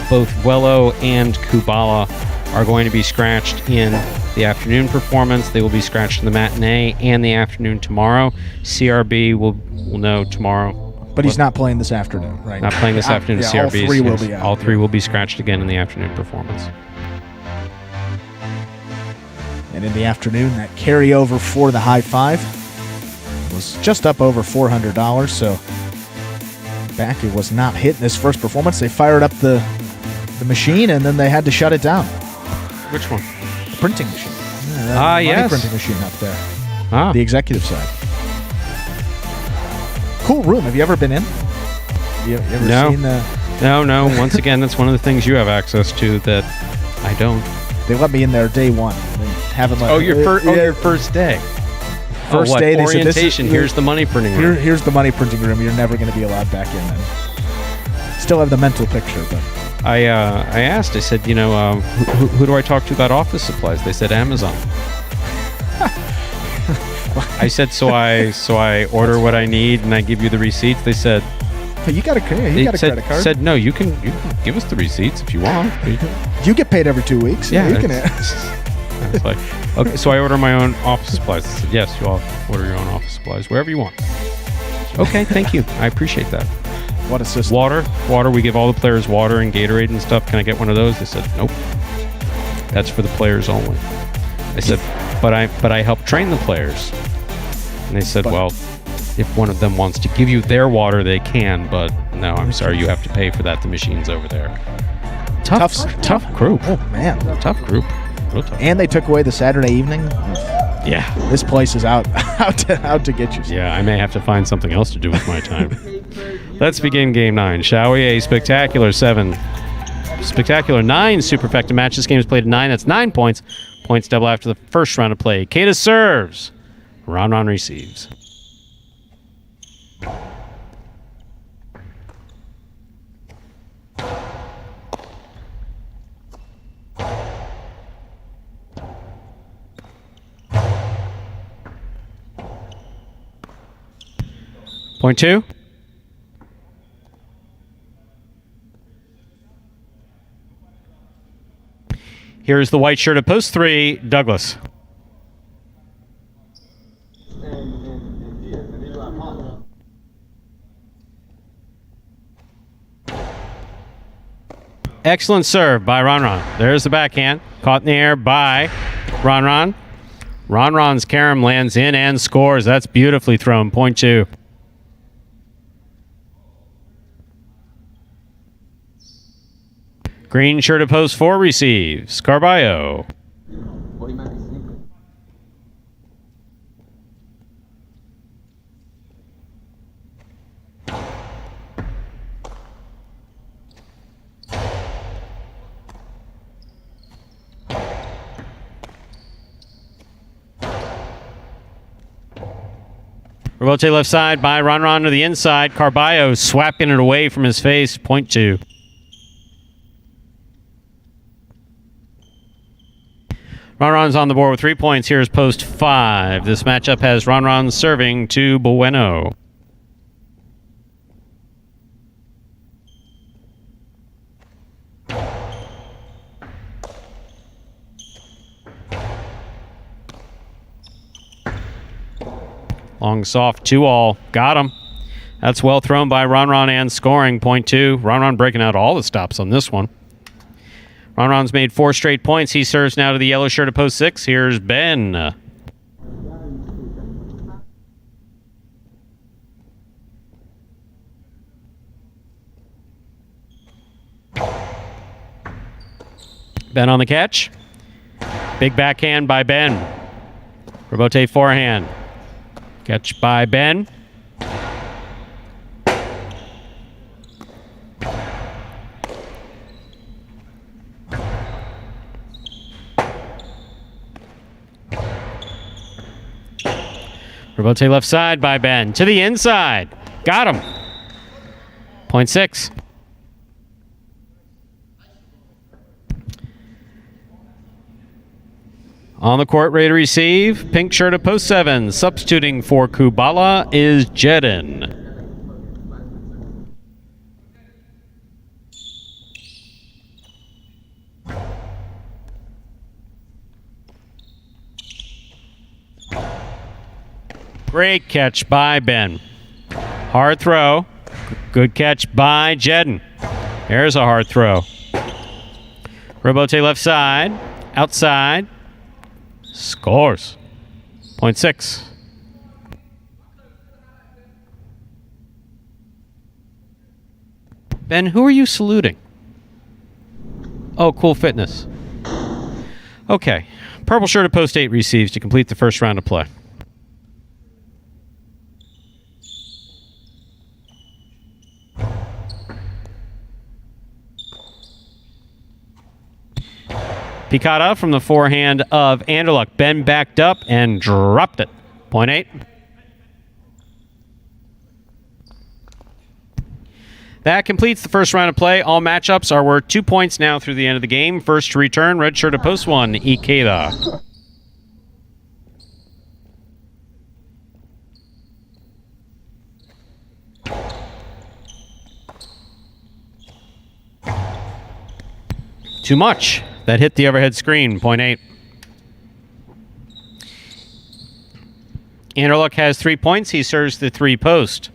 both Wello and Kubala are going to be scratched in the afternoon performance. They will be scratched in the matinee and the afternoon tomorrow. CRB will know tomorrow. But he's not playing this afternoon, right? Not playing this afternoon. Yeah, CRB all 3 will be out. All 3 will be scratched again in the afternoon performance. And in the afternoon, that carryover for the high 5 was just up over $400. So back it was not hit in this first performance. They fired up the machine and then they had to shut it down. Which one? The printing machine. Yes. Printing machine up there. The executive side. Cool room. Have you ever been in? You ever seen the... No. Once again, that's one of the things you have access to that I don't. They let me in there day 1. They haven't let your first day. First day, they said, orientation. Here's the money printing room. Here's the money printing room. You're never going to be allowed back in then. Still have the mental picture, but I asked. I said, who do I talk to about office supplies? They said Amazon. I said, so I order what I need and I give you the receipts. They said, You got a credit card. Said no. You can give us the receipts if you want. You get paid every 2 weeks. Yeah, you can. It's like, okay, so I order my own office supplies. I said, yes, you all order your own office supplies wherever you want. Okay, thank you. I appreciate that. What a system. Water. We give all the players water and Gatorade and stuff. Can I get one of those? They said, nope. That's for the players only. I said, but I help train the players. And they said, well, if one of them wants to give you their water, they can. But no, I'm sorry, you have to pay for that. The machine's over there. Tough group. Oh man, tough group. Real tough. And they took away the Saturday evening. Yeah, this place is out to get you. Yeah, I may have to find something else to do with my time. Let's begin Game 9, shall we? A spectacular 9 superfecta match. This game is played at 9. That's 9 points. Points double after the first round of play. Kata serves. Ron receives. Point 2. Here's the white shirt at post 3, Douglas. Excellent serve by Ron. There's the backhand. Caught in the air by Ron. Ron's carom lands in and scores. That's beautifully thrown. Point 2. Green shirt at post 4 receives. Carballo. Rebote left side by Ron to the inside. Carballo swapping it away from his face. Point 2. Ron's on the board with 3 points. Here's post 5. This matchup has Ron serving to Bueno. Long soft 2-all. Got him. That's well thrown by Ron and scoring. Point 2. Ron breaking out all the stops on this one. Ron's made 4 straight points. He serves now to the yellow shirt at post 6. Here's Ben. Ben on the catch. Big backhand by Ben. Rebote forehand. Catch by Ben. Rebote left side by Ben. To the inside. Got him. Point 6. On the court, ready to receive. Pink shirt at post 7. Substituting for Kubala is Jedin. Great catch by Ben. Hard throw. Good catch by Jedin. There's a hard throw. Rebote left side. Outside. Scores. Point 6. Ben, who are you saluting? Oh, Cool Fitness. Okay. Purple shirt at post 8 receives to complete the first round of play. Picata from the forehand of Anderluck. Ben backed up and dropped it. Point 8. That completes the first round of play. All matchups are worth 2 points now through the end of the game. First to return, red shirt at post 1, Ikeda. Too much. That hit the overhead screen, point 8. Anderluck has 3 points. He serves the 3 post.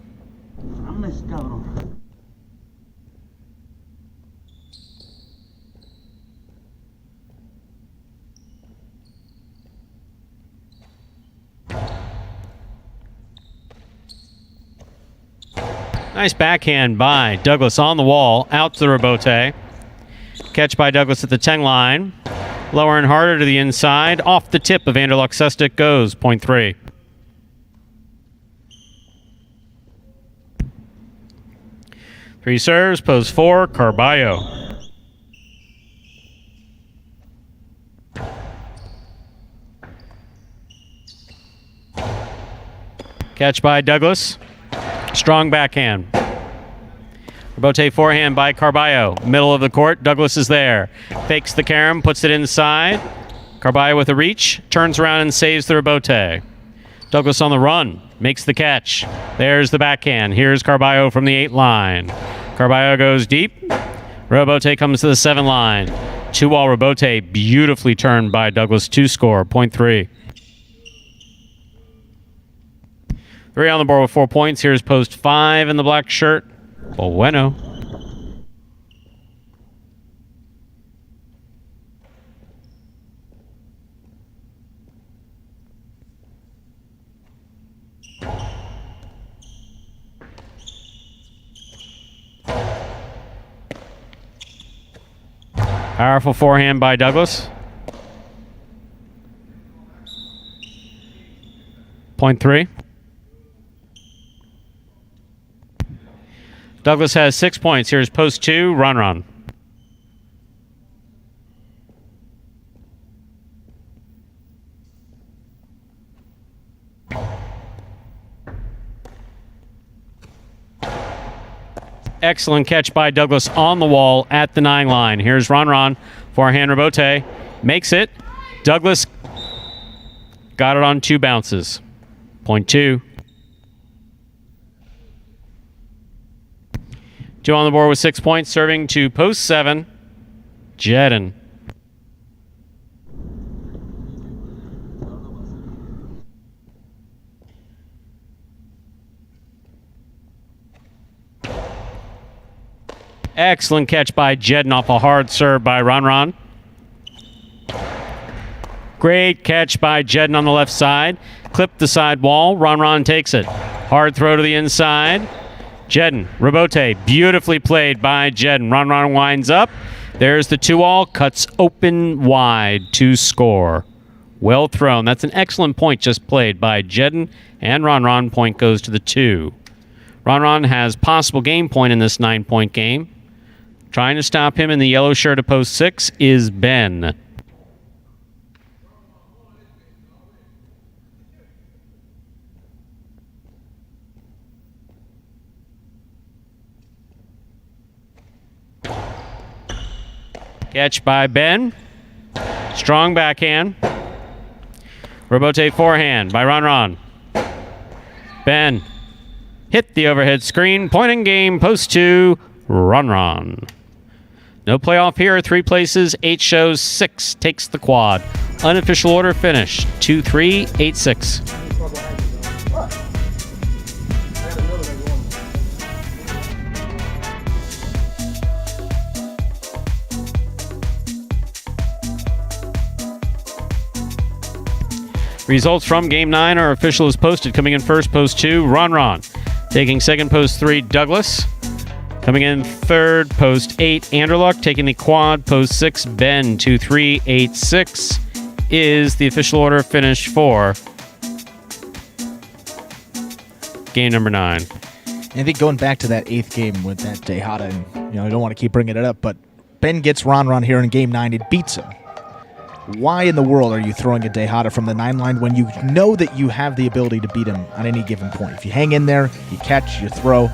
Nice backhand by Douglas on the wall, out to the rebote. Catch by Douglas at the 10 line. Lower and harder to the inside. Off the tip of Anderluck. Sestic goes, point 3. Three serves, pose 4, Carballo. Catch by Douglas. Strong backhand. Rebote forehand by Carballo. Middle of the court. Douglas is there. Fakes the carom, puts it inside. Carballo with a reach. Turns around and saves the rebote. Douglas on the run. Makes the catch. There's the backhand. Here's Carballo from the 8 line. Carballo goes deep. Rebote comes to the 7 line. 2-wall rebote. Beautifully turned by Douglas. 2 score. Point 3. 3 on the board with 4 points. Here's post 5 in the black shirt. Bueno. Powerful forehand by Douglas. Point 3. Douglas has 6 points. Here's post 2, run. Excellent catch by Douglas on the wall at the 9 line. Here's Ron. Forehand rebote. Makes it. Douglas got it on 2 bounces. Point 2. 2 on the board with 6 points, serving to post 7, Jedin. Excellent catch by Jedin off a hard serve by Ron. Great catch by Jedin on the left side. Clipped the side wall. Ron takes it. Hard throw to the inside. Jedin, rebote, beautifully played by Jedin. Ron winds up. There's the 2-all, cuts open wide to score. Well thrown. That's an excellent point just played by Jedin, and Ron. Point goes to the 2. Ron has possible game point in this 9-point game. Trying to stop him in the yellow shirt at post 6 is Ben. Catch by Ben. Strong backhand. Rebote forehand by Ron. Ben hit the overhead screen. Point in game, post 2, Ron. No playoff here. 3 places, 8 shows, 6 takes the quad. Unofficial order finish 2-3, 8-6. Results from Game 9 are official as posted. Coming in first, post 2, Ron. Taking second, post 3, Douglas. Coming in third, post 8, Anderluck. Taking the quad, post 6, Ben. 2-3, 8-6 is the official order finish for game number 9. I think going back to that 8th game with that Tejada, and I don't want to keep bringing it up, but Ben gets Ron here in game 9. It beats him. Why in the world are you throwing a Tejada from the 9 line when you know that you have the ability to beat him on any given point? If you hang in there, you catch, you throw,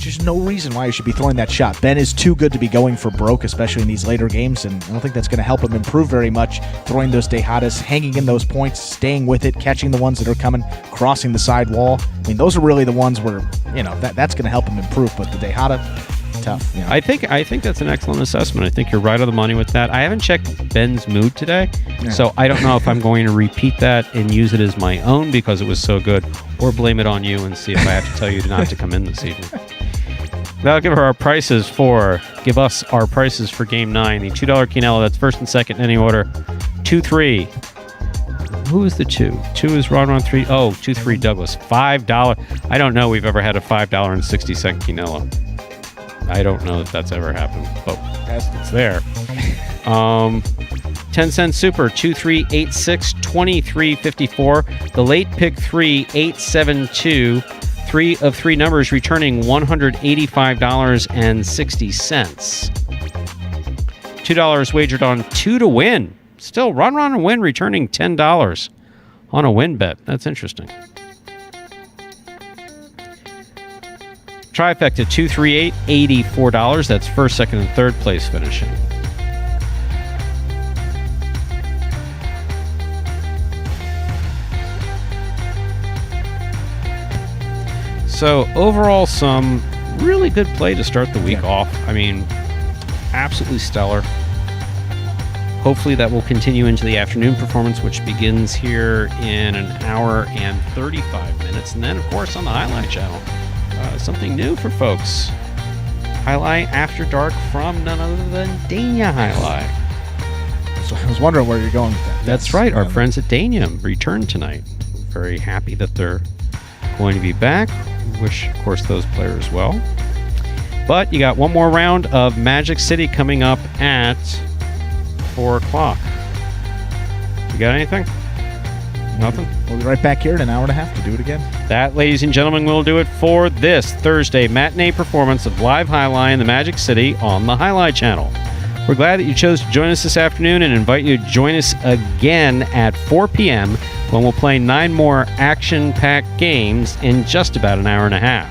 there's no reason why you should be throwing that shot. Ben is too good to be going for broke, especially in these later games, and I don't think that's going to help him improve very much. Throwing those Tejadas, hanging in those points, staying with it, catching the ones that are coming, crossing the side wall. I mean, those are really the ones where, that's going to help him improve, but the Tejada, tough. You know? I think that's an excellent assessment. I think you're right on the money with that. I haven't checked Ben's mood today, so I don't know if I'm going to repeat that and use it as my own because it was so good, or blame it on you and see if I have to tell you not to come in this evening. That'll give us our prices for Game 9. The $2 Quinella, that's first and second in any order. 2-3. Who is the 2? 2 is Ron 3. Oh, 2-3 Douglas. $5. I don't know we've ever had a $5.60 Quinella. I don't know if that's ever happened, but it's there. 10-cent Super, 2-3-8-6, 23.54. The late pick 3, 8-7-2. 3 of 3 numbers returning $185.60. $2 wagered on 2 to win. Still, Run and Win returning $10 on a win bet. That's interesting. Trifecta 238, $84. That's first, second, and third place finishing. So overall, some really good play to start the week off. I mean, absolutely stellar. Hopefully that will continue into the afternoon performance, which begins here in an hour and 35 minutes. And then, of course, on the Jai-Alai Channel, something new for folks. Jai-Alai After Dark from none other than Dania Jai-Alai. So I was wondering where you're going with that. That's right. Our friends at Dania returned tonight. Very happy that they're going to be back. Wish, of course, those players well. But you got one more round of Magic City coming up at 4 o'clock. You got anything? Nothing? We'll be right back here in an hour and a half to do it again. That, ladies and gentlemen, will do it for this Thursday matinee performance of Live Jai-Alai in the Magic City on the Jai-Alai Channel. We're glad that you chose to join us this afternoon and invite you to join us again at 4 p.m. when we'll play 9 more action-packed games in just about an hour and a half.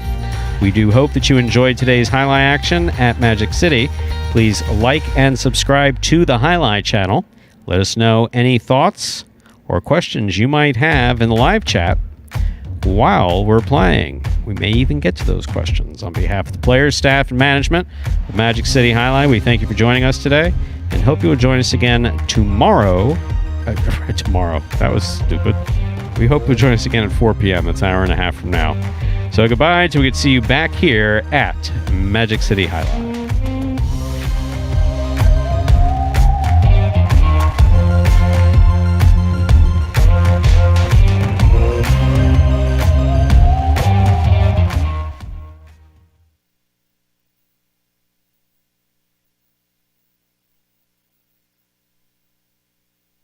We do hope that you enjoyed today's Jai-Alai action at Magic City. Please like and subscribe to the Jai-Alai Channel. Let us know any thoughts or questions you might have in the live chat while we're playing. We may even get to those questions. On behalf of the players, staff, and management of Magic City Jai-Alai, we thank you for joining us today and hope you will join us again tomorrow. Tomorrow. That was stupid. We hope you'll join us again at 4 p.m. That's an hour and a half from now. So goodbye till we get to see you back here at Magic City Jai-Alai.